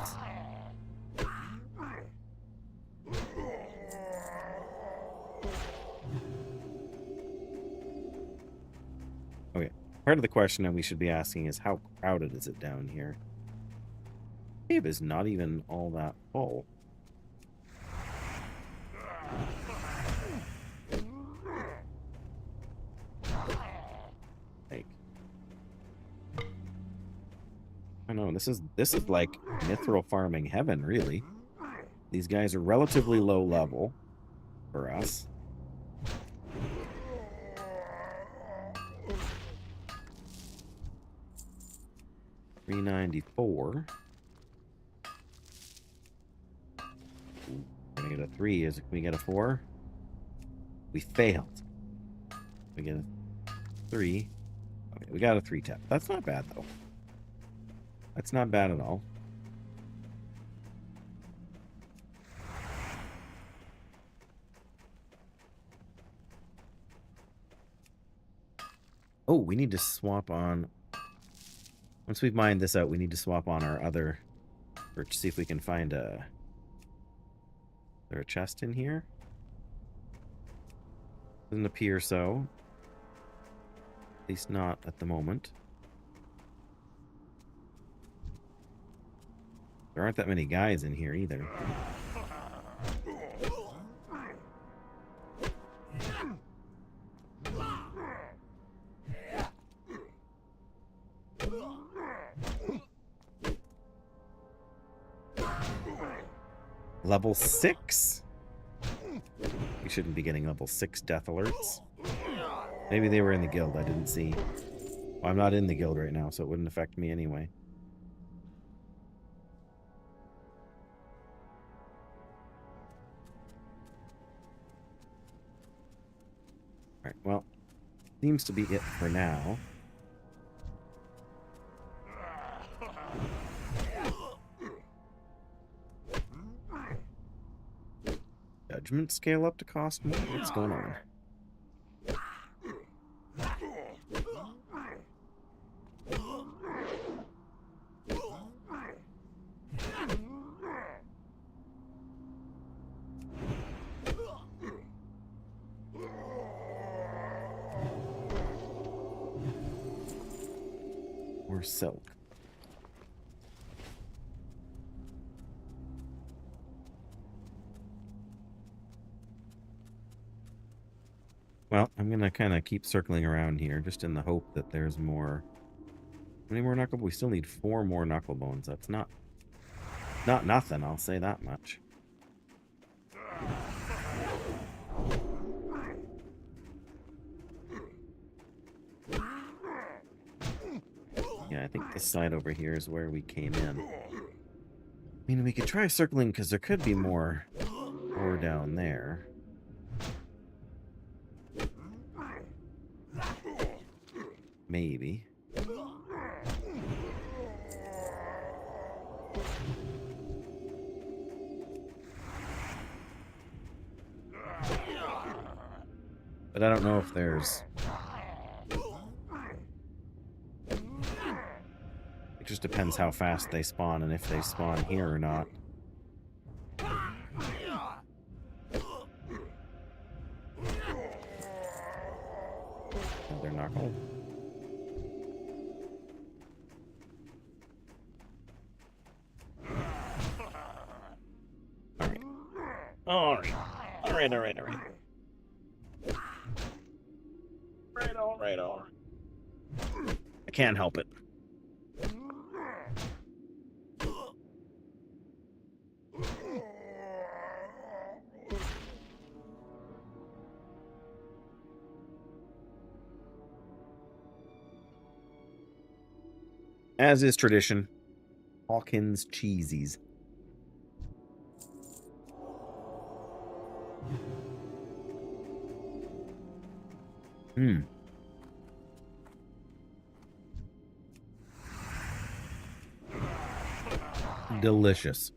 Okay, part of the question that we should be asking is how crowded is it down here? The cave is not even all that full. I know, this is like mithril farming heaven, really. These guys are relatively low level for us. $394. We're gonna get a 3. Can we get a 4? We failed. We get a 3. Okay, we got a 3 tap. That's not bad though. That's not bad at all. Oh, we need to swap on... Once we've mined this out, we need to swap on our other... Or see if we can find a... Is there a chest in here? Doesn't appear so. At least not at the moment. There aren't that many guys in here either. Level 6? We shouldn't be getting level 6 death alerts. Maybe they were in the guild, I didn't see. Well, I'm not in the guild right now, so it wouldn't affect me anyway. Alright, well, seems to be it for now. Judgment scale up to cost more? What's going on? Or silk. Well, I'm gonna kind of keep circling around here, just in the hope that there's more. How many more knuckle? We still need 4 more knuckle bones. That's not nothing. I'll say that much. Yeah, I think this side over here is where we came in. I mean, we could try circling because there could be more ore down there. Maybe. But I don't know if there's... It just depends how fast they spawn and if they spawn here or not. Another knuckle. Alright. Alright. I can't help it. As is tradition, Hawkins cheesies. Delicious.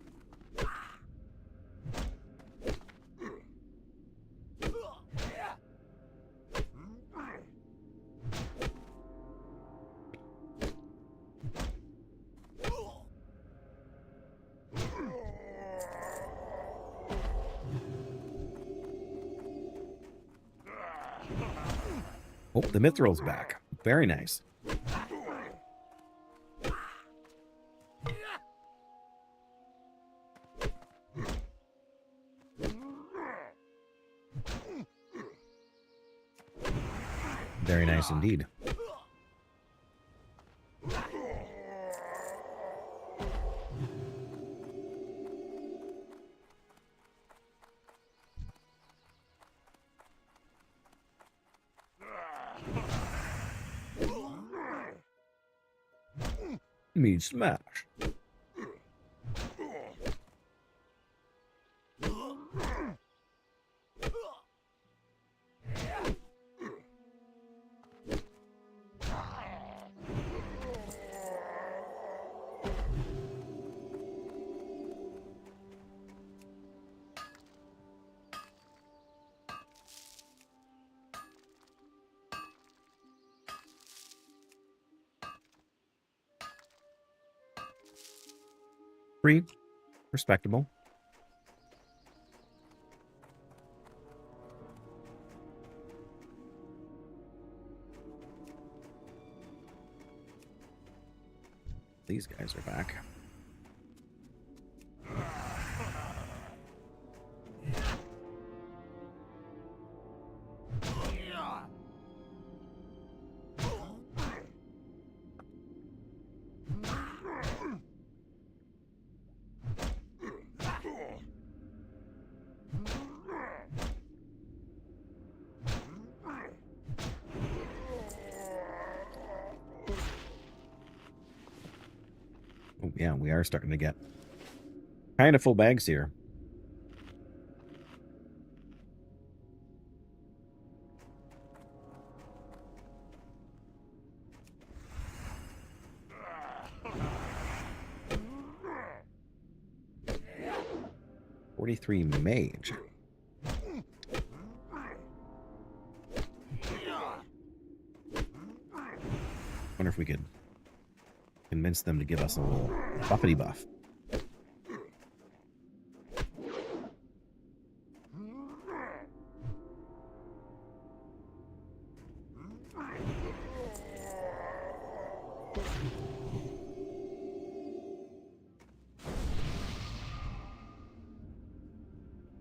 Oh, the Mithril's back. Very nice. Very nice indeed. Meat smash. Free. Respectable. These guys are back. Oh, yeah, we are starting to get kind of full bags here. .43 mage. Wonder if we could convince them to give us a little buffety buff.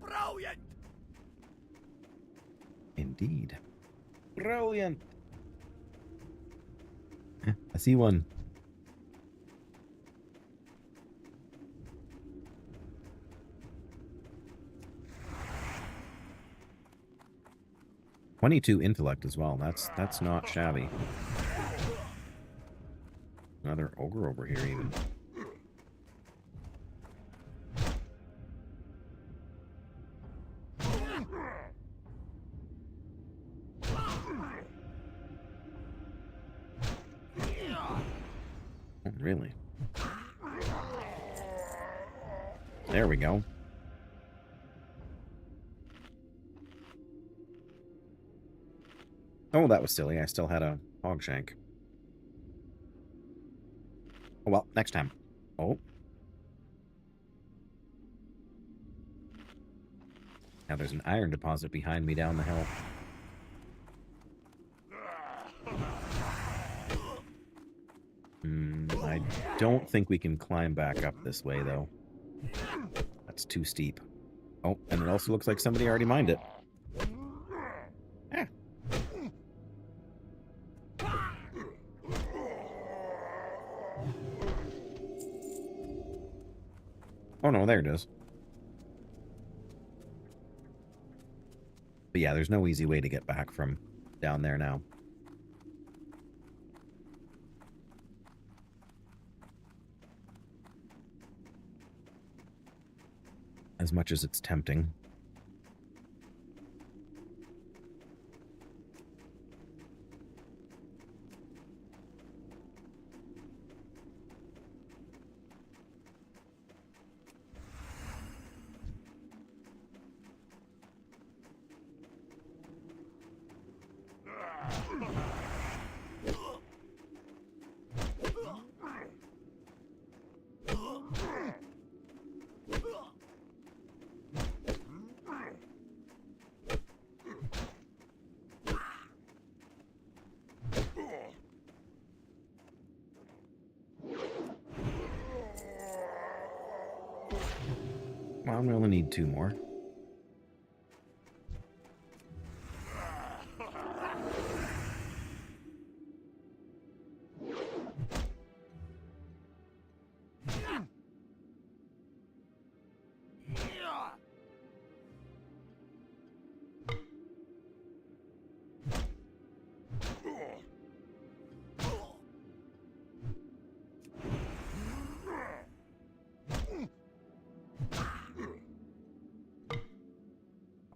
Brilliant! Indeed. Brilliant. I see one. .22 intellect as well. That's not shabby. Another ogre over here even. Oh, really? There we go. Oh, that was silly. I still had a hog shank. Oh, well, next time. Oh. Now there's an iron deposit behind me down the hill. I don't think we can climb back up this way, though. That's too steep. Oh, and it also looks like somebody already mined it. Eh. Oh no, there it is. But yeah, there's no easy way to get back from down there now. As much as it's tempting. Well, we only need 2 more.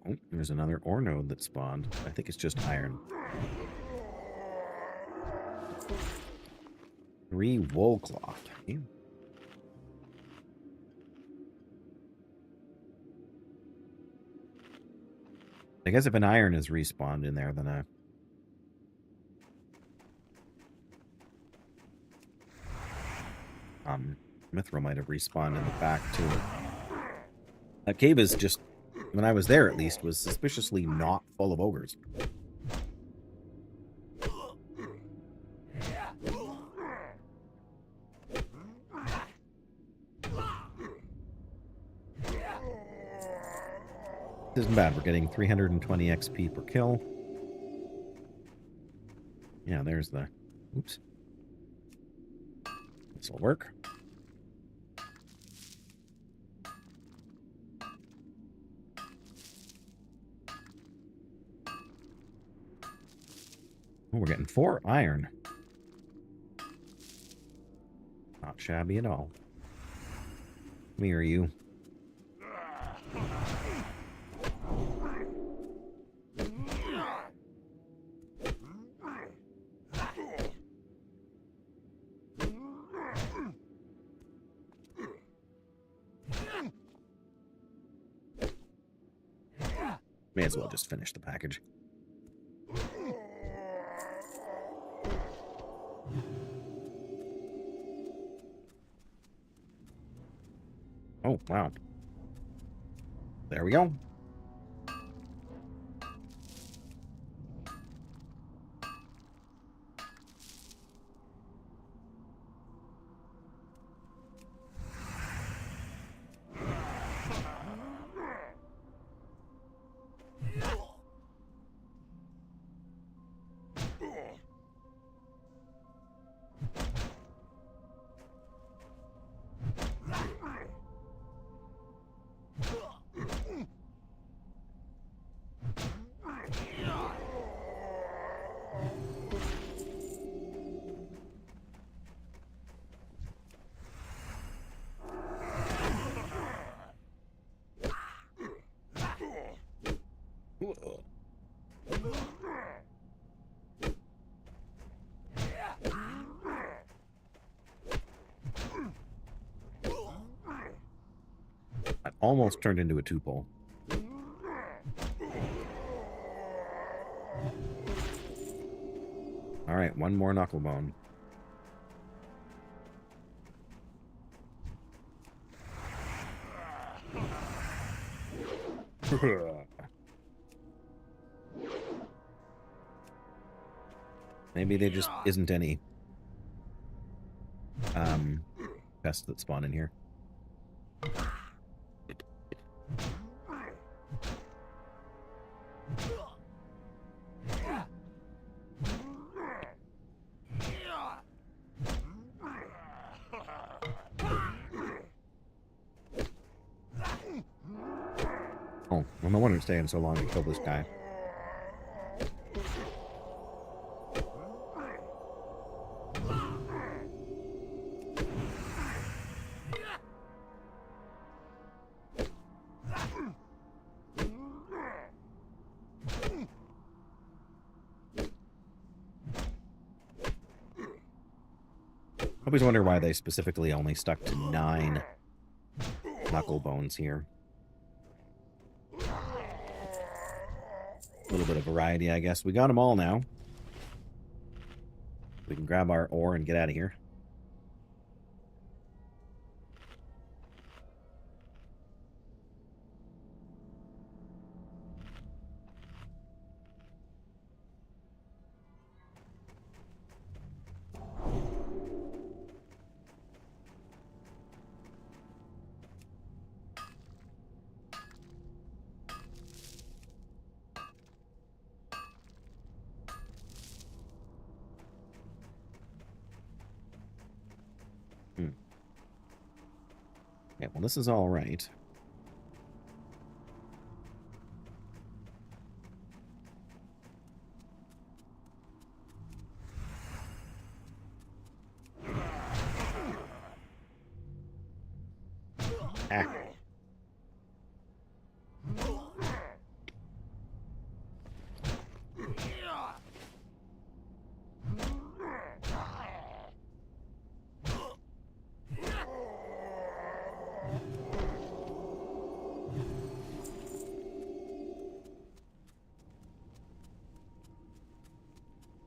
Oh, there's another ore node that spawned. I think it's just iron. 3 wool cloth. Ew. I guess if an iron is respawned in there, then mithril might have respawned in the back too. That cave is just, when I was there at least, was suspiciously not full of ogres. This isn't bad. We're getting 320 XP per kill. Yeah, there's the... Oops. This will work. Oh, we're getting 4 iron. Not shabby at all. Me or you? May as well just finish the package. Oh, wow. There we go. That almost turned into a 2-pole. All right, one more knuckle bone. Maybe there just isn't any pests that spawn in here. Oh, well, no wonder it's taking so long to kill this guy. I always wonder why they specifically only stuck to 9 knuckle bones here. A little bit of variety, I guess. We got them all now. We can grab our ore and get out of here. Yeah, well, this is all right. Ah.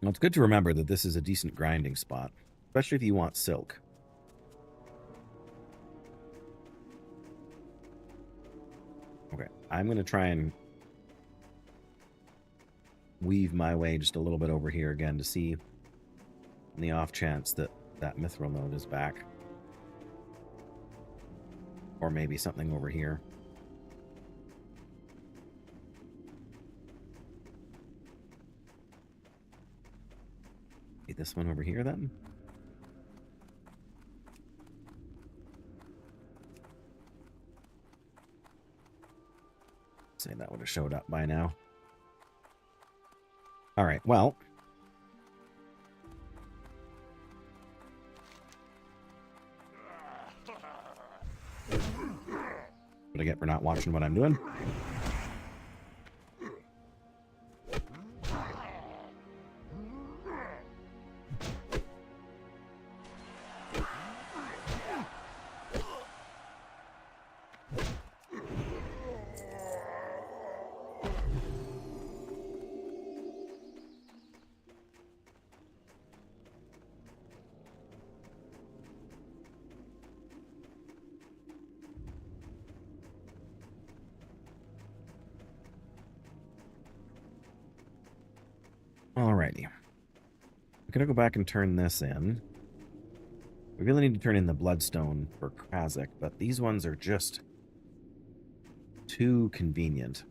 Well, it's good to remember that this is a decent grinding spot, especially if you want silk. Okay, I'm going to try and weave my way just a little bit over here again to see on the off chance that that mithril node is back. Or maybe something over here. This one over here, then. Say that would have showed up by now. All right, well. What I get for not watching what I'm doing? Alrighty. We're going to go back and turn this in. We really need to turn in the bloodstone for Krasik, but these ones are just too convenient.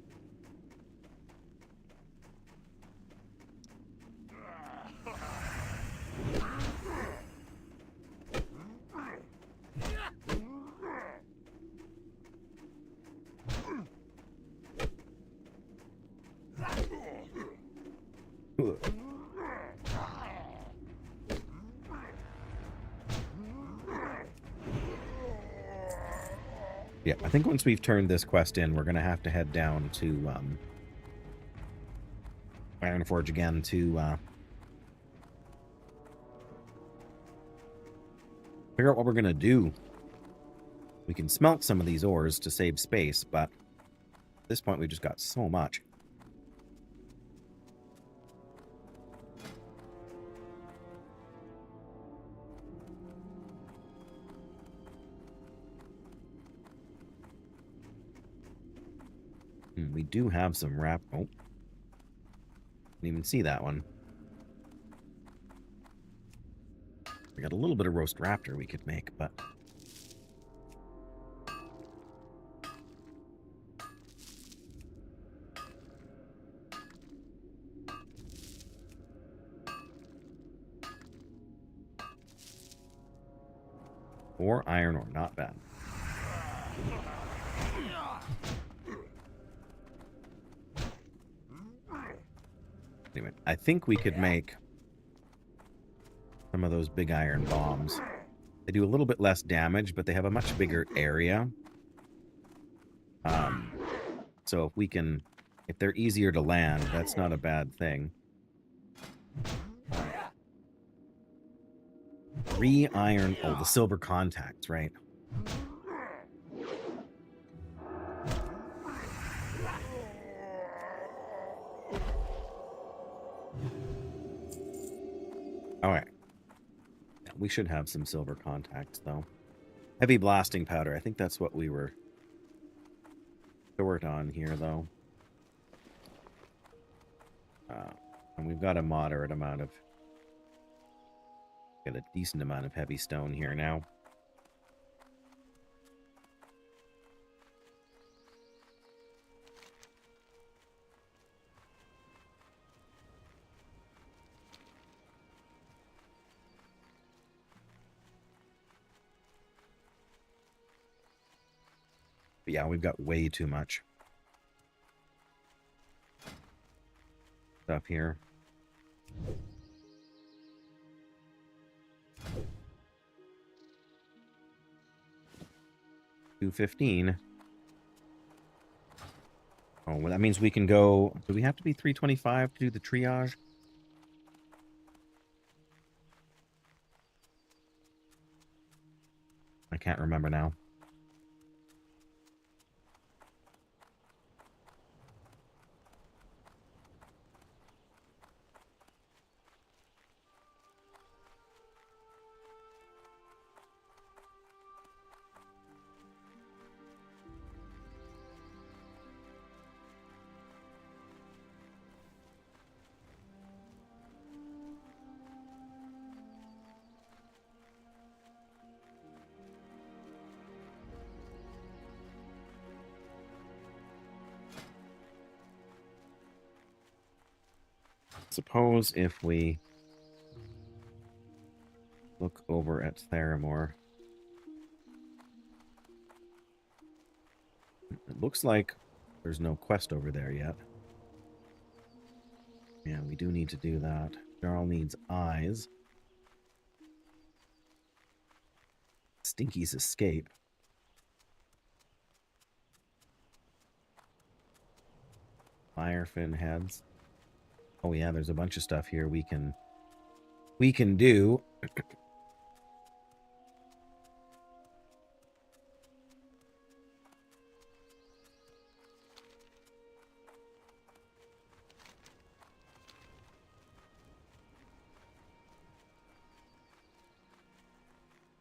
Yeah, I think once we've turned this quest in, we're going to have to head down to Ironforge again to figure out what we're going to do. We can smelt some of these ores to save space, but at this point we've just got so much. We do have some wrap. Oh, didn't even see that one. We got a little bit of roast raptor we could make, but or iron ore, not bad. Anyway, I think we could make some of those big iron bombs. They do a little bit less damage, but they have a much bigger area. So if they're easier to land, that's not a bad thing. 3 iron, oh, the silver contacts, right? All right. We should have some silver contacts, though. Heavy blasting powder. I think that's what we were short on here, though. And we've got a moderate amount of... Got a decent amount of heavy stone here now. But yeah, we've got way too much stuff here. $215. Oh, well, that means we can go... Do we have to be 325 to do the triage? I can't remember now. Suppose if we look over at Theramore, it looks like there's no quest over there yet. Yeah, we do need to do that. Jarl needs eyes. Stinky's escape. Firefin heads. Oh yeah, there's a bunch of stuff here we can do.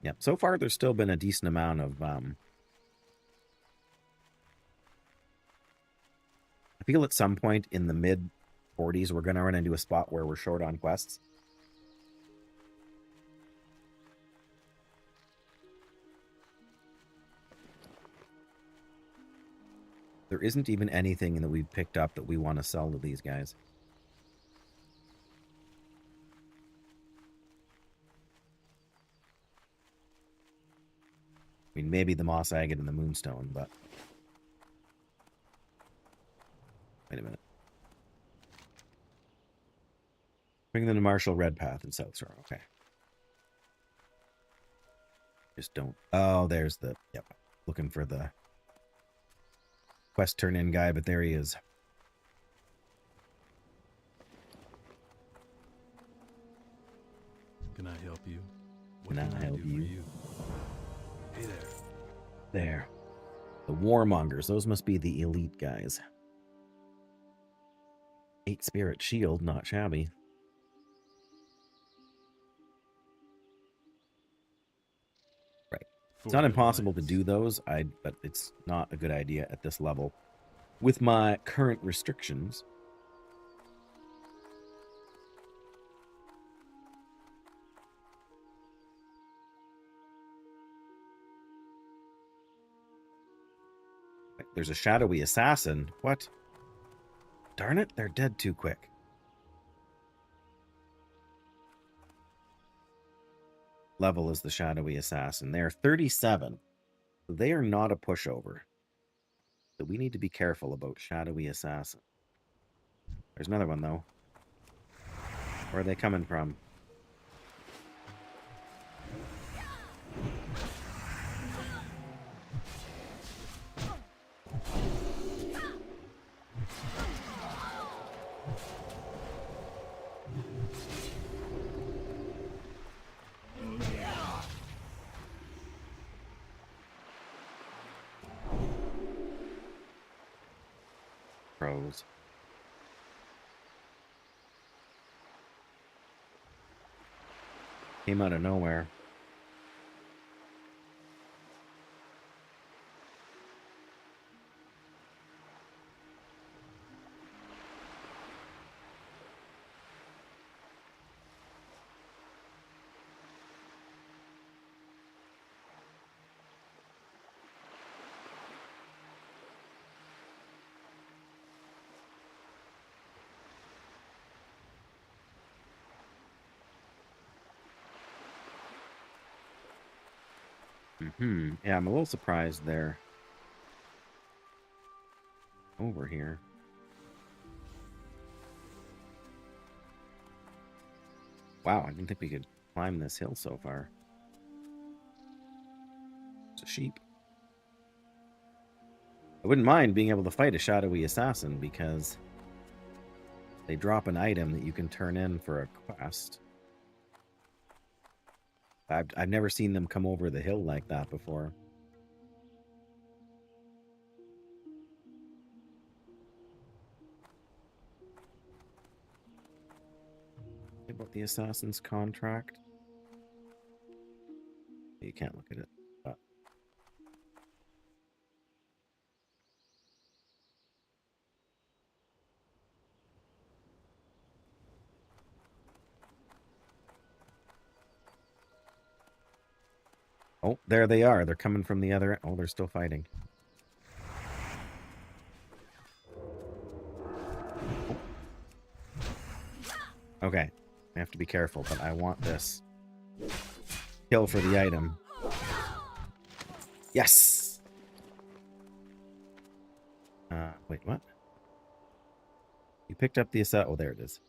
Yeah, so far there's still been a decent amount of I feel at some point in the mid 40s we're going to run into a spot where we're short on quests. There isn't even anything that we've picked up that we want to sell to these guys. I mean, maybe the moss agate and the moonstone, but... Wait a minute. Bring them to Marshall Redpath in South Shore. Okay. Just don't... Oh, there's the... Yep. Looking for the quest turn-in guy, but there he is. Can I help you? Can I help do you? for you? Hey there. There. The warmongers. Those must be the elite guys. 8 spirit shield, not shabby. Right. It's not impossible to do those, but it's not a good idea at this level. with my current restrictions. There's a shadowy assassin. What? Darn it, they're dead too quick. Level is the shadowy assassin. They are 37. So they are not a pushover. So we need to be careful about shadowy assassin. There's another one, though. Where are they coming from? Pros. Came out of nowhere. Yeah, I'm a little surprised they're over here. Wow, I didn't think we could climb this hill so far. It's a sheep. I wouldn't mind being able to fight a shadowy assassin because they drop an item that you can turn in for a quest. I've never seen them come over the hill like that before. About the assassin's contract. You can't look at it. But... Oh, there they are. They're coming from the other... Oh, they're still fighting. Okay. I have to be careful, but I want this. Kill for the item. Yes! Wait, what? You picked up the assassin... Oh, there it is.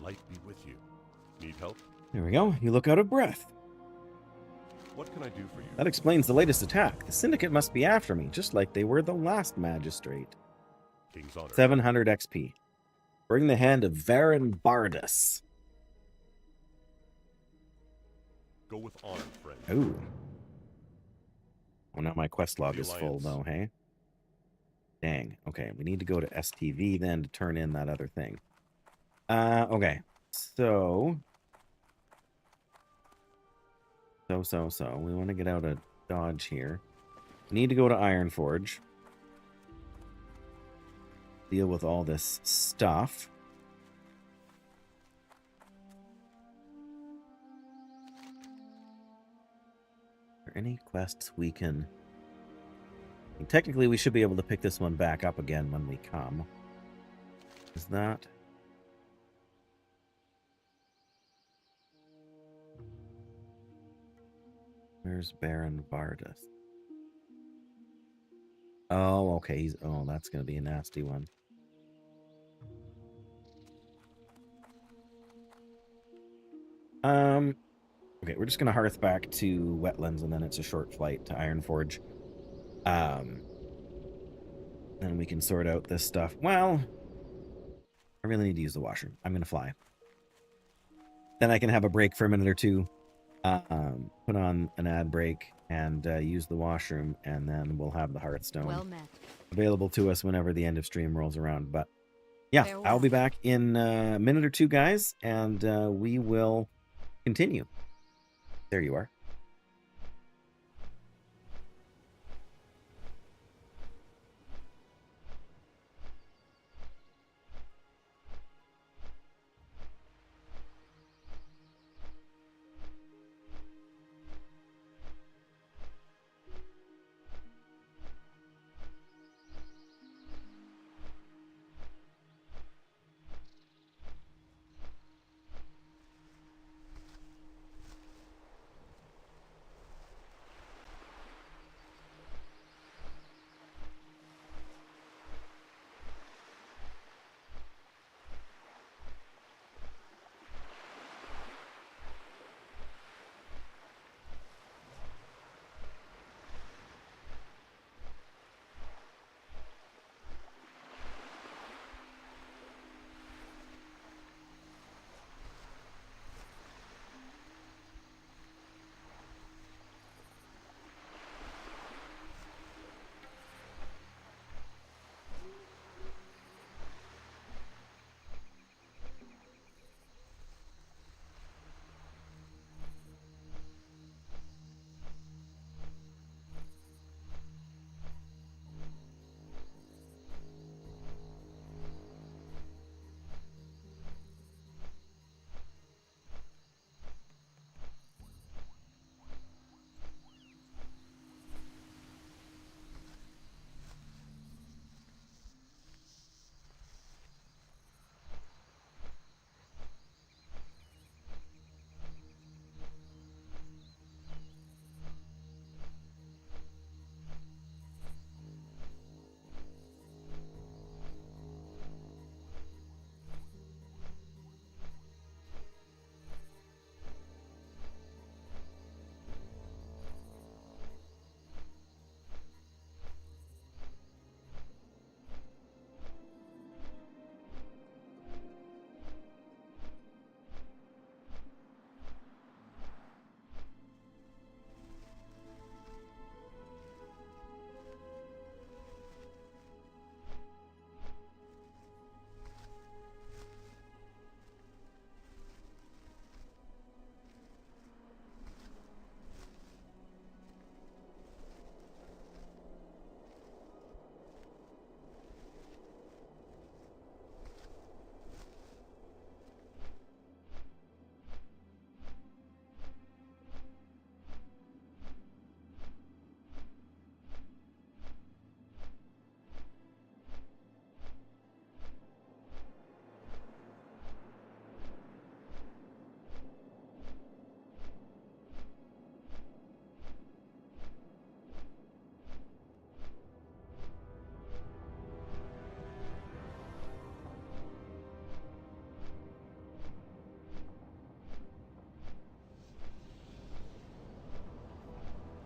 Light be with you. Need help? There we go. You look out of breath. What can I do for you? That explains the latest attack. The Syndicate must be after me, just like they were the last magistrate. King's honor. 700 XP. Bring the hand of Varen Bardus. Go with honor, friend. Ooh. Oh, now my quest log The is full, Alliance. though, hey? Dang. Okay, we need to go to STV then to turn in that other thing. Okay. So... We want to get out of Dodge here. We need to go to Ironforge. Deal with all this stuff. Are there any quests we can... Technically, we should be able to pick this one back up again when we come. Is that... Where's Baron Bardus? Oh, okay. He's... Oh, that's going to be a nasty one. Okay, we're just going to hearth back to Wetlands, and then it's a short flight to Ironforge. Then we can sort out this stuff. Well, I really need to use the washroom. I'm going to fly. Then I can have a break for a minute or two. Put on an ad break and use the washroom, and then we'll have the Hearthstone Well met. available to us whenever the end of stream rolls around. But yeah, Farewell. I'll be back in a minute or two, guys, and we will continue. There you are.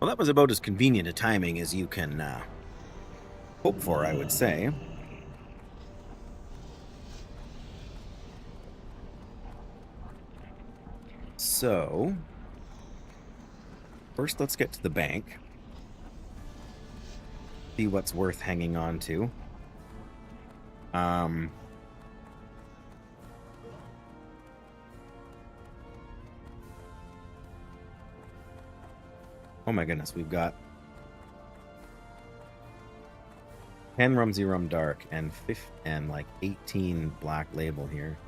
Well, that was about as convenient a timing as you can hope for, I would say. So, first let's get to the bank. See what's worth hanging on to. Oh my goodness, we've got 10 Rumsey Rum Dark and like 18 Black Label here.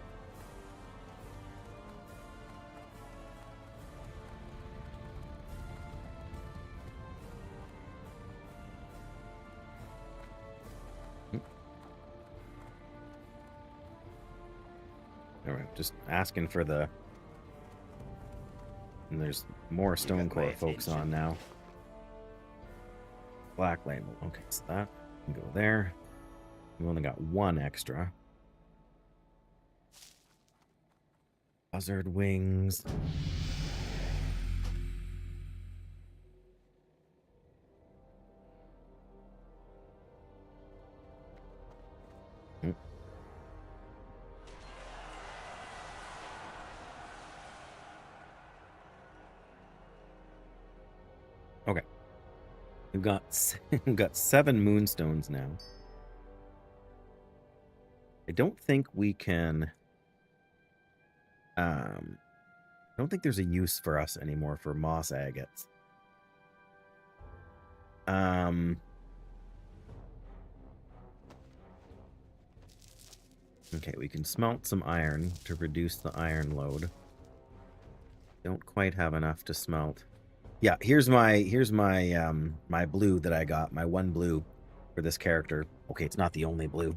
All right, just asking for the... And there's more STONECORE folks on now. Black Label. Okay, so that can go there. We only got one extra. Buzzard Wings. Okay. We've got 7 Moonstones now. I don't think we can... I don't think there's a use for us anymore for moss agates. Okay, we can smelt some iron to reduce the iron load. Don't quite have enough to smelt. Yeah, here's my my blue that I got, my one blue for this character. Okay, it's not the only blue.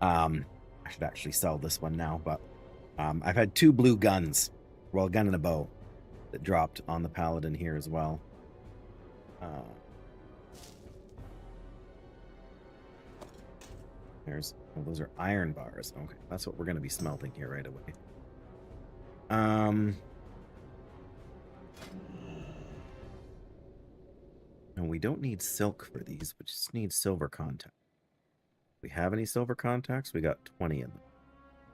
I should actually sell this one now, but I've had 2 blue guns, well, a gun and a bow, that dropped on the Paladin here as well. There's, well, those are iron bars. Okay, that's what we're going to be smelting here right away. And we don't need silk for these, we just need silver contact. We have any silver contacts? We got 20 of them.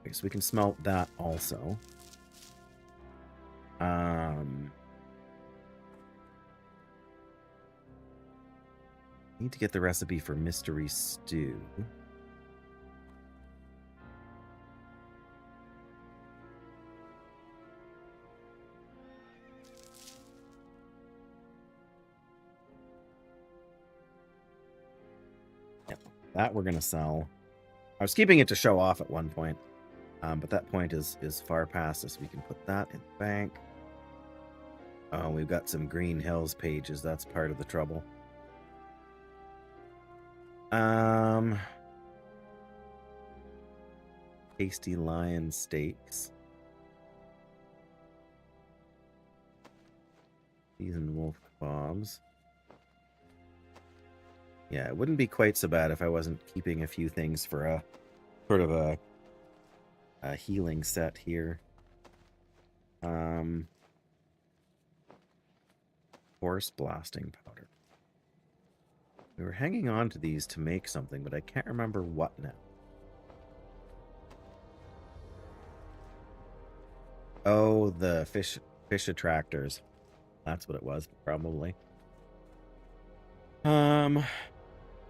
Okay, so we can smelt that also. Need to get the recipe for mystery stew. Yep, that we're gonna sell. I was keeping it to show off at one point, but that point is far past us. We can put that in the bank. Oh, we've got some Green Hills pages. That's part of the trouble. Tasty lion steaks. Seasoned wolf bobs. Yeah, it wouldn't be quite so bad if I wasn't keeping a few things for a sort of a healing set here. Force blasting powder. We were hanging on to these to make something, but I can't remember what now. Oh, the fish attractors. That's what it was, probably.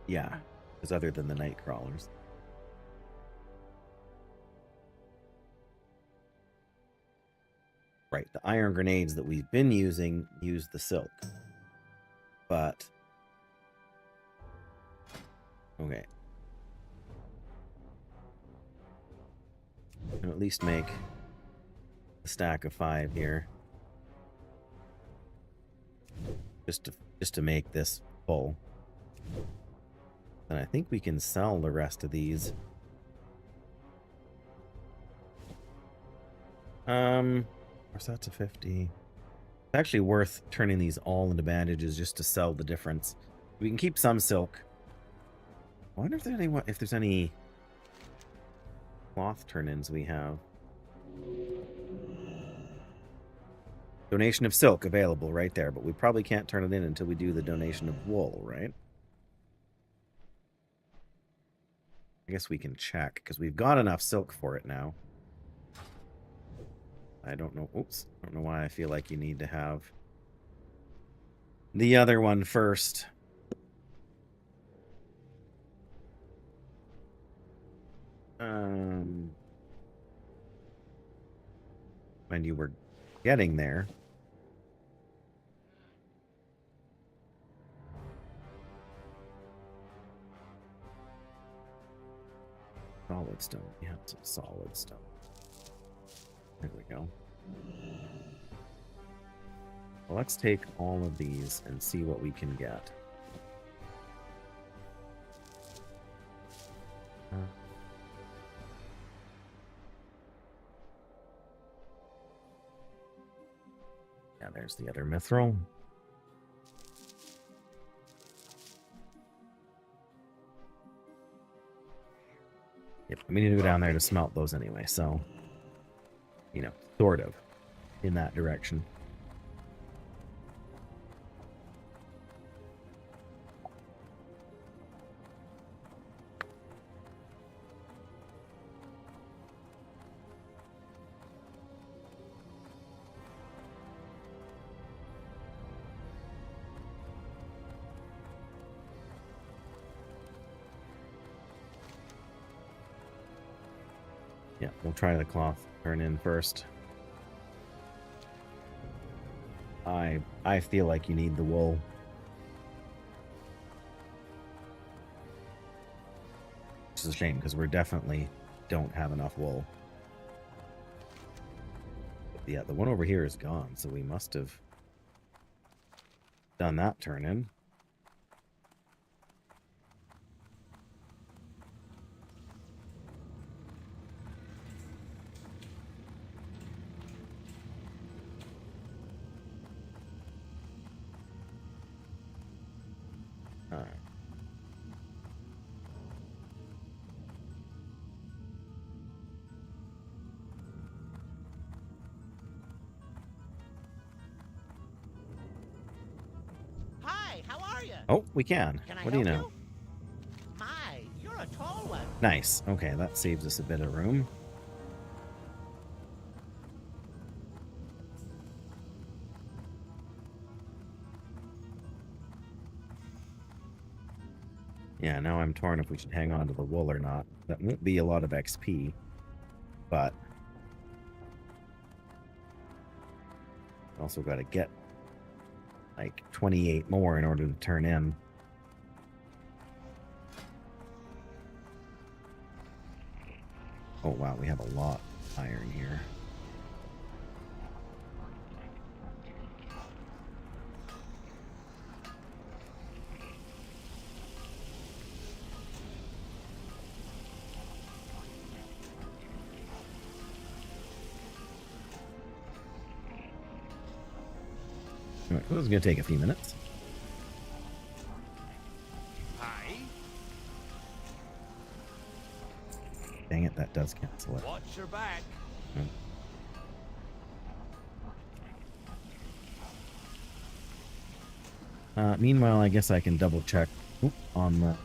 Yeah, because other than the night crawlers. Right, the iron grenades that we've been using use the silk. But okay. I'll at least make a stack of 5 here. Just to make this full. And I think we can sell the rest of these. Where's that to 50? It's actually worth turning these all into bandages just to sell the difference. We can keep some silk. I wonder if there's any cloth turn-ins we have. Donation of silk available right there, but we probably can't turn it in until we do the donation of wool, right? I guess we can check, because we've got enough silk for it now. I don't know. Oops. I don't know why I feel like you need to have the other one first. And you were getting there. Solid stone. Yeah, some solid stone. There we go. Well, let's take all of these and see what we can get. Yeah, there's the other mithril. Yep, we need to go down there to smelt those anyway, so, you know, sort of in that direction. Yeah, we'll try the cloth turn in first. I feel like you need the wool. Which is a shame because we're definitely don't have enough wool. But yeah, the one over here is gone, so we must have done that turn in. All right. Hi, how are you? Oh, we can. Can I What do you help know? My, you're a tall one. Nice. Okay, that saves us a bit of room. Yeah, now I'm torn if we should hang on to the wool or not. That won't be a lot of XP, but also got to get like 28 more in order to turn in. Oh wow, we have a lot of iron here. All right, this is going to take a few minutes. Hi. Dang it, that does cancel it. Watch your back. Meanwhile, I guess I can double check on the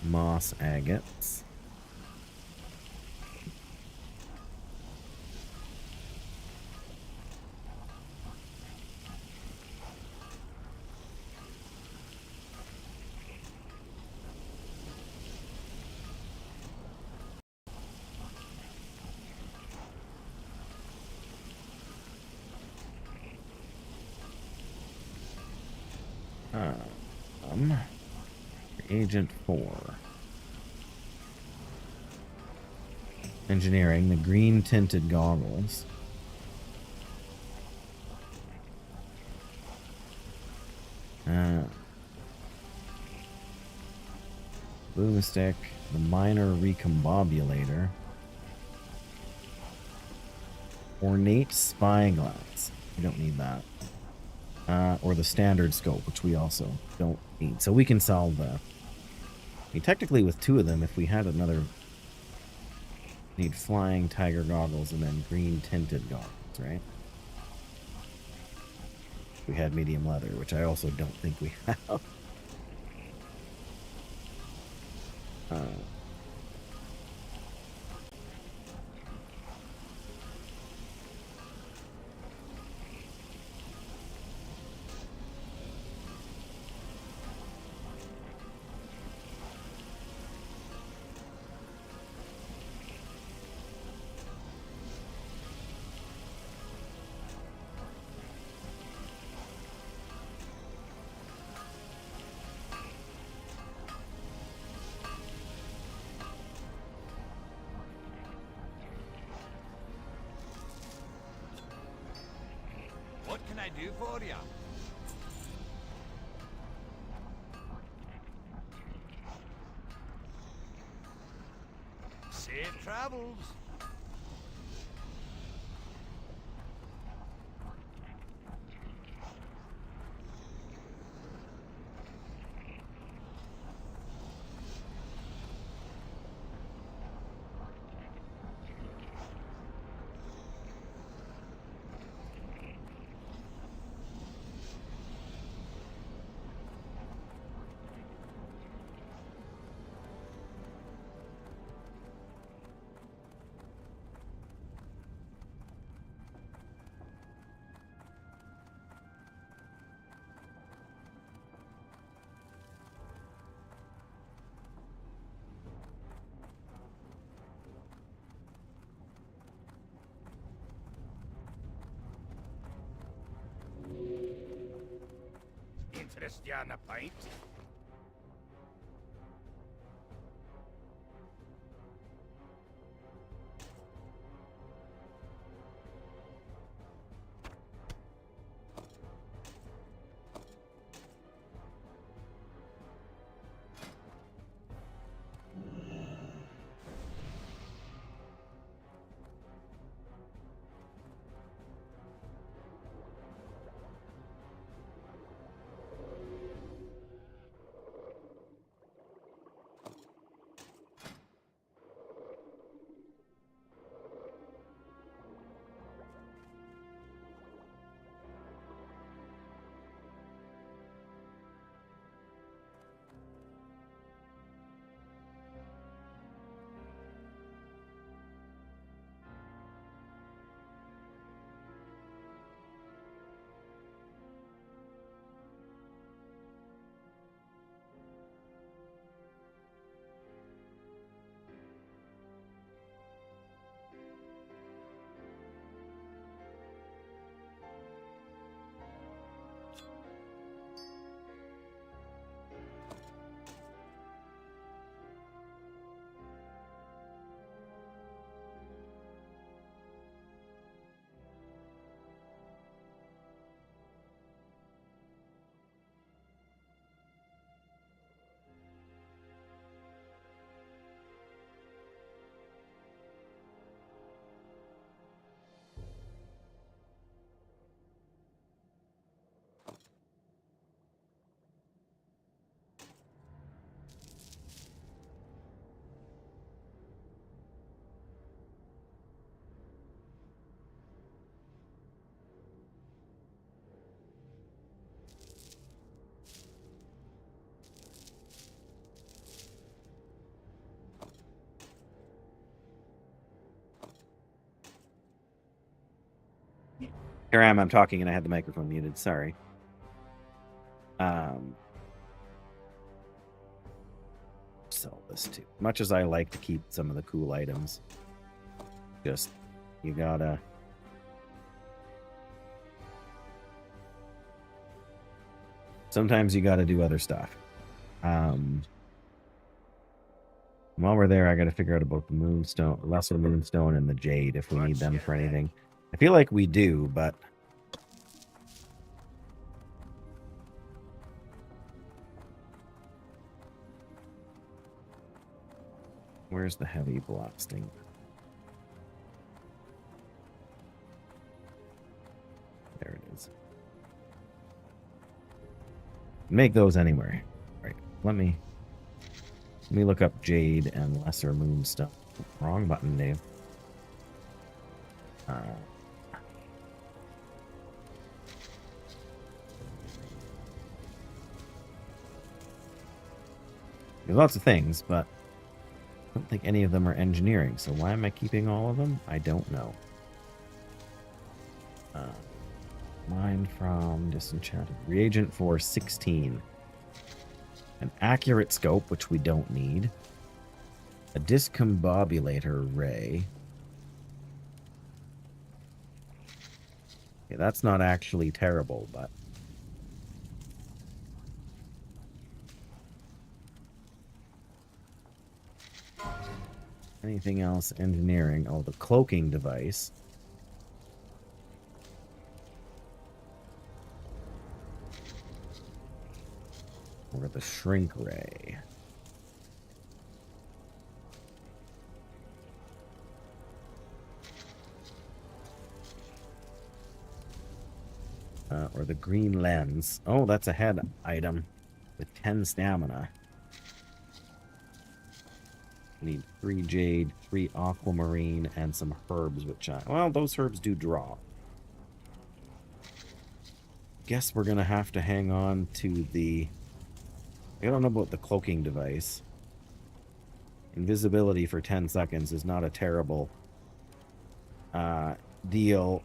moss agates. Agent 4. Engineering, the green tinted goggles. Blue stick, the minor recombobulator. Ornate spyglass. We don't need that. Or the standard scope, which we also don't need. So we can sell the... I mean, technically with 2 of them, if we had another... Need flying tiger goggles and then green tinted goggles, right? We had medium leather, which I also don't think we have. What can I do for you? Safe travels. Christiana pint. Here I am. I'm talking and I had the microphone muted. Sorry. Sell this too. Much as I like to keep some of the cool items, just you gotta. Sometimes you gotta do other stuff. While we're there, I gotta figure out about the moonstone, lesser moonstone, and the jade if we need them for anything. I feel like we do, but where's the heavy blasting? There it is. Make those anywhere. Right. Let me look up jade and lesser moonstone. Wrong button, Dave. There's lots of things, but I don't think any of them are engineering, so why am I keeping all of them? I don't know. Mine from Disenchanted. Reagent for 16. An accurate scope, which we don't need. A discombobulator ray. Yeah, that's not actually terrible, but... Anything else engineering? Oh, the cloaking device. Or the shrink ray. Or the green lens. Oh, that's a head item with 10 stamina. Need 3 jade, 3 aquamarine, and some herbs, which well, those herbs do draw. Guess we're gonna have to hang on to the... I don't know about the cloaking device. Invisibility for 10 seconds is not a terrible deal.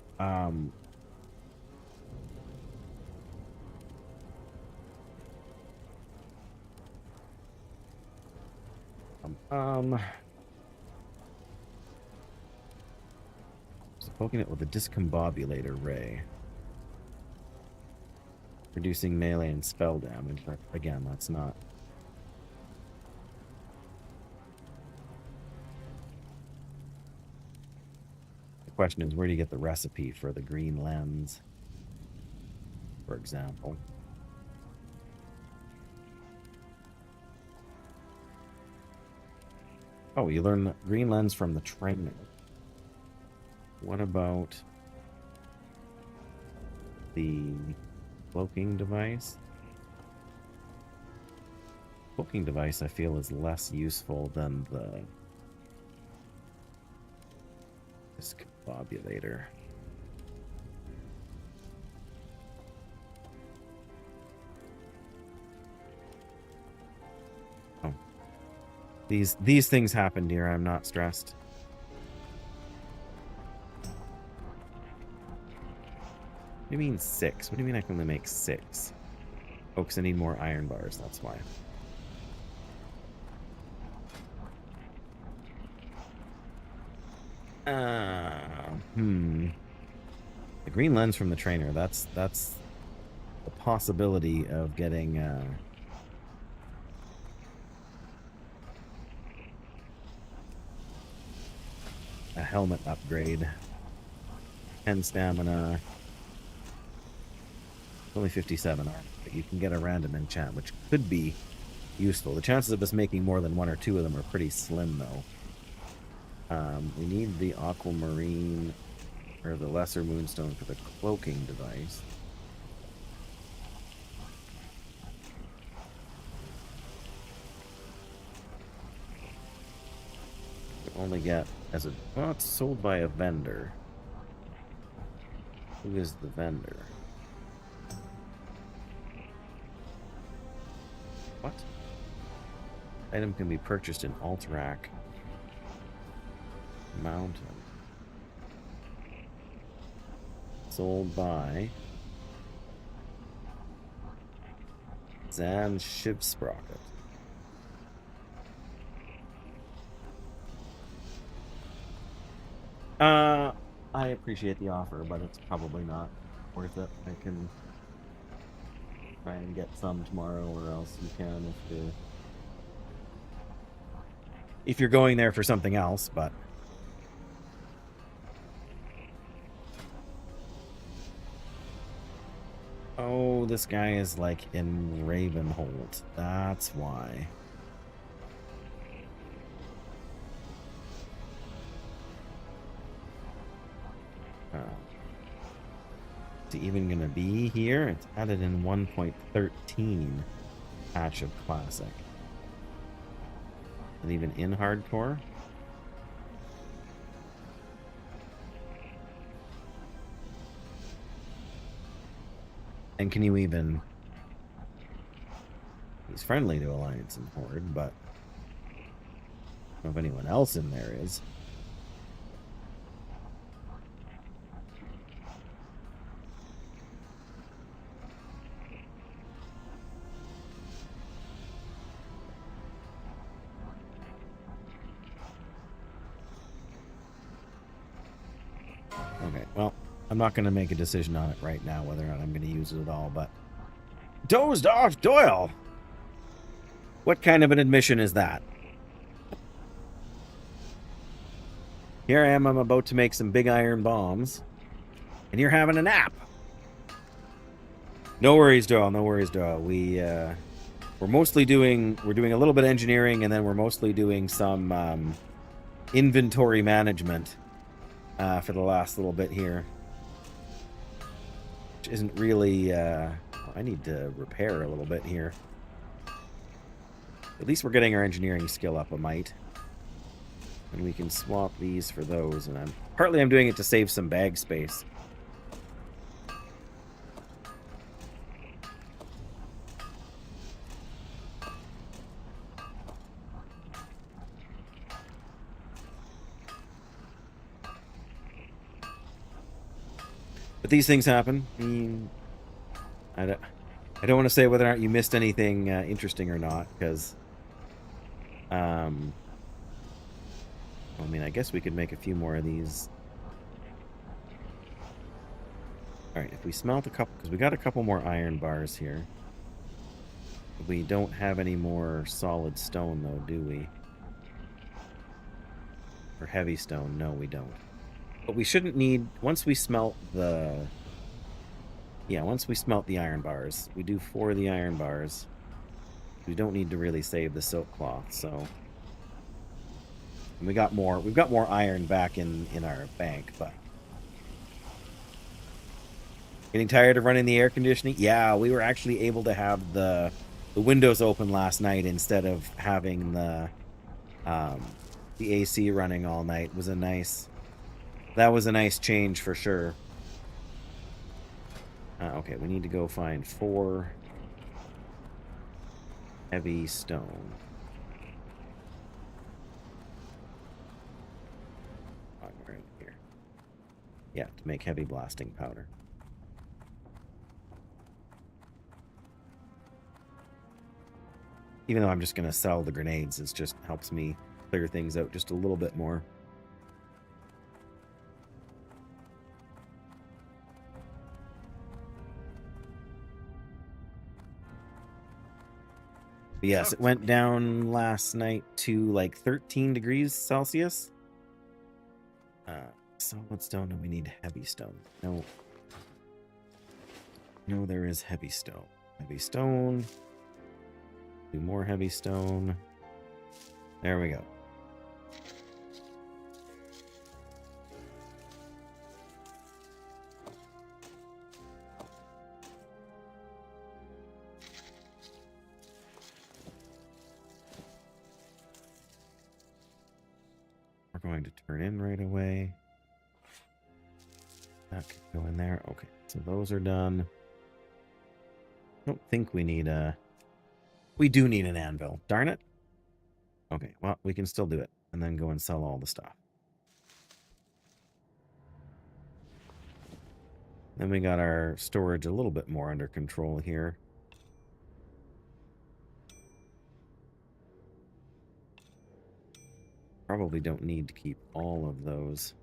Just poking it with a discombobulator ray. Reducing melee and spell damage, but again, that's not... The question is, where do you get the recipe for the green lens, for example? Oh, you learn the green lens from the trainer. What about the cloaking device? Cloaking device, I feel, is less useful than the discombobulator. Oh. These things happen, dear. I'm not stressed. What do you mean 6? What do you mean I can only make 6? Oh, because I need more iron bars, that's why. The green lens from the trainer, that's the possibility of getting a helmet upgrade. 10 stamina. Only 57 armor, but you can get a random enchant, which could be useful. The chances of us making more than 1 or 2 of them are pretty slim, though. We need the aquamarine, or the lesser moonstone for the cloaking device. We only get as a... Well, it's sold by a vendor. Who is the vendor? What? Item can be purchased in Alterac Mountain. Sold by Zan Shipsprocket. I appreciate the offer, but it's probably not worth it. I can try and get some tomorrow, or else you can if you're going there for something else, but oh, this guy is like in Ravenhold. That's why. Is it even gonna be here? It's added in 1.13 patch of Classic. Is it even in Hardcore? And can you even... He's friendly to Alliance and Horde, but I don't know if anyone else in there is. Okay, well, I'm not going to make a decision on it right now, whether or not I'm going to use it at all, but... Dozed off Doyle! What kind of an admission is that? Here I am, I'm about to make some big iron bombs, and you're having a nap. No worries, Doyle, no worries, Doyle. We're mostly doing... We're doing a little bit of engineering, and then we're mostly doing some inventory management for the last little bit here. Which isn't really... I need to repair a little bit here. At least we're getting our engineering skill up a mite. And we can swap these for those. And I'm doing it to save some bag space. But these things happen. I mean, I don't want to say whether or not you missed anything interesting or not, because I mean, I guess we could make a few more of these All right, if we smelt a couple, because we got a couple more iron bars here. We don't have any more solid stone, though, do we? Or heavy stone? No, we don't. But we shouldn't need, once we smelt the... Yeah, once we smelt the iron bars, we do 4 of the iron bars. We don't need to really save the silk cloth, so... And we've got more iron back in our bank, but... Getting tired of running the air conditioning? Yeah, we were actually able to have the windows open last night instead of having the AC running all night. That was a nice change for sure. Okay, we need to go find 4 heavy stone. Right here. Yeah, to make heavy blasting powder. Even though I'm just going to sell the grenades, it just helps me clear things out just a little bit more. But yes, it went down last night to like 13 degrees Celsius. Solid stone, and we need heavy stone. No, there is heavy stone. Heavy stone. Do more heavy stone. There we go. We're going to turn in right away. That could go in there. Okay, so those are done. I don't think we need a... We do need an anvil. Darn it. Okay, well, we can still do it. And then go and sell all the stuff. Then we got our storage a little bit more under control here. Probably don't need to keep all of those.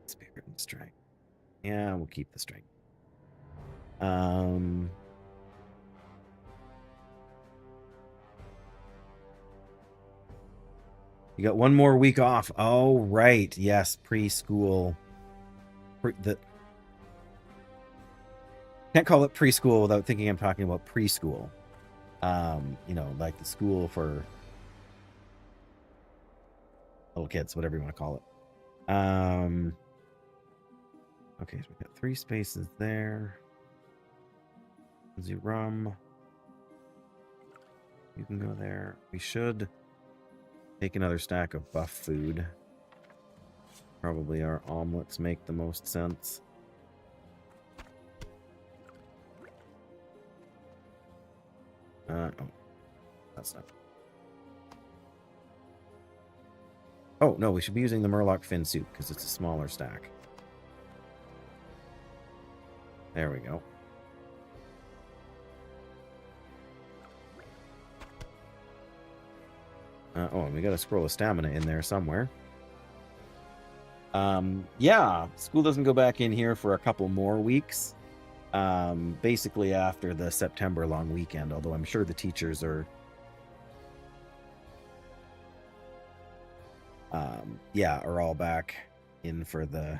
Spirit and strength. Yeah, we'll keep the strength. You got 1 more week off. Oh, right. Yes, preschool. Can't call it preschool without thinking I'm talking about preschool. You know, like the school for little kids, whatever you want to call it. Okay, so we've got 3 spaces there. Rum. You can go there. We should take another stack of buff food. Probably our omelets make the most sense. Oh, that's not. Oh, no, we should be using the Murloc fin soup because it's a smaller stack. There we go. Oh, and we got a scroll of stamina in there somewhere. Yeah, school doesn't go back in here for a couple more weeks. Basically after the September long weekend, although I'm sure the teachers are... yeah, are all back in for the...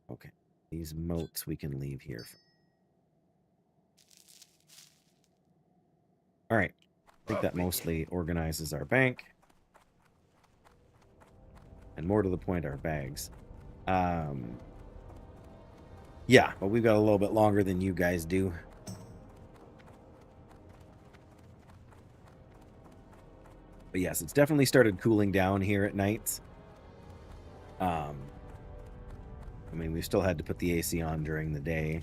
Okay, these moats we can leave here. All right, I think that mostly organizes our bank. And more to the point, our bags. Yeah, but we've got a little bit longer than you guys do. But yes, it's definitely started cooling down here at nights. I mean, we still had to put the AC on during the day,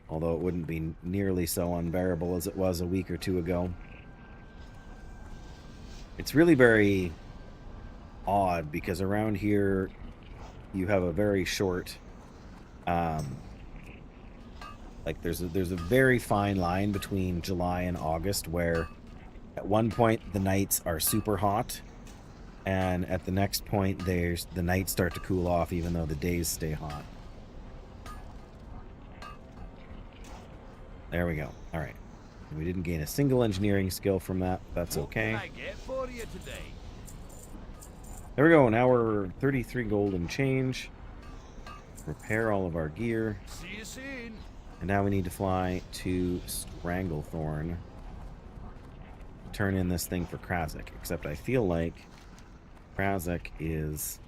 although it wouldn't be nearly so unbearable as it was a week or 2 ago. It's really very odd because around here you have a very short, like there's a very fine line between July and August where At one point, the nights are super hot, and at the next point, the nights start to cool off, even though the days stay hot. There we go. All right. We didn't gain a single engineering skill from that. That's okay. What can I get for you today? There we go. Now we're 33 gold and change. Repair all of our gear. See you soon. And now we need to fly to Stranglethorn. Turn in this thing for Krasik. Except I feel like Krasik is...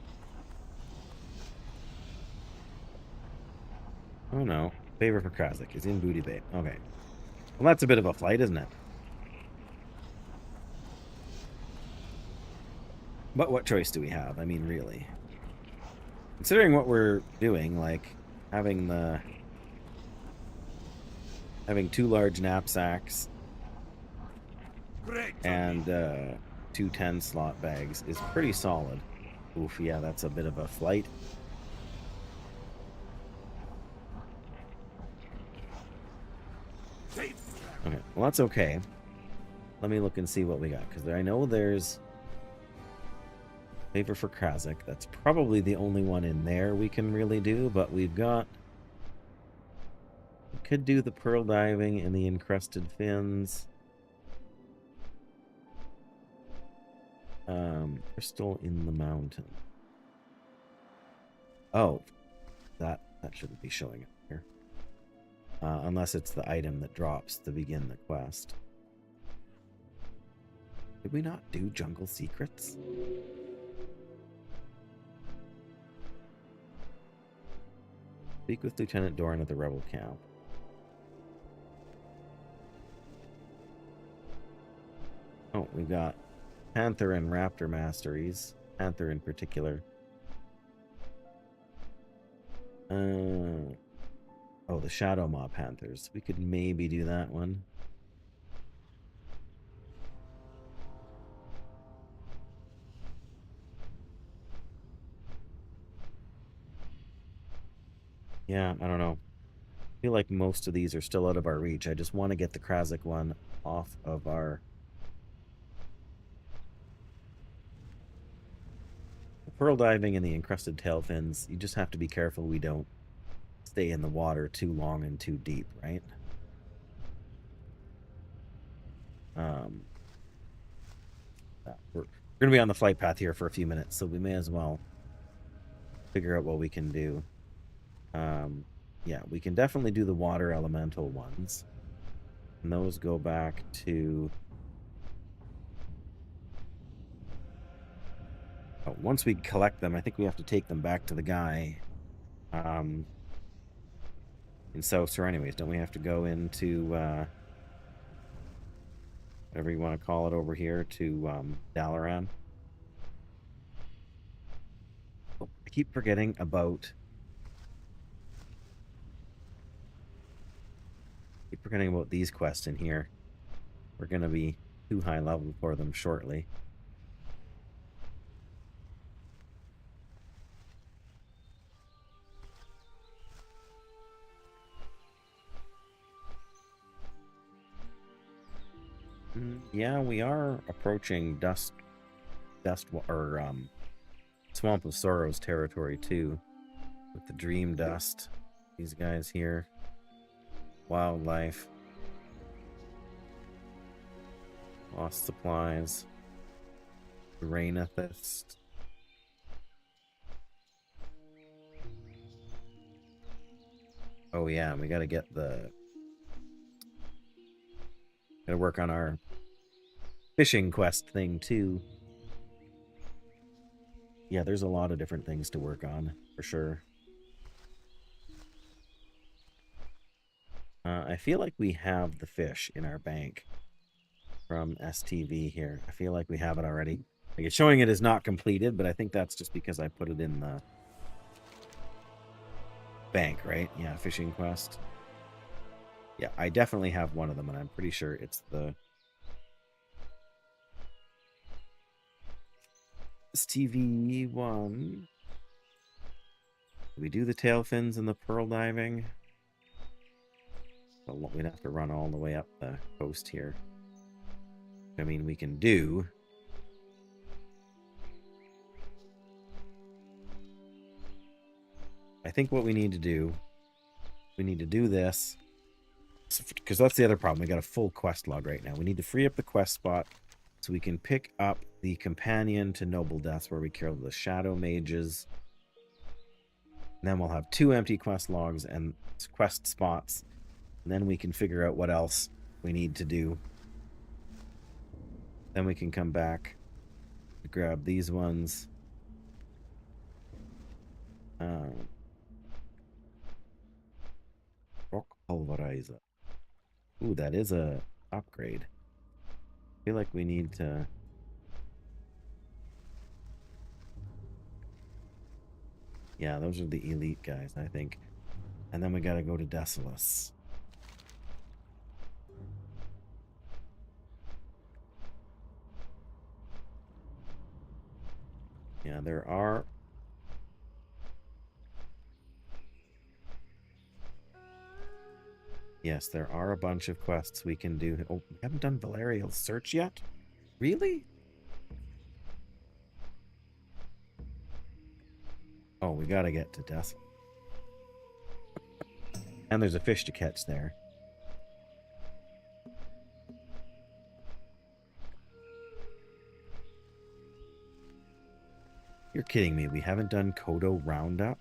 Oh no. Favor for Krasik is in Booty Bay. Okay. Well, that's a bit of a flight, isn't it? But what choice do we have? I mean, really. Considering what we're doing, like having 2 large knapsacks Great. and 2 10-slot bags is pretty solid. Oof, yeah, that's a bit of a flight. Okay, well, that's okay. Let me look and see what we got, because I know there's favor for Krasik. That's probably the only one in there we can really do, but we've got... We could do the pearl diving and the encrusted fins. Crystal in the mountain. Oh, that shouldn't be showing up here. Unless it's the item that drops to begin the quest. Did we not do jungle secrets? Speak with Lieutenant Doran at the rebel camp. Oh, we've got Panther and Raptor masteries. Panther in particular. Oh, the Shadow Maw Panthers. We could maybe do that one. Yeah, I don't know. I feel like most of these are still out of our reach. I just want to get the Krasik one off of our... The pearl diving and the encrusted tail fins, you just have to be careful we don't stay in the water too long and too deep, right? We're going to be on the flight path here for a few minutes, so we may as well figure out what we can do. Yeah, we can definitely do the water elemental ones. And those go back to... Oh, once we collect them, I think we have to take them back to the guy in South Sur anyways. Don't we have to go into whatever you want to call it over here to Dalaran? Oh, I keep forgetting about... these quests in here. We're going to be too high level for them shortly. Yeah, we are approaching Swamp of Sorrows territory too, with the Dream Dust. These guys here. Wildlife. Lost supplies. Rainathist. Oh yeah, we gotta get the... Gotta work on our fishing quest thing too. Yeah, there's a lot of different things to work on, for sure. I feel like we have the fish in our bank from STV here. I feel like we have it already. Like, it's showing it is not completed, but I think that's just because I put it in the bank, right? Yeah, fishing quest. Yeah, I definitely have one of them, and I'm pretty sure it's the STV one. Do we do the tail fins and the pearl diving? We'd have to run all the way up the coast here. I mean, we can do. I think what we need to do this. Because that's the other problem. We got a full quest log right now. We need to free up the quest spot so we can pick up the companion to Noble Deaths where we kill the Shadow Mages. And then we'll have 2 empty quest logs and quest spots. And then we can figure out what else we need to do. Then we can come back to grab these ones. Rock Pulverizer. Ooh, that is a upgrade. I feel like we need to... Yeah, those are the elite guys, I think. And then we gotta go to Defenseless. Yeah, there are... Yes, there are a bunch of quests we can do. Oh, we haven't done Valerial's Search yet? Really? Oh, we gotta get to Death. And there's a fish to catch there. You're kidding me. We haven't done Kodo Roundup?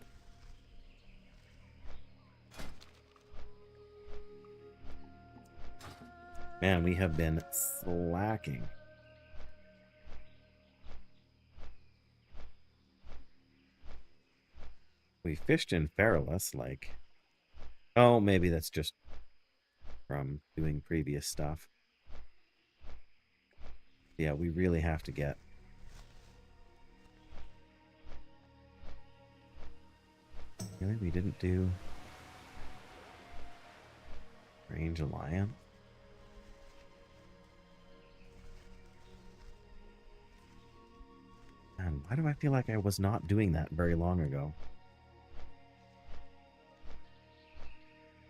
Man, we have been slacking. We fished in Feralus, like... Oh, maybe that's just from doing previous stuff. Yeah, we really have to get... Really? We didn't do... Range Alliance? Man, why do I feel like I was not doing that very long ago?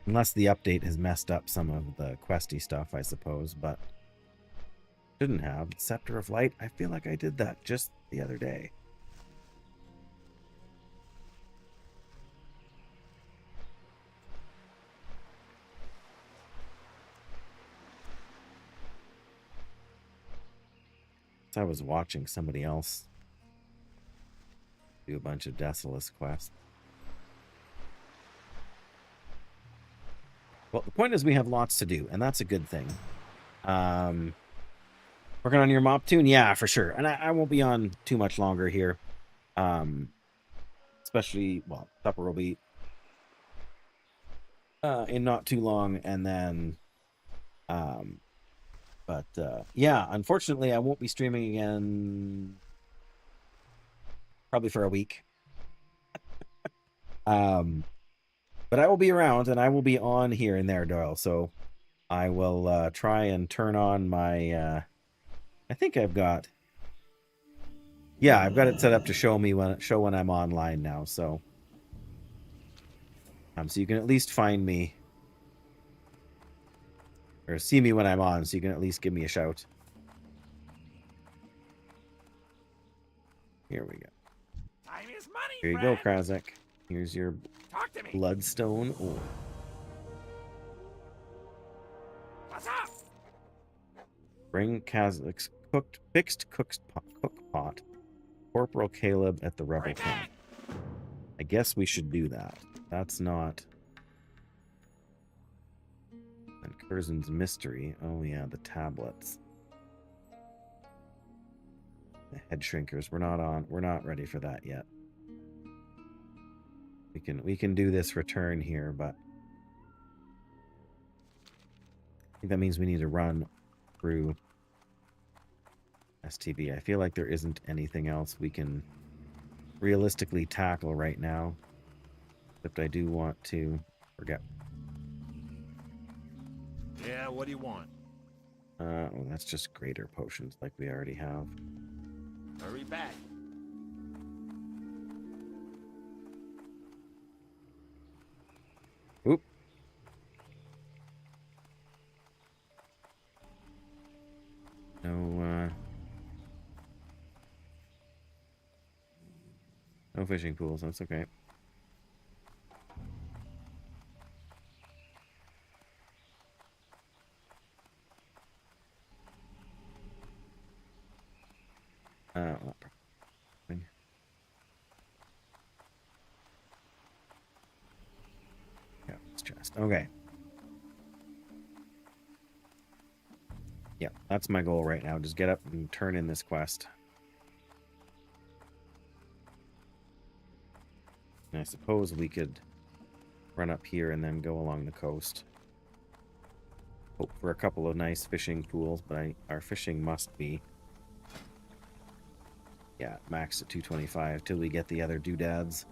Unless the update has messed up some of the questy stuff, I suppose, but... Shouldn't have. Scepter of Light, I feel like I did that just the other day. I was watching somebody else do a bunch of Defenseless quests. Well, the point is we have lots to do, and that's a good thing. Working on your mop tune? Yeah, for sure. And I won't be on too much longer here. Especially, well, supper will be in not too long, and then... yeah, unfortunately, I won't be streaming again probably for a week. But I will be around, and I will be on here and there, Doyle. So I will try and turn on my... I think I've got... Yeah, I've got it set up to show when I'm online now. So so you can at least find me. Or see me when I'm on, so you can at least give me a shout. Here we go. Time is money, Here you go, Krazek. Here's your Talk to me. bloodstone ore. What's up? Bring Kazak's fixed cook pot. Corporal Caleb at the rebel camp. I guess we should do that. That's not... And Curzon's Mystery. Oh yeah, the tablets. The head shrinkers. We're not ready for that yet. We can do this return here, but I think that means we need to run through STV. I feel like there isn't anything else we can realistically tackle right now. Except I do want to forget. Yeah, what do you want? Well, that's just greater potions like we already have. Hurry back. Oop. No, No fishing pools. That's okay. Not probably. Yeah, it's chest. Okay. Yeah, that's my goal right now. Just get up and turn in this quest. And I suppose we could run up here and then go along the coast. Hope for a couple of nice fishing pools, but our fishing must be, yeah, max at 225 till we get the other doodads.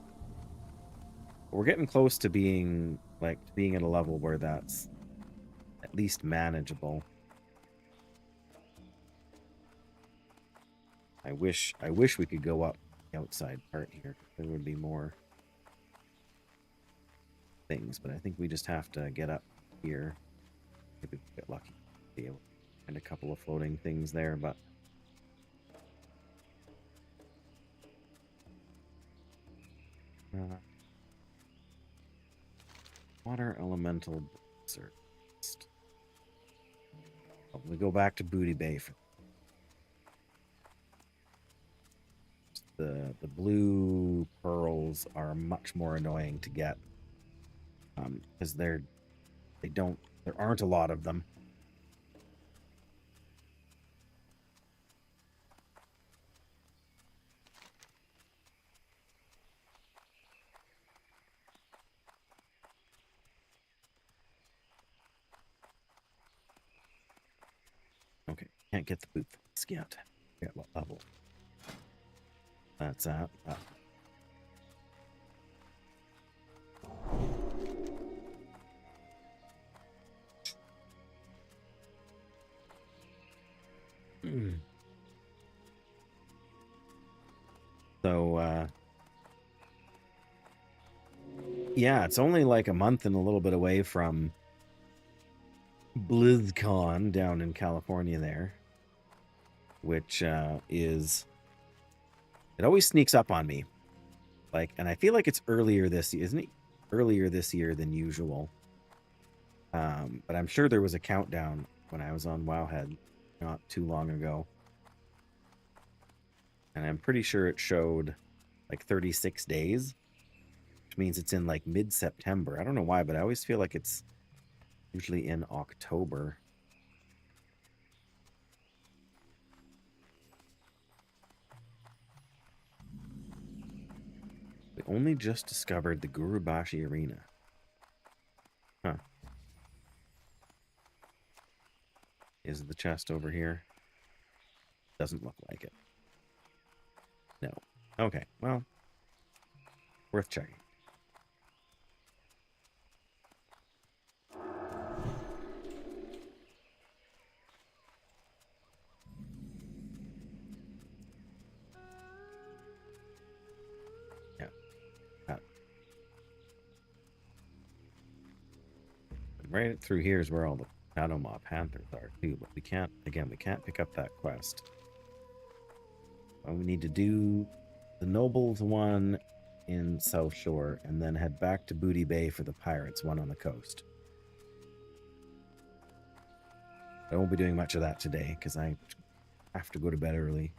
We're getting close to being at a level where that's at least manageable. I wish we could go up the outside part here. There would be more things, but I think we just have to get up here. Maybe we get lucky. Be able to find a couple of floating things there, but water elemental blizzard. Probably go back to Booty Bay for the blue pearls are much more annoying to get because there aren't a lot of them. Okay, can't get the boot yet. Forget what level that's at. So, yeah, it's only like a month and a little bit away from BlizzCon down in California there, which is, it always sneaks up on me. And I feel like it's earlier this year, isn't it? Earlier this year than usual. But I'm sure there was a countdown when I was on Wowhead not too long ago. And I'm pretty sure it showed like 36 days, which means it's in like mid-September. I don't know why, but I always feel like it's usually in October. We only just discovered the Gurubashi Arena. Huh. Is the chest over here? Doesn't look like it. No. Okay, well, worth checking. Yeah. Right through here is where all the Shadow Panthers are too, but we can't pick up that quest. Well, we need to do the Nobles one in South Shore and then head back to Booty Bay for the Pirates one on the coast. I won't be doing much of that today because I have to go to bed early.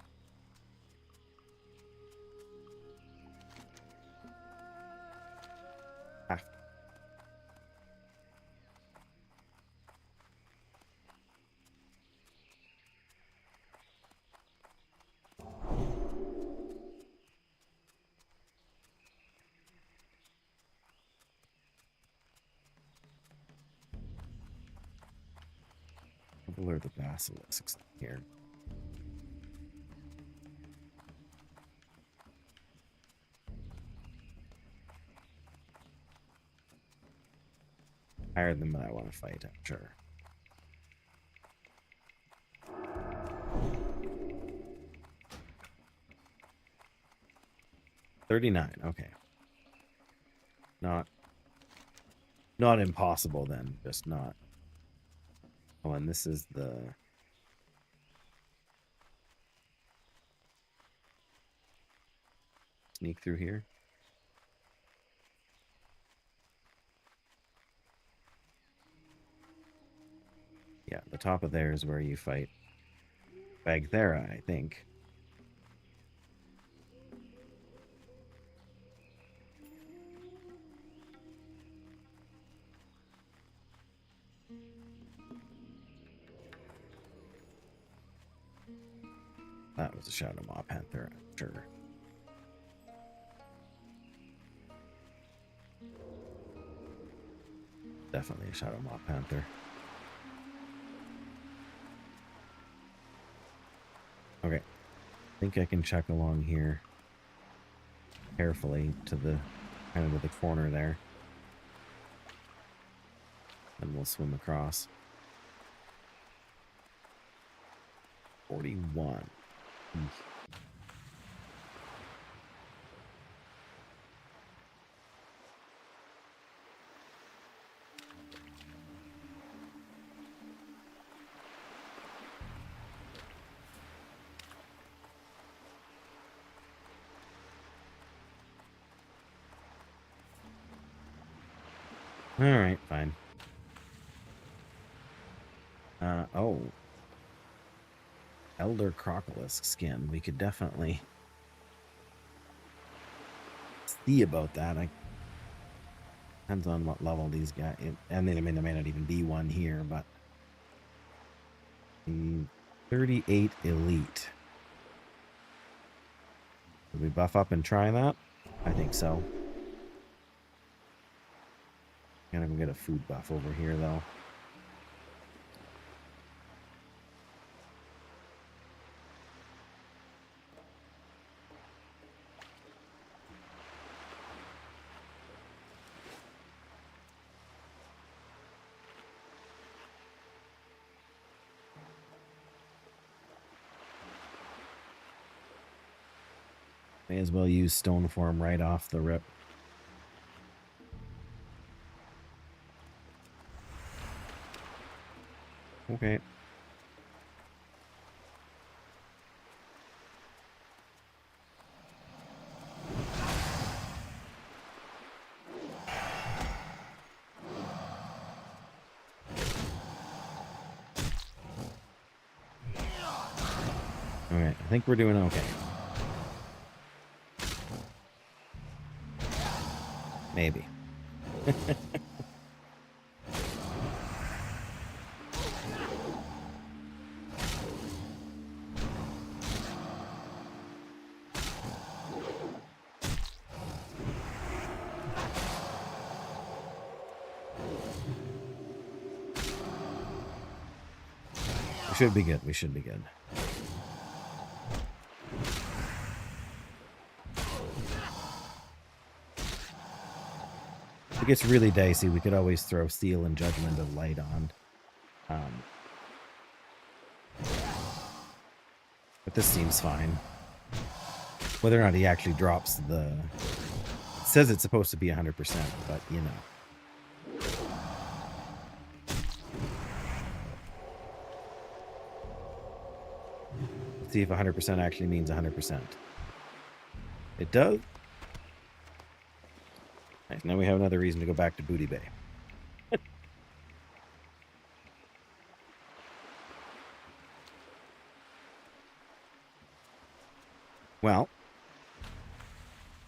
Where are the basilisks here? Higher than what I want to fight, I'm sure. $39, okay. Not impossible then, just not. Oh, and this is the... Sneak through here. Yeah, the top of there is where you fight Bagthera, I think. That was a Shadow Maw Panther, I'm sure. Definitely a Shadow Maw Panther. Okay. I think I can check along here carefully to the kind of to the corner there. And we'll swim across. 41. All right, fine. Oh. Elder Crocolisk skin. We could definitely see about that. Depends on what level these guys... And then, I mean, there may not even be one here, but... 38 Elite. Did we buff up and try that? I think so. Gonna go get a food buff over here, though. May as well use stone form right off the rip. Okay. Alright, I think we're doing okay. Maybe. We should be good. We should be good. If it gets really dicey, we could always throw Seal and Judgment of Light on. But this seems fine. Whether or not he actually drops the... It says it's supposed to be 100%, but you know. Let's see if 100% actually means 100%. It does. Nice, now we have another reason to go back to Booty Bay. Well,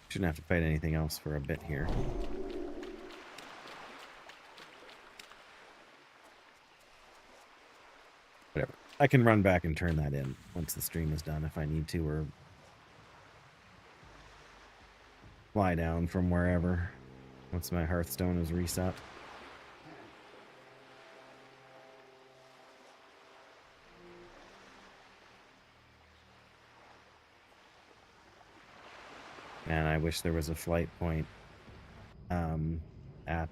shouldn't have to fight anything else for a bit here. Whatever. I can run back and turn that in once the stream is done if I need to, or fly down from wherever once my Hearthstone is reset. Man, I wish there was a flight point at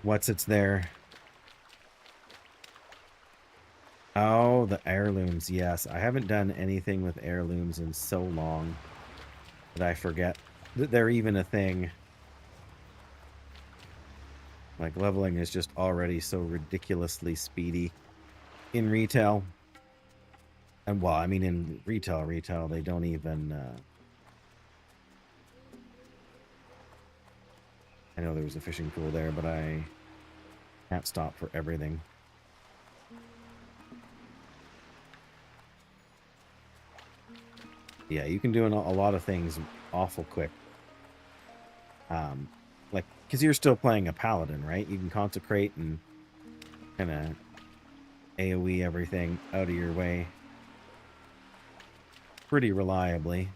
what's it's there. Oh, the heirlooms. Yes, I haven't done anything with heirlooms in so long that I forget that they're even a thing. Like, leveling is just already so ridiculously speedy in retail. And well, I mean, in retail, they don't even I know there was a fishing pool there, but I can't stop for everything. Yeah, you can do a lot of things awful quick. Like, because you're still playing a Paladin, right? You can consecrate and kind of AoE everything out of your way pretty reliably.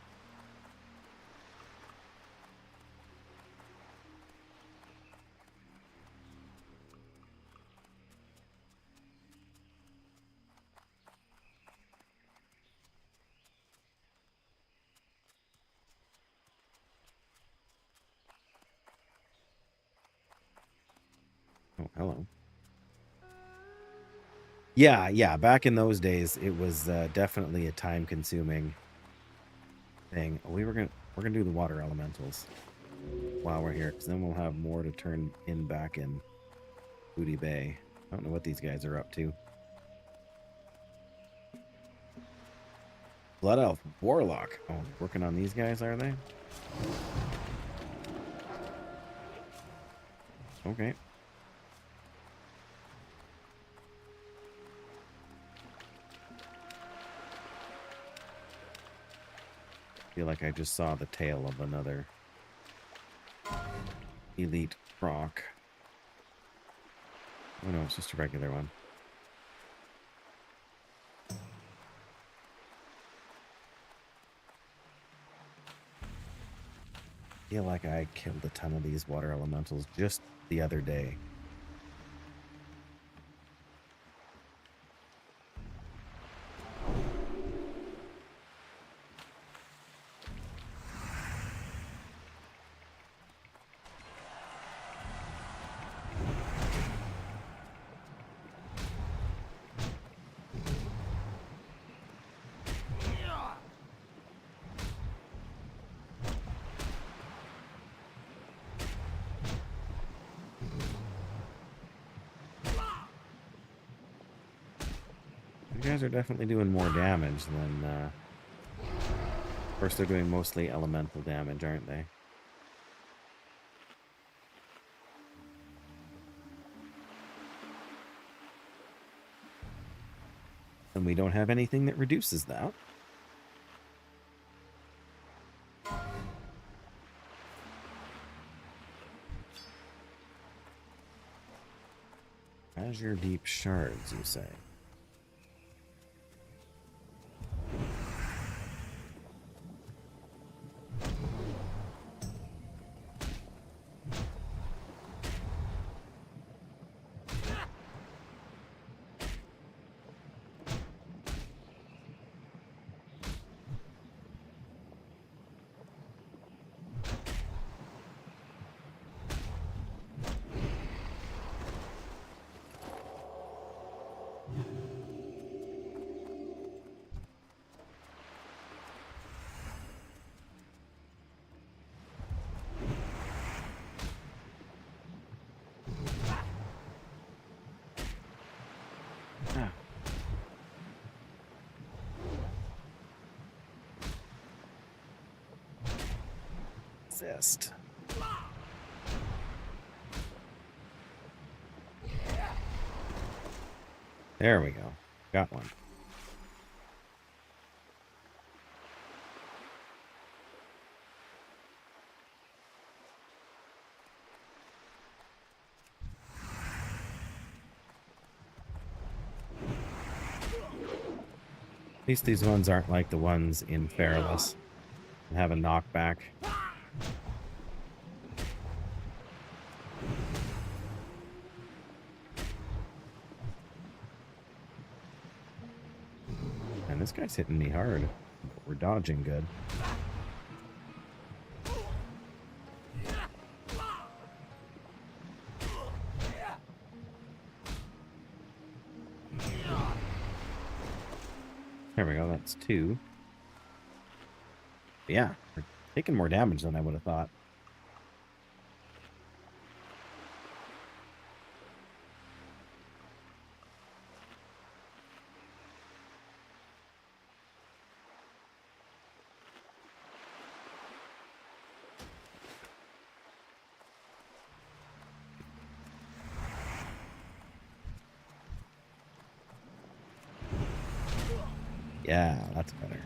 Oh, hello. Yeah. Back in those days, it was definitely a time-consuming thing. We're gonna do the water elementals while we're here, because then we'll have more to turn in back in Booty Bay. I don't know what these guys are up to. Blood Elf Warlock. Oh, working on these guys, are they? Okay. Feel like I just saw the tail of another elite rock. Oh no, it's just a regular one. Feel like I killed a ton of these water elementals just the other day. You guys are definitely doing more damage than, of course they're doing mostly elemental damage, aren't they? And we don't have anything that reduces that. Azure Deep Shards, you say? Exist. There we go. Got one. At least these ones aren't like the ones in Fairless and have a knockback. And this guy's hitting me hard. We're dodging good. There we go, that's 2. But yeah, we're taking more damage than I would have thought. Yeah, that's better.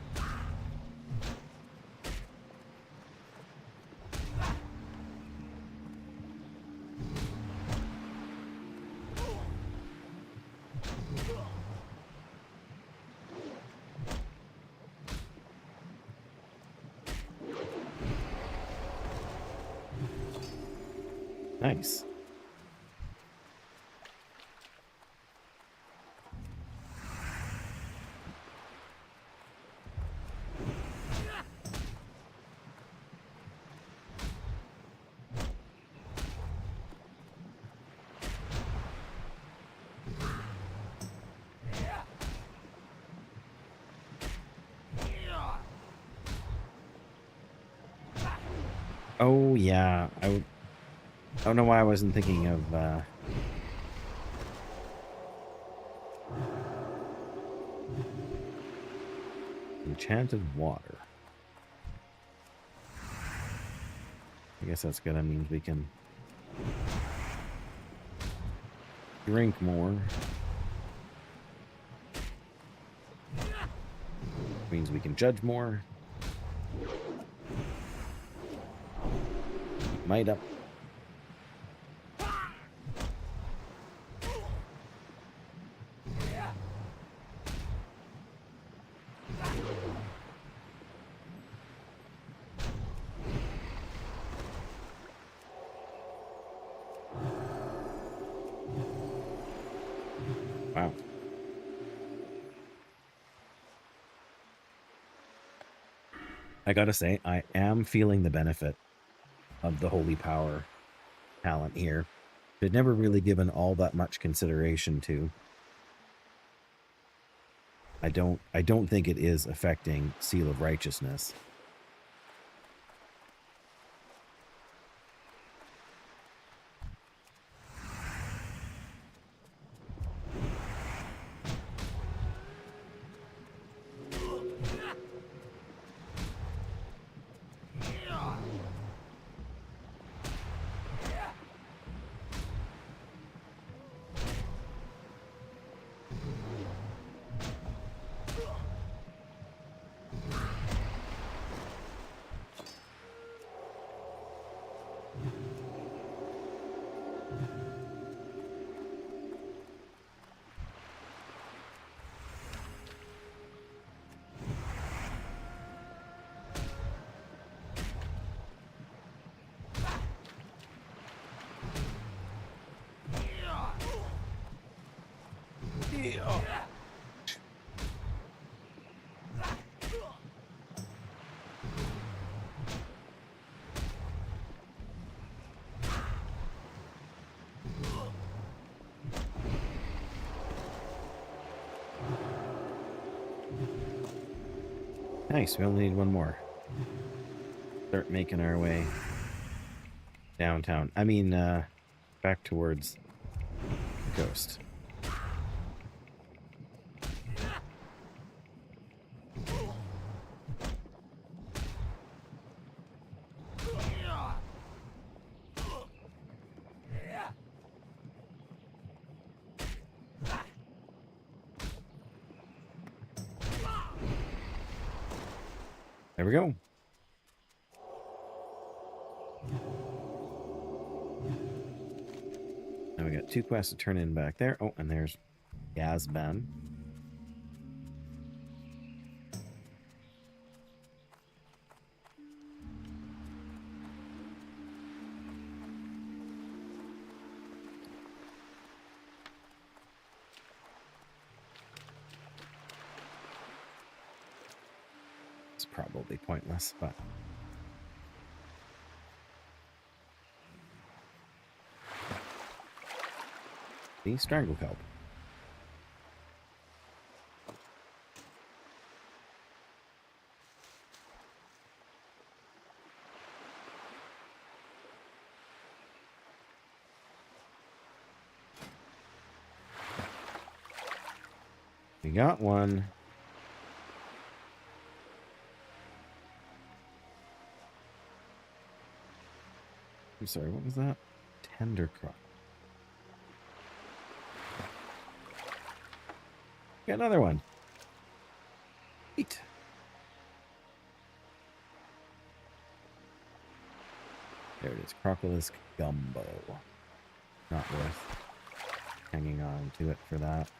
Nice. Oh yeah, I don't know why I wasn't thinking of enchanted water. I guess that's good. That means we can drink more. Means we can judge more. Might up. Wow. I gotta say, I am feeling the benefit of the holy power talent here. But never really given all that much consideration to. I don't think it is affecting Seal of Righteousness. Nice, we only need one more. Start making our way downtown. I mean, back towards the coast. There we go. Now we got 2 quests to turn in back there. Oh, and there's Yazban. It's probably pointless, but the Stranglekelp. We got one. I'm sorry, what was that? Tender crop. Got another one. Sweet. There it is. Crocodilus gumbo. Not worth hanging on to it for that.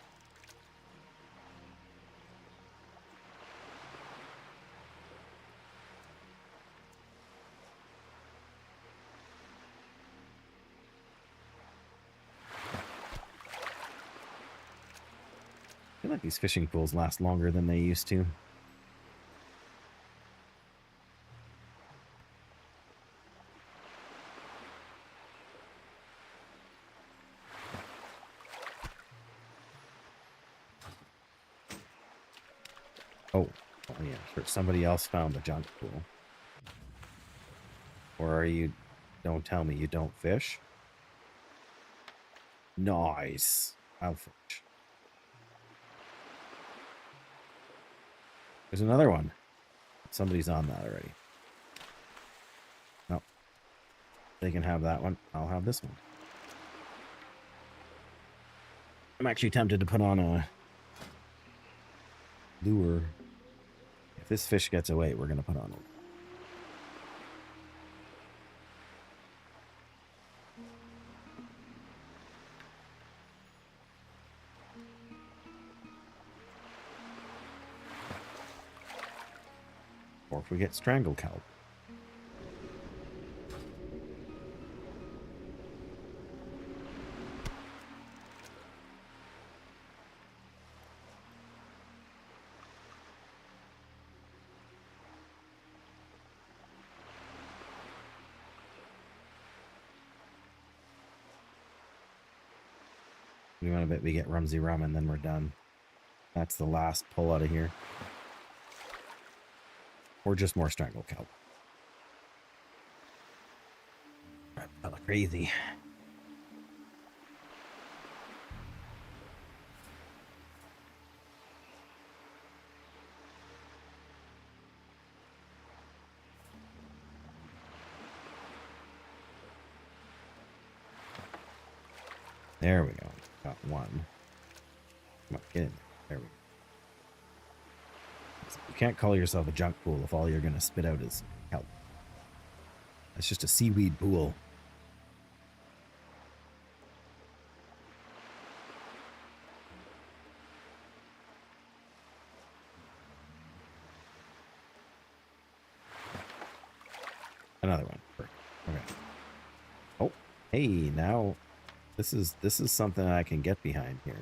I feel like these fishing pools last longer than they used to. Oh yeah, sure. Somebody else found the junk pool. Or are you... Don't tell me you don't fish? Nice. I'll fish. There's another one. Somebody's on that already. No. They can have that one. I'll have this one. I'm actually tempted to put on a lure. If this fish gets away, we're going to put on it. Or if we get strangle kelp. We want to bet we get Rumsey Rum and then we're done. That's the last pull out of here. Or just more strangle kelp. Crazy. There we go. Got one. Come on, get in there. There we go. You can't call yourself a junk pool if all you're going to spit out is kelp. It's just a seaweed pool. Another one. Okay. Oh, hey, now this is something I can get behind here.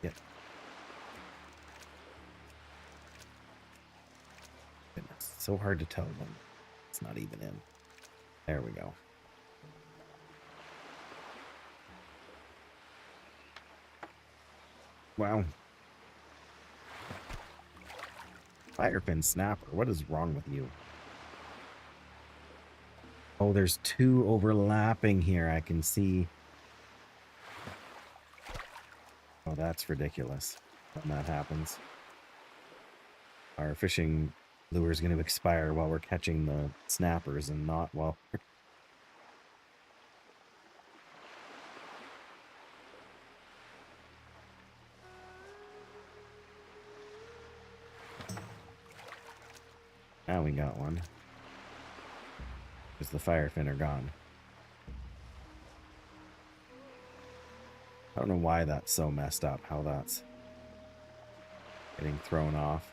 Yeah. Goodness, so hard to tell when it's not even in. There we go. Wow. Firefin snapper, what is wrong with you? Oh, there's two overlapping here, I can see. Oh, that's ridiculous when that happens. Our fishing lure is going to expire while we're catching the snappers and not while... Now we got one. Because the firefin are gone. I don't know why that's so messed up, how that's getting thrown off.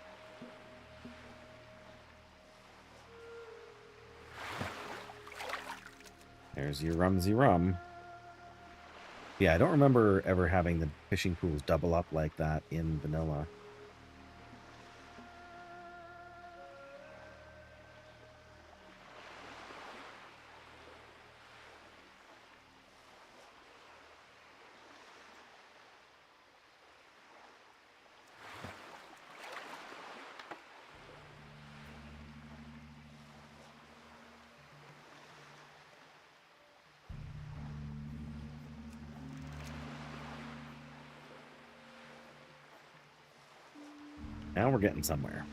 There's your Rumsey Rum. Yeah, I don't remember ever having the fishing pools double up like that in vanilla. Now we're getting somewhere.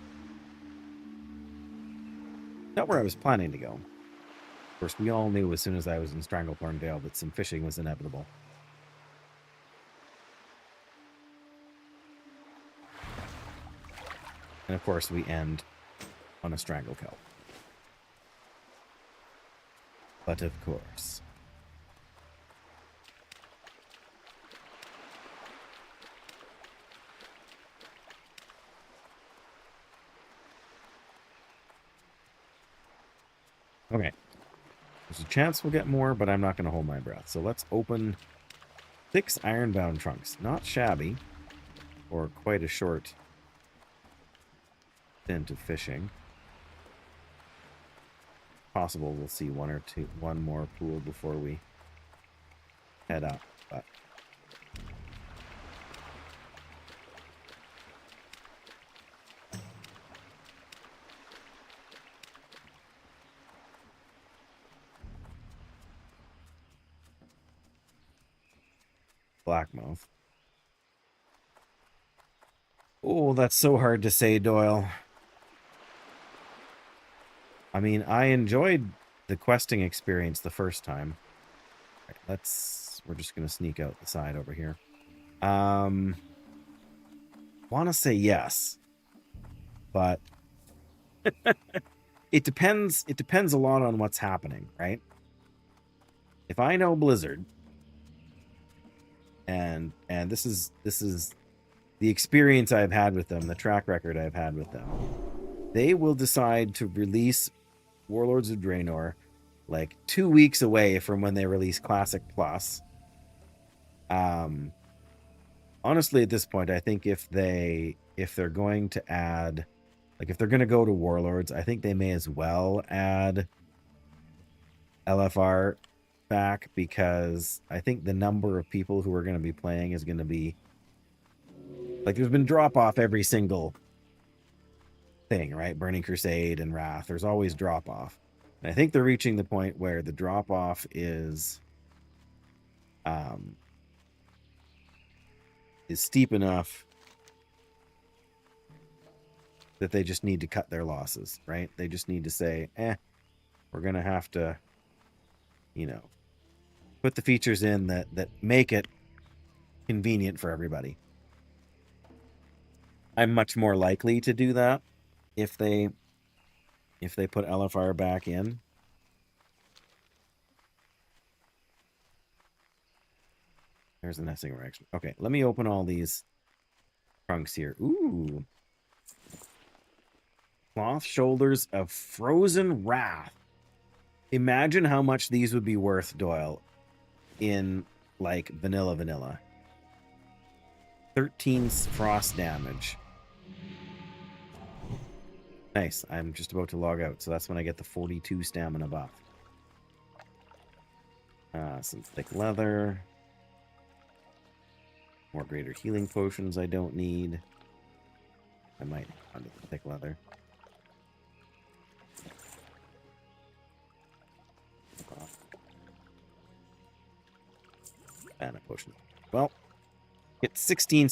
Not where I was planning to go. Of course, we all knew as soon as I was in Stranglethorn Vale that some fishing was inevitable. And of course, we end on a Stranglekelp. But of course. Okay. There's a chance we'll get more, but I'm not going to hold my breath. So let's open 6 ironbound trunks. Not shabby, or quite a short stint of fishing. Possible we'll see one more pool before we head up, but Blackmouth. Oh, that's so hard to say, Doyle. I mean, I enjoyed the questing experience the first time. Right, we're just going to sneak out the side over here. Want to say yes, but it depends a lot on what's happening, right? If I know Blizzard, and this is the experience I've had with them, the track record I've had with them, they will decide to release Warlords of Draenor like 2 weeks away from when they release Classic Plus. Honestly, at this point, I think if they're going to add, like if they're going to go to Warlords, I think they may as well add LFR back, because I think the number of people who are going to be playing is going to be like, there's been drop off every single thing, right? Burning Crusade and Wrath, there's always drop off. And I think they're reaching the point where the drop off is steep enough that they just need to cut their losses, right? They just need to say, we're going to have to, put the features in that make it convenient for everybody. I'm much more likely to do that if they put LFR back in. There's the nesting reaction. Okay, let me open all these trunks here. Ooh. Cloth shoulders of frozen wrath. Imagine how much these would be worth, Doyle, in like vanilla. 13 frost damage. Nice. I'm just about to log out, so that's when I get the 42 stamina buff. Some thick leather. More greater healing potions I don't need. I might under the thick leather. Mana potion. Well, it's 16,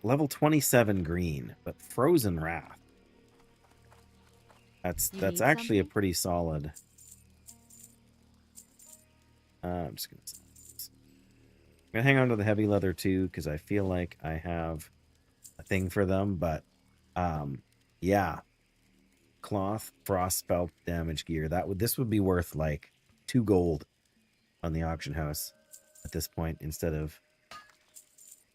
level 27 green, but Frozen Wrath. That's actually a pretty solid. I'm just gonna hang on to the heavy leather too, because I feel like I have a thing for them. But yeah, cloth frost spell damage gear. This would be worth like 2 gold on the auction house at this point, instead of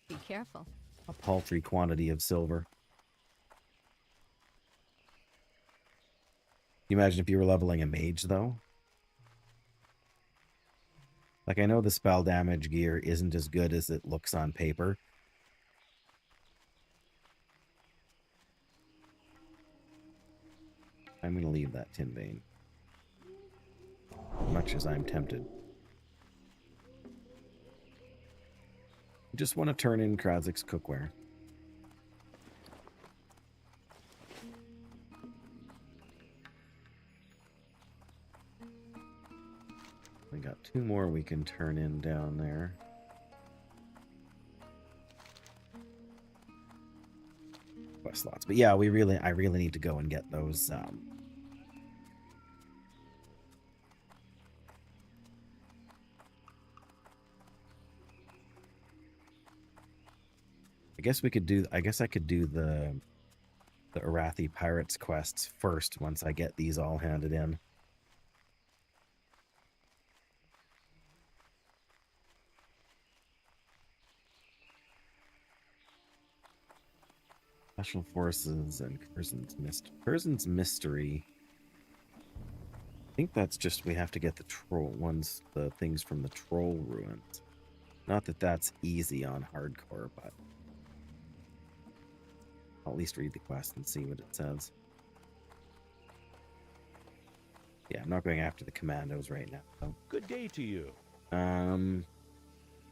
be careful, a paltry quantity of silver. Can you imagine if you were leveling a mage, though? Like, I know the spell damage gear isn't as good as it looks on paper. I'm going to leave that tin vein. Much as I'm tempted. I just want to turn in Krazik's cookware. We got 2 more we can turn in down there. Quest slots. But yeah, I really need to go and get those I guess I could do the the Arathi Pirates quests first once I get these all handed in. Special Forces and Curzon's Mystery. I think that's just we have to get the the things from the Troll Ruins. Not that that's easy on hardcore, but I'll at least read the quest and see what it says. Yeah, I'm not going after the commandos right now. So. Good day to you.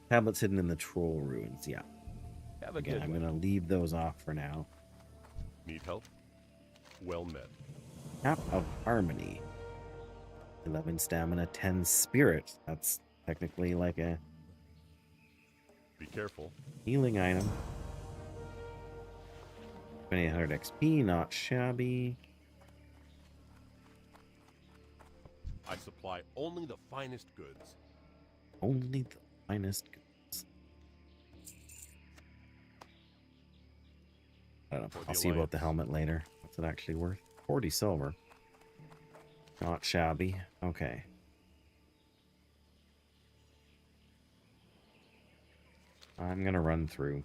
Tablets hidden in the Troll Ruins. Yeah. Have a Again, good I'm one. going to leave those off for now. Need help? Well met. Cap of Harmony. 11 stamina, 10 spirit. That's technically like a Be careful. healing item. 2800 XP, not shabby. I supply only the finest goods. Only the finest goods. I don't know. For the I'll see about the Alliance. helmet later. What's it actually worth? 40 silver. Not shabby. Okay. I'm gonna run through.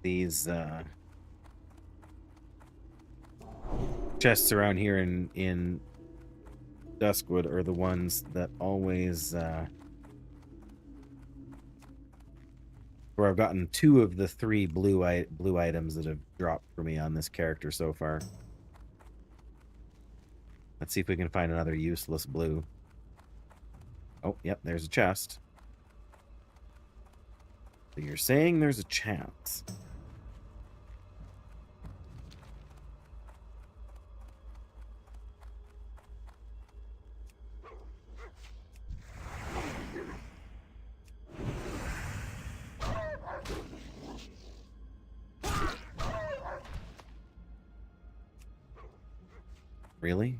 These chests around here in Duskwood are the ones that always where I've gotten 2 of the 3 blue items that have dropped for me on this character so far. Let's see if we can find another useless blue. Oh, yep, there's a chest. So you're saying there's a chance. Really?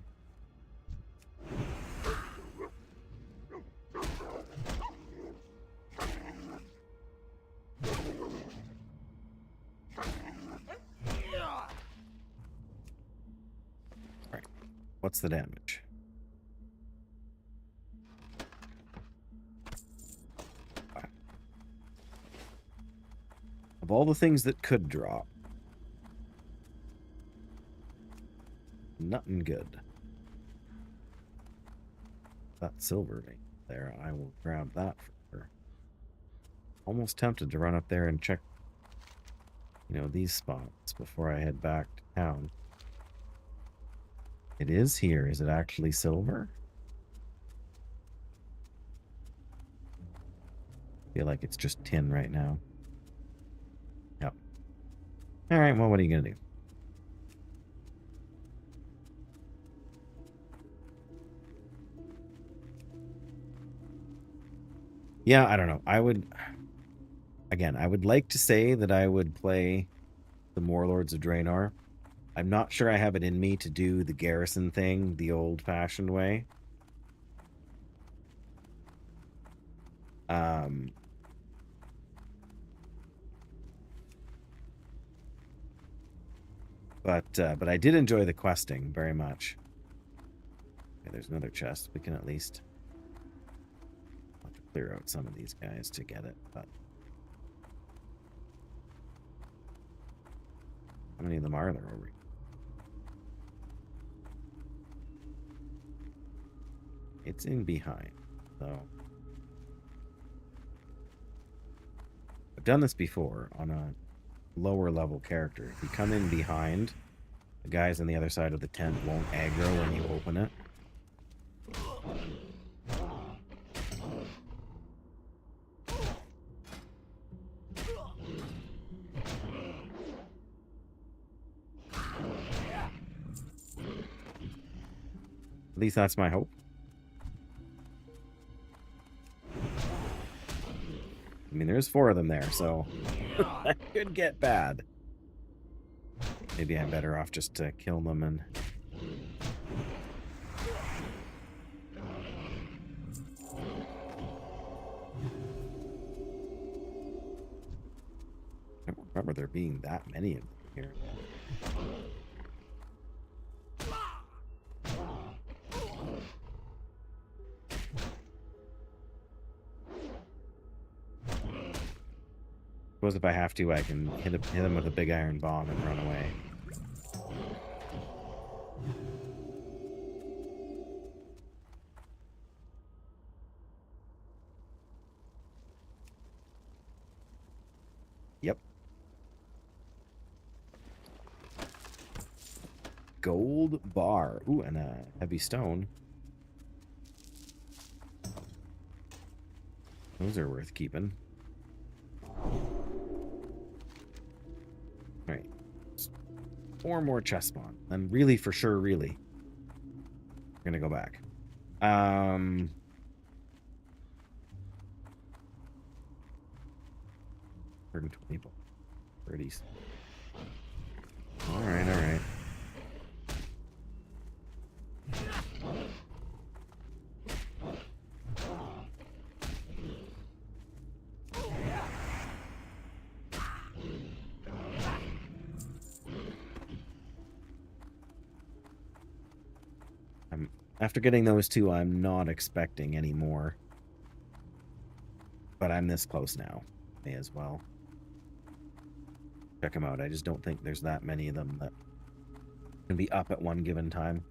Alright. What's the damage? Of all the things that could drop, nothing good. That silver ring there, I will grab that for her. Almost tempted to run up there and check, you know, these spots before I head back to town. It is here. Is it actually silver? I feel like it's just tin right now. Yep. Alright, well, what are you gonna do? Yeah, I don't know. I would like to say that I would play the Warlords of Draenor, I'm not sure I have it in me to do the garrison thing the old-fashioned way. But I did enjoy the questing very much. Okay, there's another chest. We can at least have to clear out some of these guys to get it. But how many of them are there over here? It's in behind, so I've done this before on a lower level character. If you come in behind, the guys on the other side of the tent won't aggro when you open it. At least that's my hope. I mean, there's 4 of them there, so that could get bad. Maybe I'm better off just to kill them and... I don't remember there being that many of them here. Suppose if I have to, I can hit him with a big iron bomb and run away. Yep. Gold bar. Ooh, and a heavy stone. Those are worth keeping. Right. 4 more chest spawn. And really, for sure, really. We're gonna go back. 120 30s. Alright, alright. After getting those 2, I'm not expecting any more. But I'm this close now. May as well. Check them out. I just don't think there's that many of them that can be up at one given time.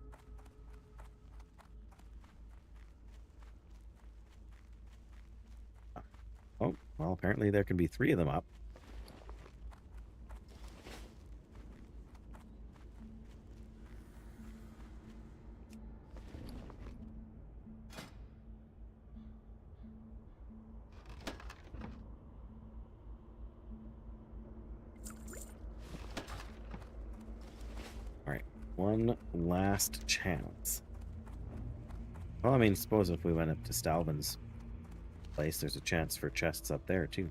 Oh, well, apparently there can be 3 of them up. One last chance. Well, I mean, suppose if we went up to Stalvin's place, there's a chance for chests up there, too.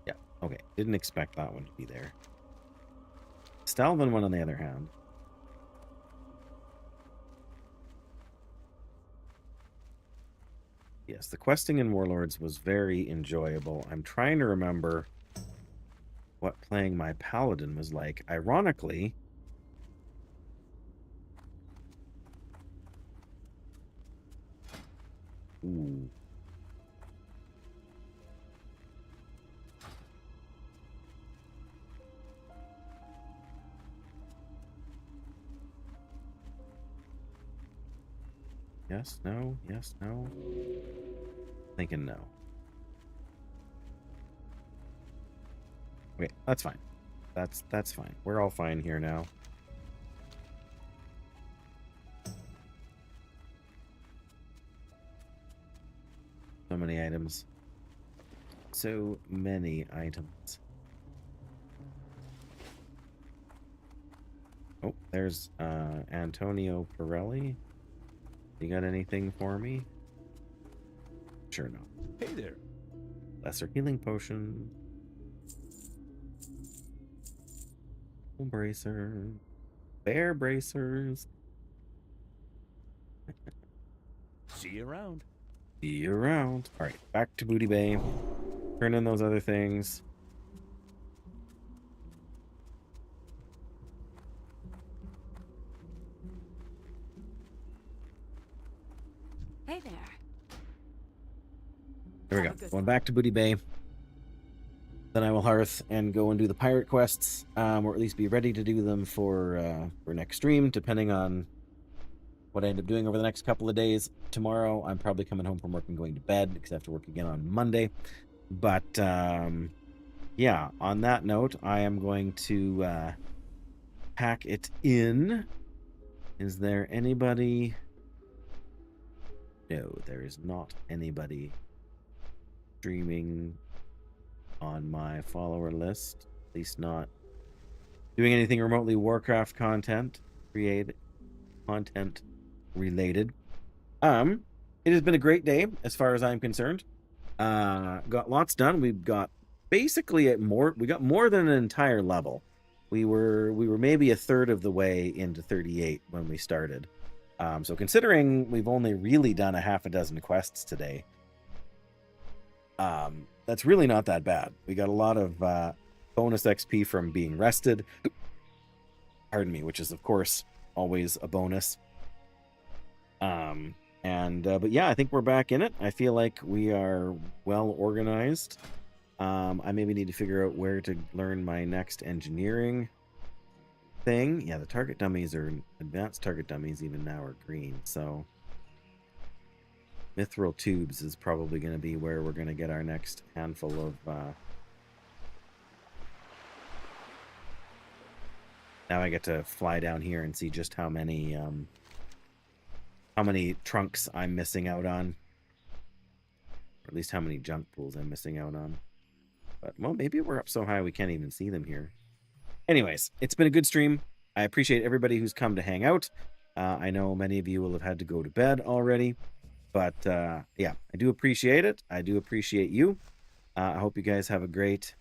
Yeah, okay. Didn't expect that one to be there. Stalvin one, on the other hand. Yes, the questing in Warlords was very enjoyable. I'm trying to remember what playing my Paladin was like. Ironically, ooh. Yes, no, yes, no. Thinking no. Okay, that's fine. That's fine. We're all fine here now. So many items. So many items. Oh, there's Antonio Pirelli. You got anything for me? Sure no. Hey there. Lesser healing potion. Bracer. Bear bracers. See you around. See you around. All right, back to Booty Bay. Turn in those other things. Hey there. There we Have a go. good Going one. back to Booty Bay. Then I will hearth and go and do the pirate quests, or at least be ready to do them for next stream, depending on what I end up doing over the next couple of days. Tomorrow, I'm probably coming home from work and going to bed because I have to work again on Monday. But yeah, on that note, I am going to pack it in. Is there anybody? No, there is not anybody streaming on my follower list. At least not doing anything remotely Warcraft content related. It has been a great day as far as I'm concerned. Got lots done. We've got basically we got more than an entire level. We were maybe a third of the way into 38 when we started. So considering we've only really done a half a dozen quests today, that's really not that bad. We got a lot of bonus XP from being rested. Pardon me, which is of course always a bonus. But yeah, I think we're back in it. I feel like we are well organized. I maybe need to figure out where to learn my next engineering thing. Yeah, the target dummies are advanced target dummies even now are green, so mithril tubes is probably going to be where we're going to get our next handful of now I get to fly down here and see just how many trunks I'm missing out on, or at least how many junk pools I'm missing out on. But well, maybe we're up so high we can't even see them here. Anyways, it's been a good stream. I appreciate everybody who's come to hang out. I know many of you will have had to go to bed already, but yeah, I do appreciate it. I do appreciate you. I hope you guys have a great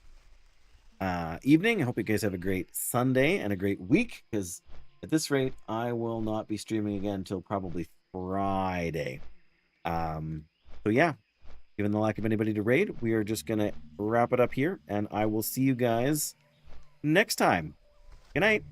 evening. I hope you guys have a great Sunday and a great week, because at this rate, I will not be streaming again until probably Friday. So yeah, given the lack of anybody to raid, we are just going to wrap it up here, and I will see you guys next time. Good night.